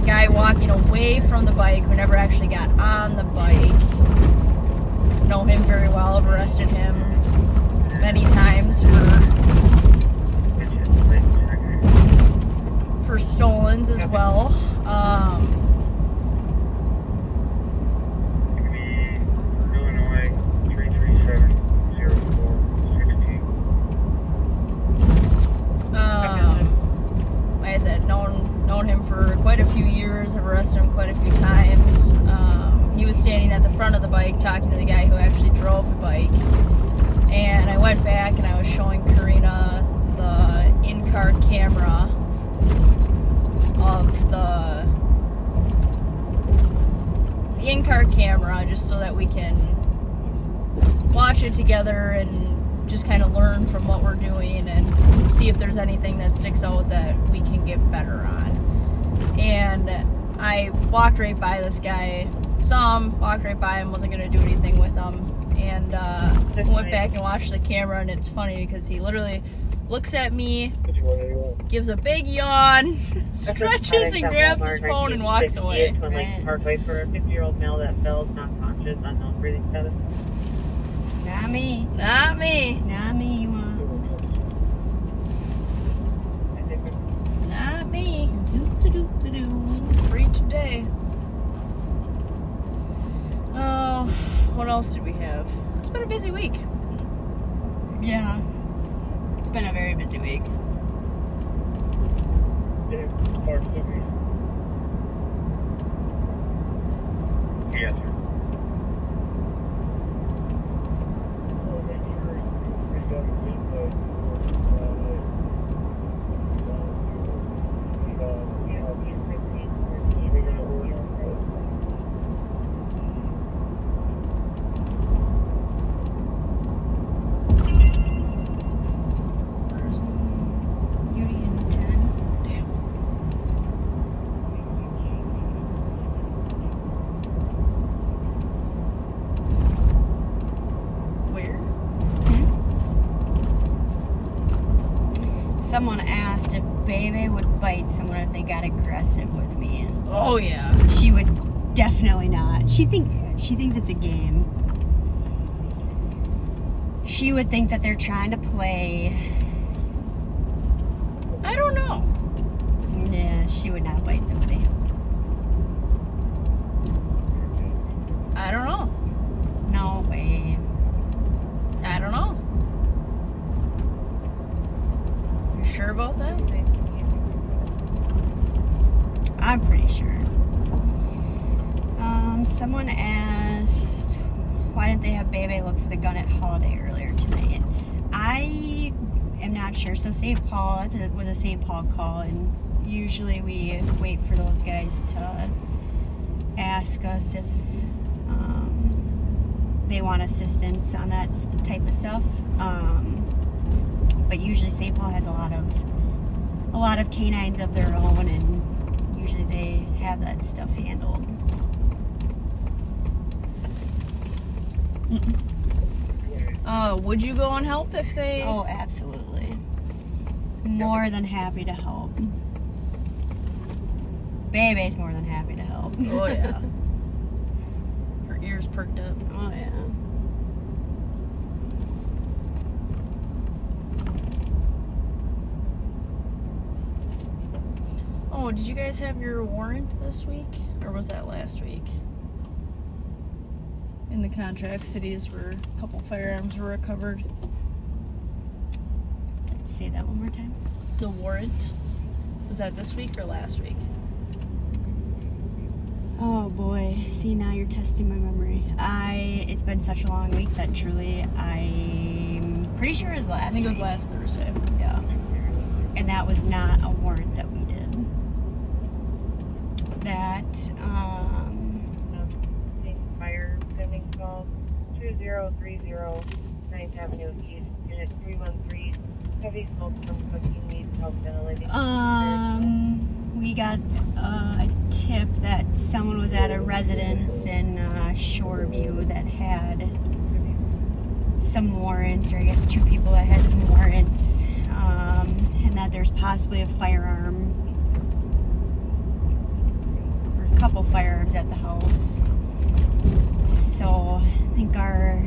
Guy walking away from the bike, who never actually got on the bike. Know him very well. I've arrested him many times for stolens as well. Illinois 337-04-16. Like I said, known him for quite a few years. I've arrested him quite a few times. He was standing at the front of the bike talking to the guy who actually drove the bike. And I went back and I was showing Karina the in-car camera of the in-car camera, just so that we can watch it together and just kind of learn from what we're doing and see if there's anything that sticks out that we can get better on. And I walked right by this guy, saw him, walked right by him, wasn't going to do anything with him, and went back and watched the camera. And it's funny because he literally looks at me, gives a big yawn, stretches and grabs his phone and walks away. Parkway for a 50-year-old male that fell, not conscious, unknown breathing status. Not me. Not me. Not me, you want. Not me. Free today. Oh, what else did we have? It's been a busy week. Yeah. It's been a very busy week. Yes, sir. Someone asked if Bebe would bite someone if they got aggressive with me. Oh yeah. She would definitely not. She thinks it's a game. She would think that they're trying to play. I don't know. Yeah, she would not bite somebody. I don't know. No way. I don't know. You sure about that? sure. Someone asked, why didn't they have Bebe look for the gun at Holiday earlier tonight? I am not sure. So St. Paul, was a St. Paul call, and usually we wait for those guys to ask us if they want assistance on that type of stuff. But usually St. Paul has a lot of canines of their own, and usually they have that stuff handled. Would you go and help if they... Oh, absolutely. More than happy to help. Bebe's more than happy to help. Oh, yeah. Her ears perked up. Oh, yeah. Oh, did you guys have your warrant this week? Or was that last week? In the contract cities where a couple firearms were recovered. Say that one more time. The warrant? Was that this week or last week? Oh boy. See, now you're testing my memory. It's been such a long week that truly I'm pretty sure it was last I think it was week. last Thursday. Yeah. And that was not a warrant that we did. That, Fire pending call 2030 9th Avenue East, unit 313. Heavy smoke from cooking needs help ventilating. We got a tip that someone was at a residence in Shoreview that had some warrants, or I guess two people that had some warrants, and that there's possibly a firearm, or a couple firearms at the house. So I think our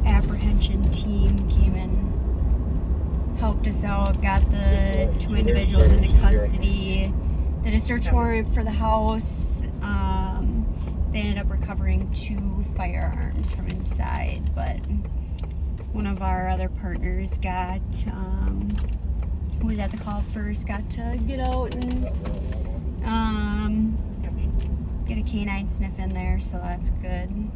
apprehension team came in, helped us out, got the two individuals into custody, did a search warrant for the house. They ended up recovering 2 firearms from inside, but one of our other partners got, who was at the call first, got to get out and get a canine sniff in there, so that's good.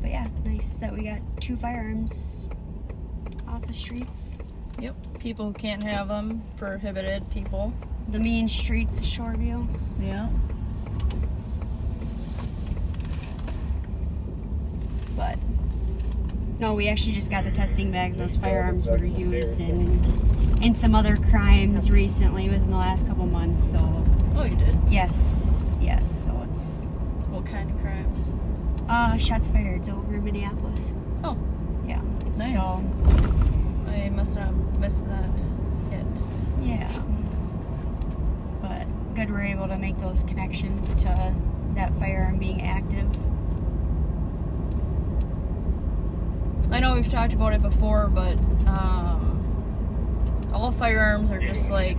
But yeah, nice that we got 2 firearms off the streets. Yep. People who can't have them, prohibited people. The mean streets of Shoreview. Yeah. But no, we actually just got the testing back. Those firearms were used in some other crimes recently within the last couple months. So. Oh, you did? Yes. So it's. What kind of crimes? Shots fired over in Minneapolis. Oh. Yeah. Nice. So. I must not have missed that hit. Yeah. But good we're able to make those connections to that firearm being active. I know we've talked about it before, but all firearms are just like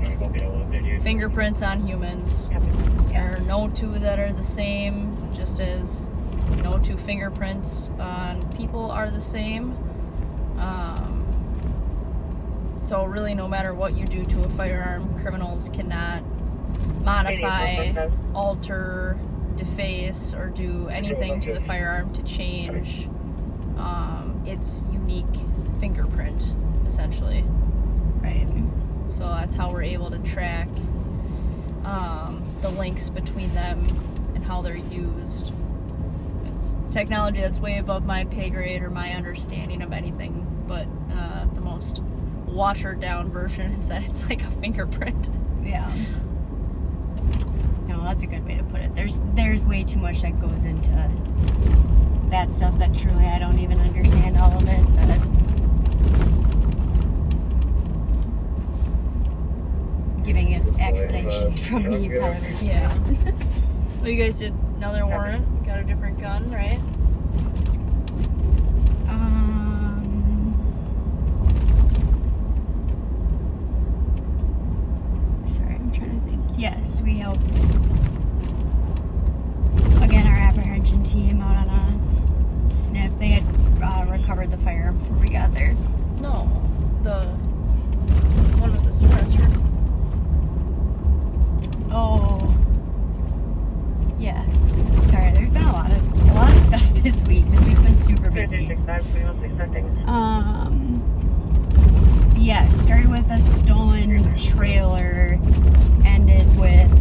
fingerprints on humans. There are no 2 that are the same, just as no 2 fingerprints on people are the same. So really, no matter what you do to a firearm, criminals cannot modify, alter, deface, or do anything to the firearm to change its unique fingerprint, essentially. Right. So that's how we're able to track the links between them and how they're used. It's technology that's way above my pay grade or my understanding of anything, but the most watered down version is that it's like a fingerprint. Yeah. No, that's a good way to put it. There's way too much that goes into that stuff that truly I don't even understand all of it. But giving an explanation from me, probably. Yeah. Well, you guys did another warrant. Got a different gun, right? Sorry, I'm trying to think. Yes, we helped. Again, our apprehension team out on a sniff. They had recovered the firearm before we got there. No, the one with the suppressor. Oh, This week's been super busy. 3365, Yeah, started with a stolen trailer, ended with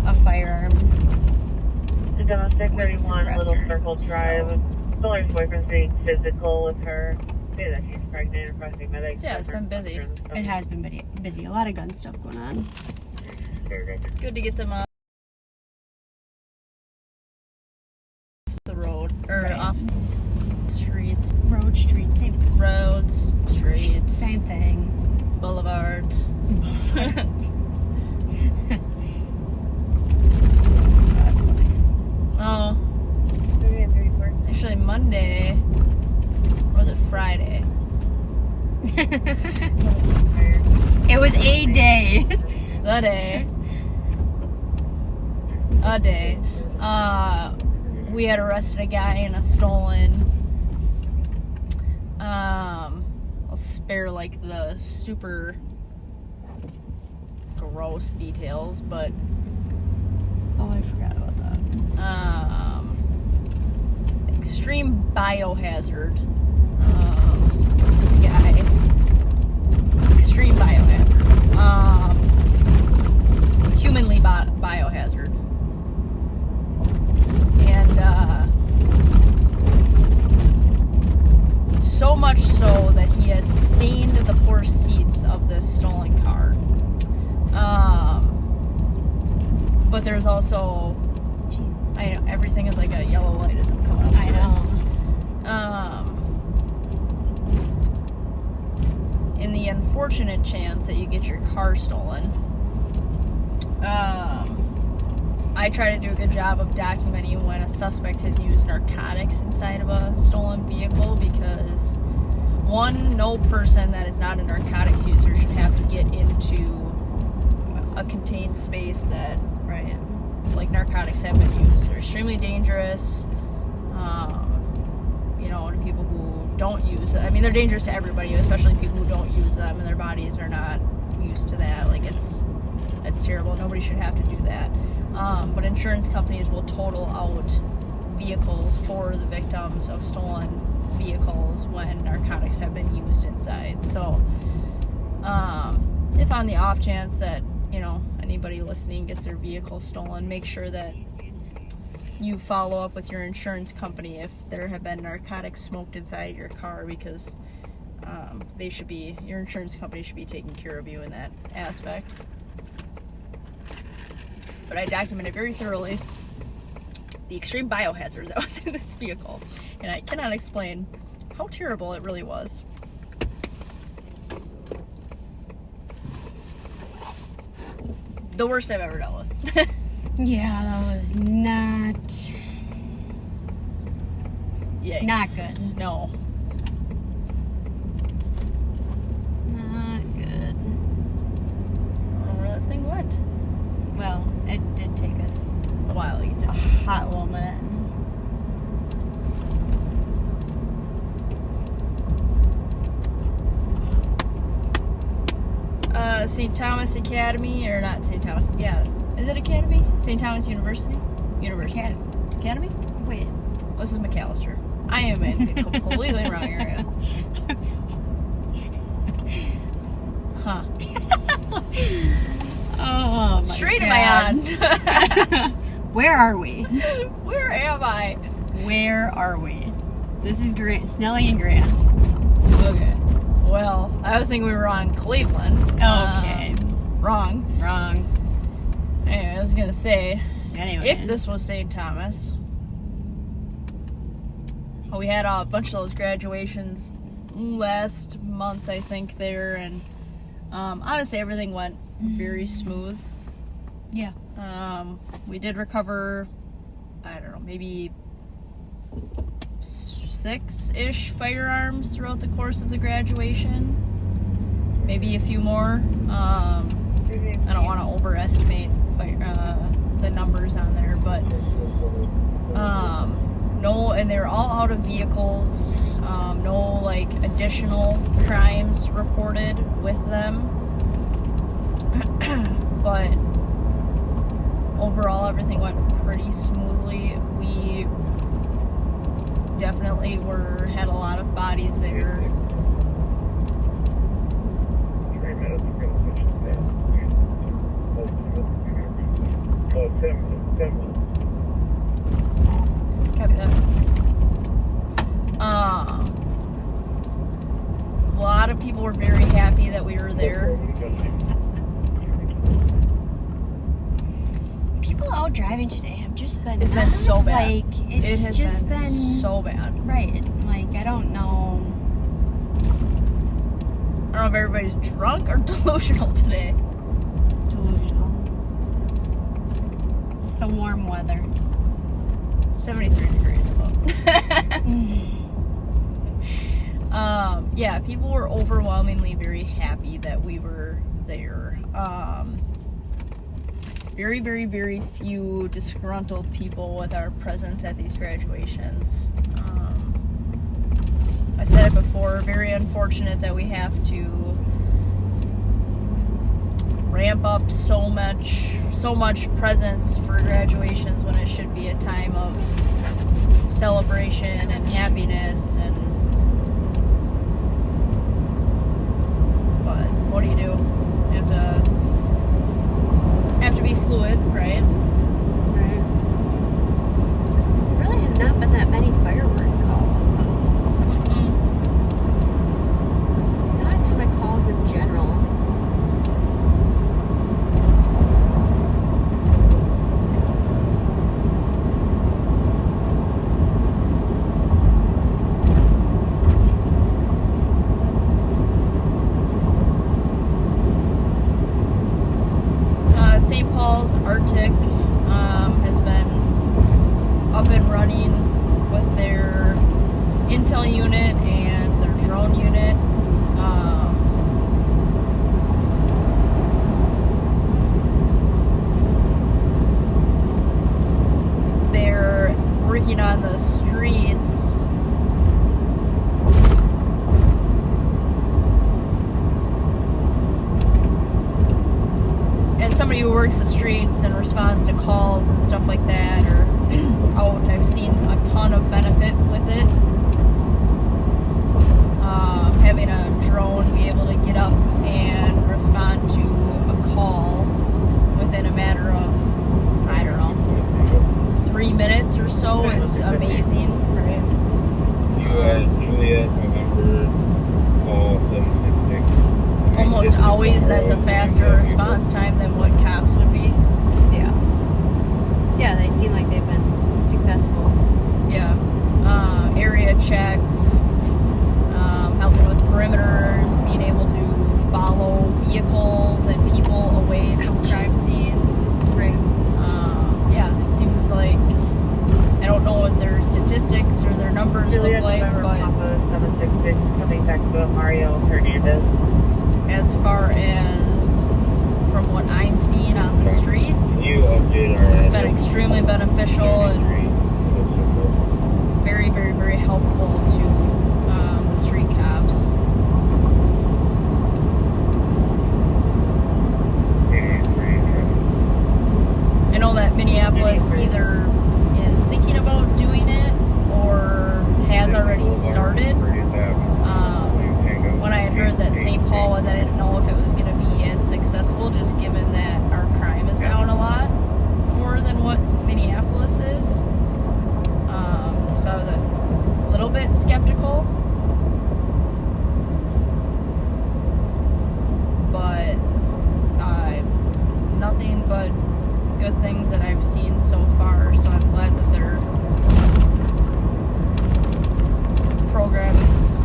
a firearm. The domestic With a 31 Little suppressor, Circle Drive. Stoler's boyfriend's being physical with her. Say that she's pregnant and pressing medics. Yeah, it's been busy. It has been busy. A lot of gun stuff going on. Good to get them off the road or Right. off the streets. Road, street, same. Roads, streets, Same thing. boulevards. That's Oh, actually Monday. Or was it Friday? It was a day. The day. A day. We had arrested a guy in a stolen. I'll spare like the super gross details, but Oh, I forgot about that. extreme biohazard. This guy. Extreme biohazard. Humanly biohazard. And so much so that he had stained the poor seats of this stolen car. But there's also, I know, everything is like a yellow light as I'm coming up. I know. In the unfortunate chance that you get your car stolen, I try to do a good job of documenting when a suspect has used narcotics inside of a stolen vehicle because, one, no person that is not a narcotics user should have to get into a contained space that, right, like narcotics have been used. They're extremely dangerous. You know, to people who don't use it. I mean, they're dangerous to everybody, especially people who don't use them and their bodies are not used to that. Like, it's terrible. Nobody should have to do that. But insurance companies will total out vehicles for the victims of stolen vehicles when narcotics have been used inside. So, if on the off chance that, you know, anybody listening gets their vehicle stolen, make sure that you follow up with your insurance company if there have been narcotics smoked inside your car, because your insurance company should be taking care of you in that aspect. But I documented very thoroughly the extreme biohazard that was in this vehicle, and I cannot explain how terrible it really was. The worst I've ever dealt with. Yeah, that was not Yikes. not good. No. Not good. I don't know where that thing went. Well, it did take us A while to get a down. hot little minute. St. Thomas Academy, or not St. Thomas, yeah. Is it Academy? St. Thomas University? University. Academy? Wait. This is McAllister. I am in a completely wrong area. Huh. Oh, my Street am God. I on? Where are we? Where am I? Where are we? This is Grant, Snelly and Grant. Okay. Well, I was thinking we were on Cleveland. Okay. Wrong. Wrong. Anyway, I was gonna say, Anyways. if this was St. Thomas, we had a bunch of those graduations last month, I think, there, and honestly, everything went very smooth. Yeah. We did recover, I don't know, maybe 6-ish firearms throughout the course of the graduation. Maybe a few more. I don't want to overestimate the numbers on there, but no, and they're all out of vehicles. No like additional crimes reported with them. But overall, everything went pretty smoothly. We definitely had a lot of bodies there. 3 minutes, we're going to switch to that. Oh, 10 minutes. Copy that. A lot of people were very happy that we were there. People out driving today have just been. It's been so bad. Like it's has just been so bad. Right. Like I don't know. I don't know if everybody's drunk or delusional today. Delusional. It's the warm weather. 73 degrees above. Yeah, people were overwhelmingly very happy that we were there. Very, very, very few disgruntled people with our presence at these graduations. I said it before, very unfortunate that we have to ramp up so much presence for graduations when it should be a time of celebration and happiness. But what do you do? You have to be fluid, right? Right. There really has not been that many firework calls. Not a ton of calls in general. St. Paul's Arctic has been up and running with their intel unit and their drone unit. They're working on the streets. As somebody who works the streets and responds to calls and stuff like that, or out, I've seen a ton of benefit with it. Having a drone be able to get up and respond to a call within a matter of, I don't know, 3 minutes or so is amazing, right? Juliet, November, 766. Almost always that's a faster response time than what cops would be. Yeah. Yeah, they seem like they've been successful. Yeah. Area checks, helping with perimeters, being able to follow vehicles and people away from crime scenes. Right. Yeah, it seems like, I don't know what their statistics or their numbers look like, but 766 coming back to Mario Hernandez. As far as from what I'm seeing on the street, It's been extremely beneficial and very, very, very helpful to the street cops. I know that Minneapolis either is thinking about doing it or has already started. When I had heard that St. Paul was, I didn't know if it was going to be as successful, just given that our crime is down a lot more than what Minneapolis is. So I was a little bit skeptical. But nothing but good things that I've seen so far, so I'm glad that their program is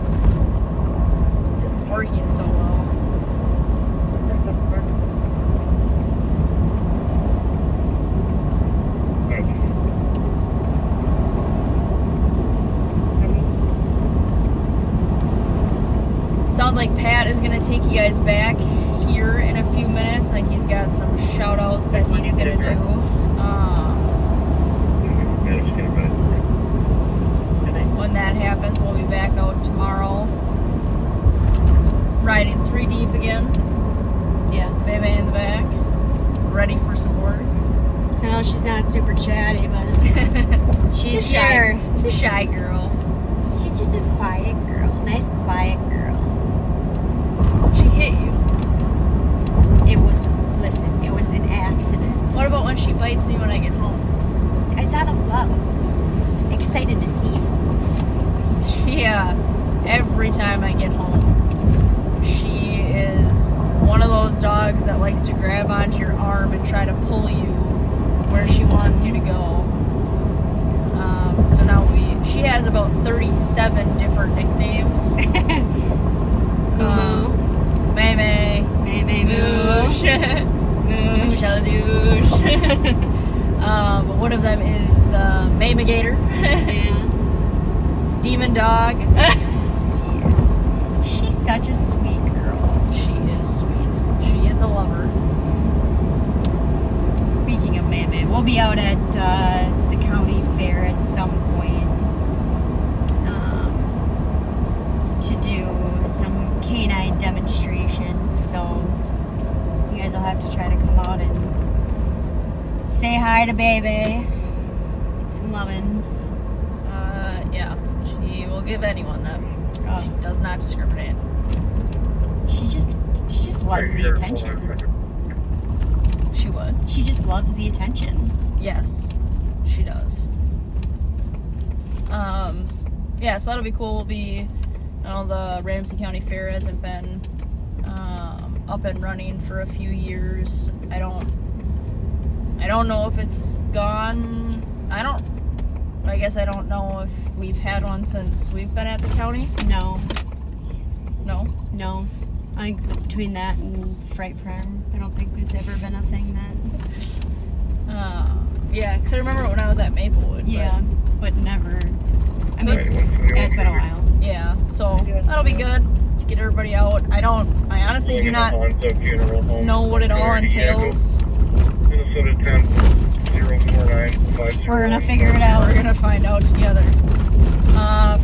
working so well. Sounds like Pat is going to take you guys back here in a few minutes. Like he's got some shout outs that he's going to do. When that happens, we'll be back out tomorrow. Riding 3 deep again. Yes. Baby in the back. Ready for some work. No, she's not super chatty, but she's shy. here. She's a shy girl. just a quiet girl. Nice, quiet girl. She hit you. It was an accident. What about when she bites me when I get home? It's out of love. Excited to see you. Yeah, every time I get home, she is one of those dogs that likes to grab onto your arm and try to pull you where she wants you to go. So now she has about 37 different nicknames. May May, Moosh, Moosh, but one of them is the Maymigator. Yeah. Demon Dog. She's such a sweet girl. She is sweet. She is a lover. Speaking of May, we'll be out at the county fair at some point to do some canine demonstrations. So you guys will have to try to come out and say hi to Baby. Get some lovin's. Yeah. She will give anyone that. She does not discriminate. She just loves the attention. She would. She just loves the attention. Yes, she does. Yeah, so that'll be cool. We'll be, the Ramsey County Fair hasn't been up and running for a few years. I don't know if it's gone. I guess I don't know if we've had one since we've been at the county. No. No? No. I think between that and Fright Farm, I don't think there's ever been a thing that... yeah, because I remember when I was at Maplewood. Yeah, but never... I mean, it's been a while. Yeah, so that'll be good to get everybody out. I honestly do not know what it all entails. We're gonna figure it out. We're gonna find out together.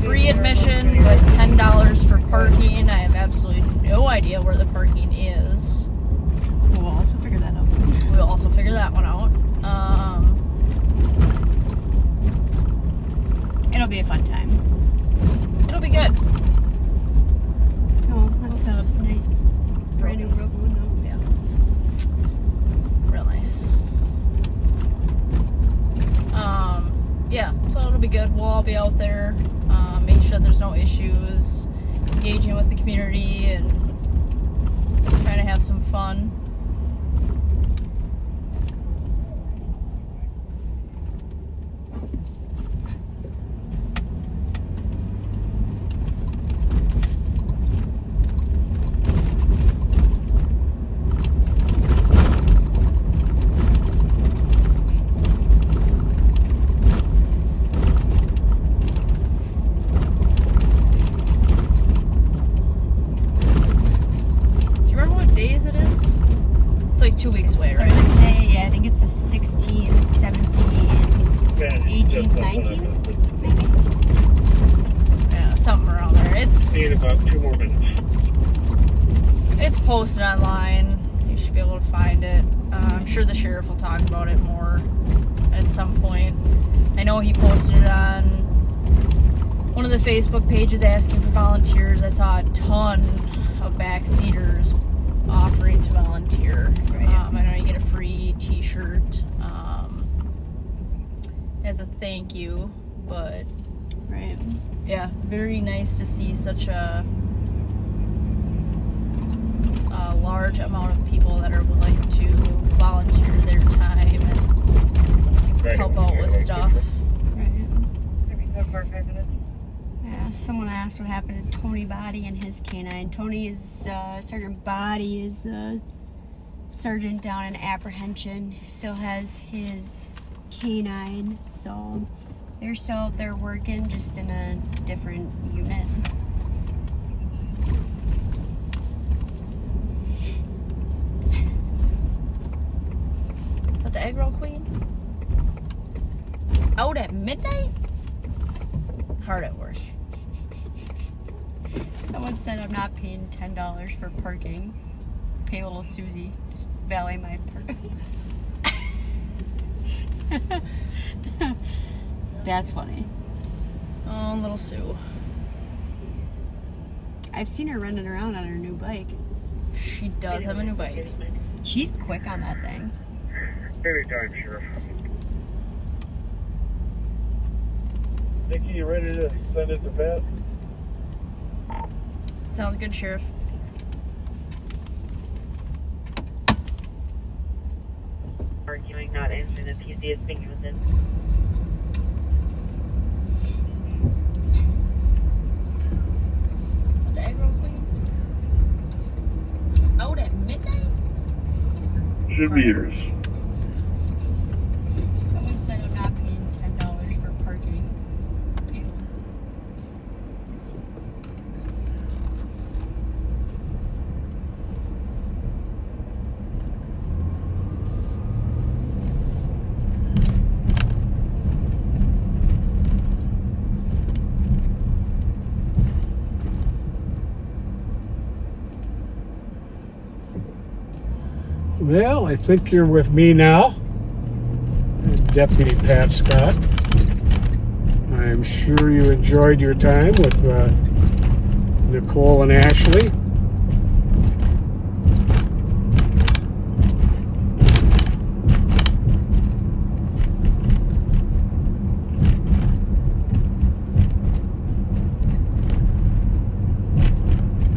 Free admission, but $10 for parking. I have absolutely no idea where the parking is. We'll also figure that out. We'll also figure that one out. It'll be a fun time. It'll be good. Oh, that's a nice brand new broken window. Yeah. Real nice. Yeah, so it'll be good. We'll all be out there, make sure there's no issues, engaging with the community and trying to have some fun. Days it is? It's like 2 weeks away, right? Thursday, yeah, I think it's the 16th, 17th, 18th, 19th, maybe? Yeah, something around there. It's in about 2 more minutes. It's posted online. You should be able to find it. I'm sure the sheriff will talk about it more at some point. I know he posted it on one of the Facebook pages asking for volunteers. I saw a ton of backseaters offering to volunteer. Right. I know you get a free t-shirt as a thank you, but right. Yeah, very nice to see such a large amount of people that are willing to volunteer their time and help out with stuff. Right. Yeah. Yeah, someone asked what happened to Tony Body and his canine. Tony is, Sergeant Body is the sergeant down in apprehension. Still has his canine, so they're still out there working, just in a different unit. But the egg roll queen? Out at midnight? Hard at work. Someone said I'm not paying $10 for parking. Pay little Susie to valet my park. That's funny. Oh, little Sue. I've seen her running around on her new bike. She does have a new bike. She's quick on that thing. Anytime, Sheriff. Nikki, you ready to send it to Pat? Sounds good, Sheriff. Arguing, not answering the PC is thinking within. What the egg roll, please? Out at midnight? Should be yours. Someone said I'm not paying $10 for parking. Well, I think you're with me now, Deputy Pat Scott. I'm sure you enjoyed your time with Nicole and Ashley.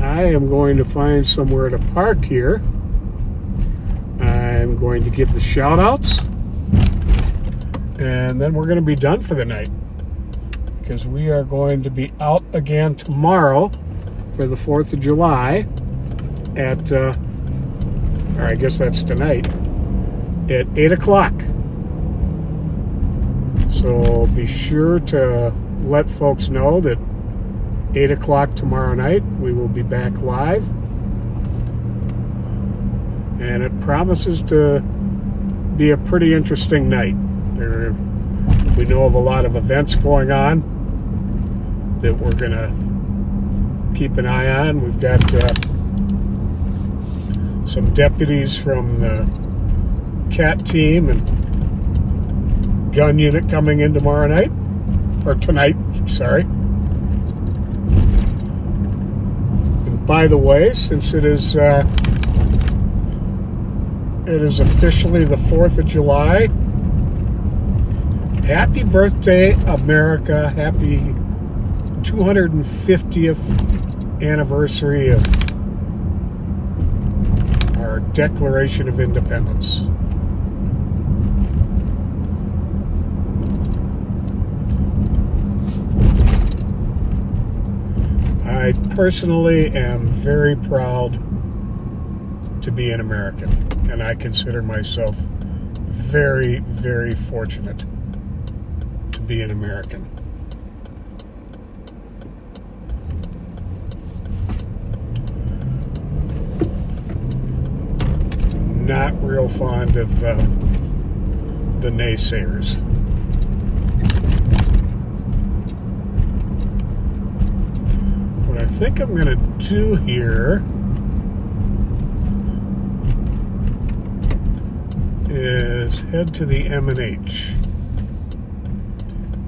I am going to find somewhere to park here. I'm going to give the shout outs, and then we're going to be done for the night, because we are going to be out again tomorrow for the 4th of July at, or I guess that's tonight, at 8 o'clock. So be sure to let folks know that 8 o'clock tomorrow night we will be back live. And it promises to be a pretty interesting night. We know of a lot of events going on that we're going to keep an eye on. We've got some deputies from the CAT team and gun unit coming in tomorrow night, or tonight, sorry. And by the way, since it is officially the 4th of July. Happy birthday, America. Happy 250th anniversary of our Declaration of Independence. I personally am very proud to be an American, and I consider myself very, very fortunate to be an American. Not real fond of the naysayers. What I think I'm going to do here is head to the M&H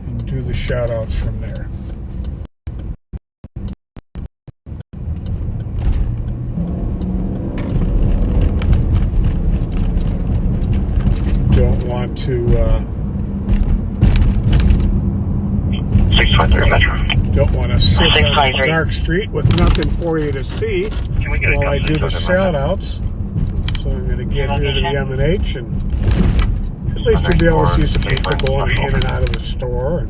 and do the shout outs from there. Don't want to 653 Metro. Don't want to sit on a dark street with nothing for you to see while I do the shout outs. So I'm going to get rid of the M&H, and at least you'll be able to see some people going in and out of the store.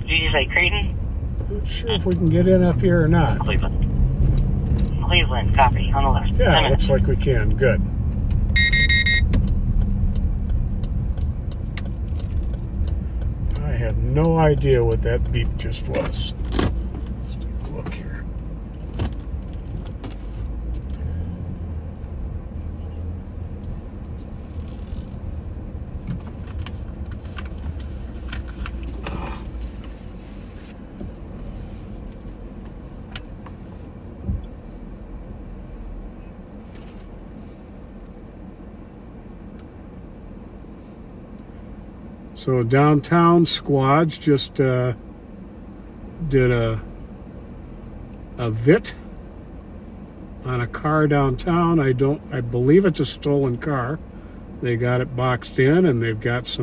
Did you say Creighton? Not sure if we can get in up here or not. Cleveland, copy, on the left. Yeah, looks like we can. Good. I have no idea what that beep just was. Let's take a look here. So downtown squads just did a VIT on a car downtown. I believe it's a stolen car. They got it boxed in, and they've got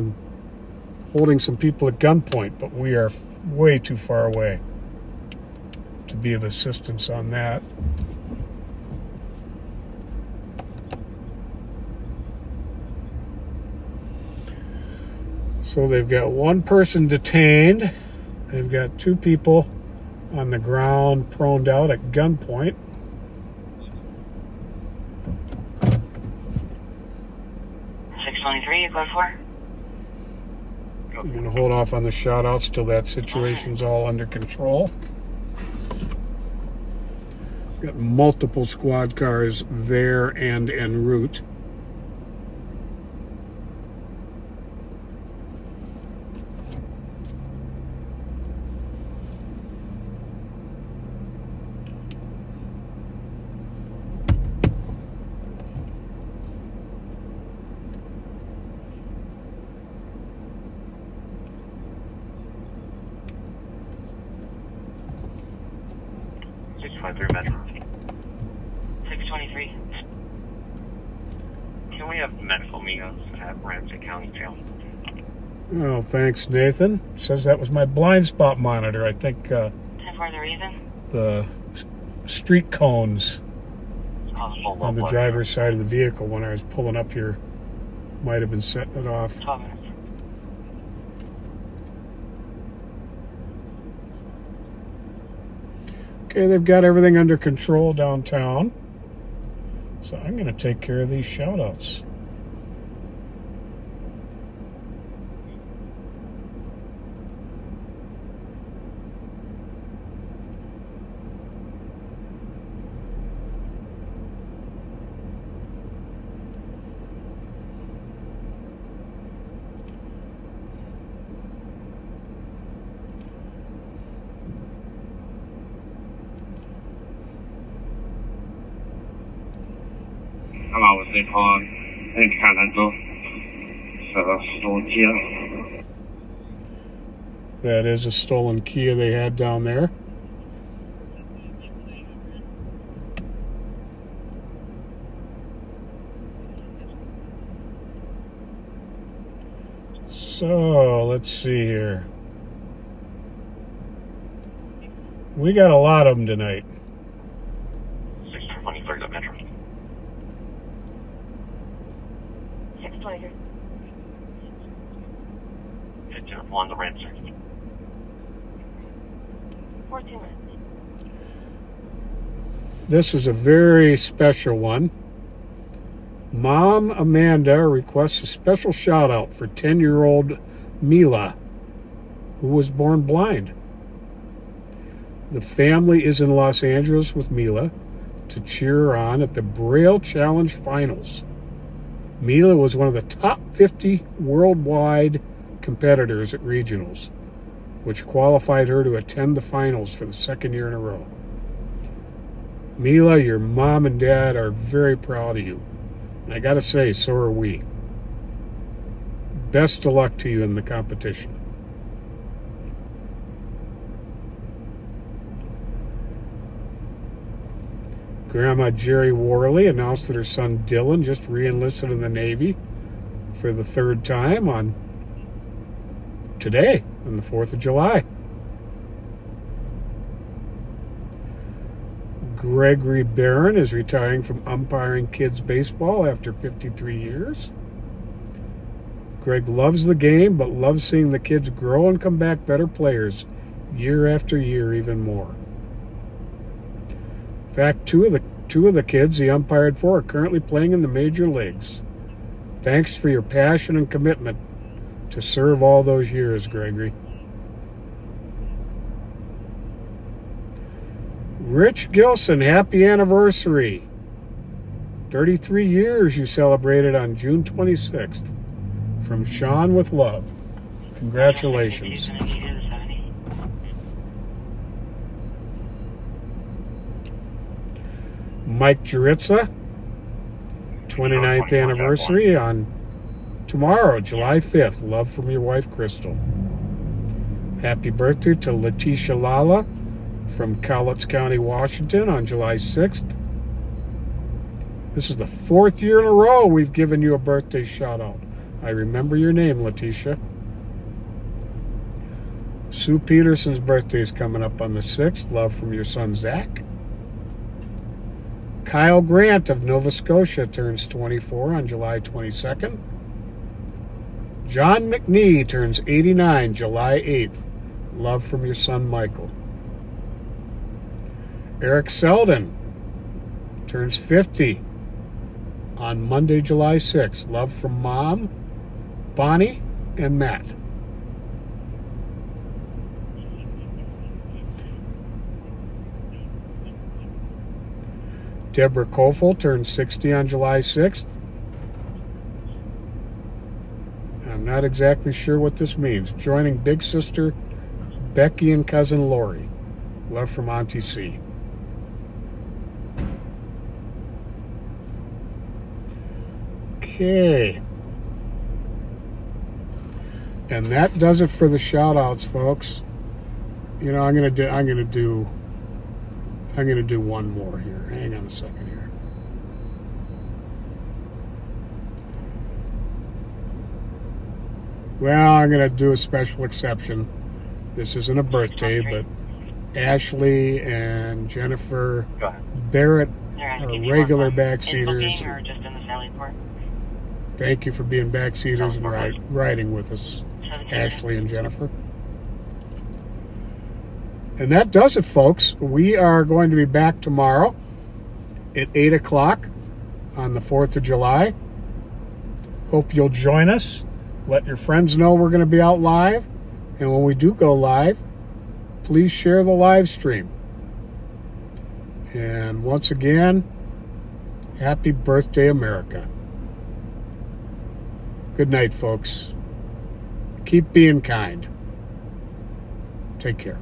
holding some people at gunpoint, but we are way too far away to be of assistance on that. So they've got one person detained. They've got 2 people on the ground, proned out at gunpoint. You're going for? I'm going to hold off on the shout-outs till that situation's all under control. Got multiple squad cars there and en route. Metro. 623. Can we have medical meals at Ramsey County Jail? Oh, thanks, Nathan. Says that was my blind spot monitor. I think For the reason? the street cones on the driver's side of the vehicle when I was pulling up here might have been setting it off. 12 minutes. Okay, they've got everything under control downtown. So I'm going to take care of these shout-outs. Hello, it's Nippon Intercontinental. Stolen Kia. That is a stolen Kia they had down there. So, let's see here. We got a lot of them tonight. 623 Metro. 623. On the Ramsey. 14 minutes. This is a very special one. Mom Amanda requests a special shout out for 10-year-old Mila, who was born blind. The family is in Los Angeles with Mila to cheer her on at the Braille Challenge Finals. Mila was one of the top 50 worldwide competitors at regionals, which qualified her to attend the finals for the second year in a row. Mila, your mom and dad are very proud of you. And I gotta say, so are we. Best of luck to you in the competition. Grandma Jerry Worley announced that her son Dylan just re-enlisted in the Navy for the 3rd time on today, on the 4th of July. Gregory Barron is retiring from umpiring kids baseball after 53 years. Greg loves the game, but loves seeing the kids grow and come back better players year after year even more. In fact, two of the kids he umpired for are currently playing in the major leagues. Thanks for your passion and commitment to serve all those years, Gregory. Rich Gilson, happy anniversary. 33 years you celebrated on June 26th. From Sean with love. Congratulations. Mike Juritza, 29th anniversary on Tomorrow, July 5th, love from your wife, Crystal. Happy birthday to Letitia Lala from Cowlitz County, Washington on July 6th. This is the 4th year in a row we've given you a birthday shout out. I remember your name, Letitia. Sue Peterson's birthday is coming up on the 6th. Love from your son, Zach. Kyle Grant of Nova Scotia turns 24 on July 22nd. John McNee turns 89 July 8th. Love from your son, Michael. Eric Selden turns 50 on Monday, July 6th. Love from Mom, Bonnie, and Matt. Deborah Kofel turns 60 on July 6th. I'm not exactly sure what this means. Joining big sister Becky and cousin Lori. Love from Auntie C. Okay. And that does it for the shout outs, folks. You know, I'm gonna do one more here. Hang on a second here. Well, I'm going to do a special exception. This isn't a birthday, but Ashley and Jennifer Barrett are regular backseaters. Thank you for being backseaters and riding with us, Ashley and Jennifer. And that does it, folks. We are going to be back tomorrow at 8 o'clock on the 4th of July. Hope you'll join us. Let your friends know we're going to be out live. And when we do go live, please share the live stream. And once again, happy birthday, America. Good night, folks. Keep being kind. Take care.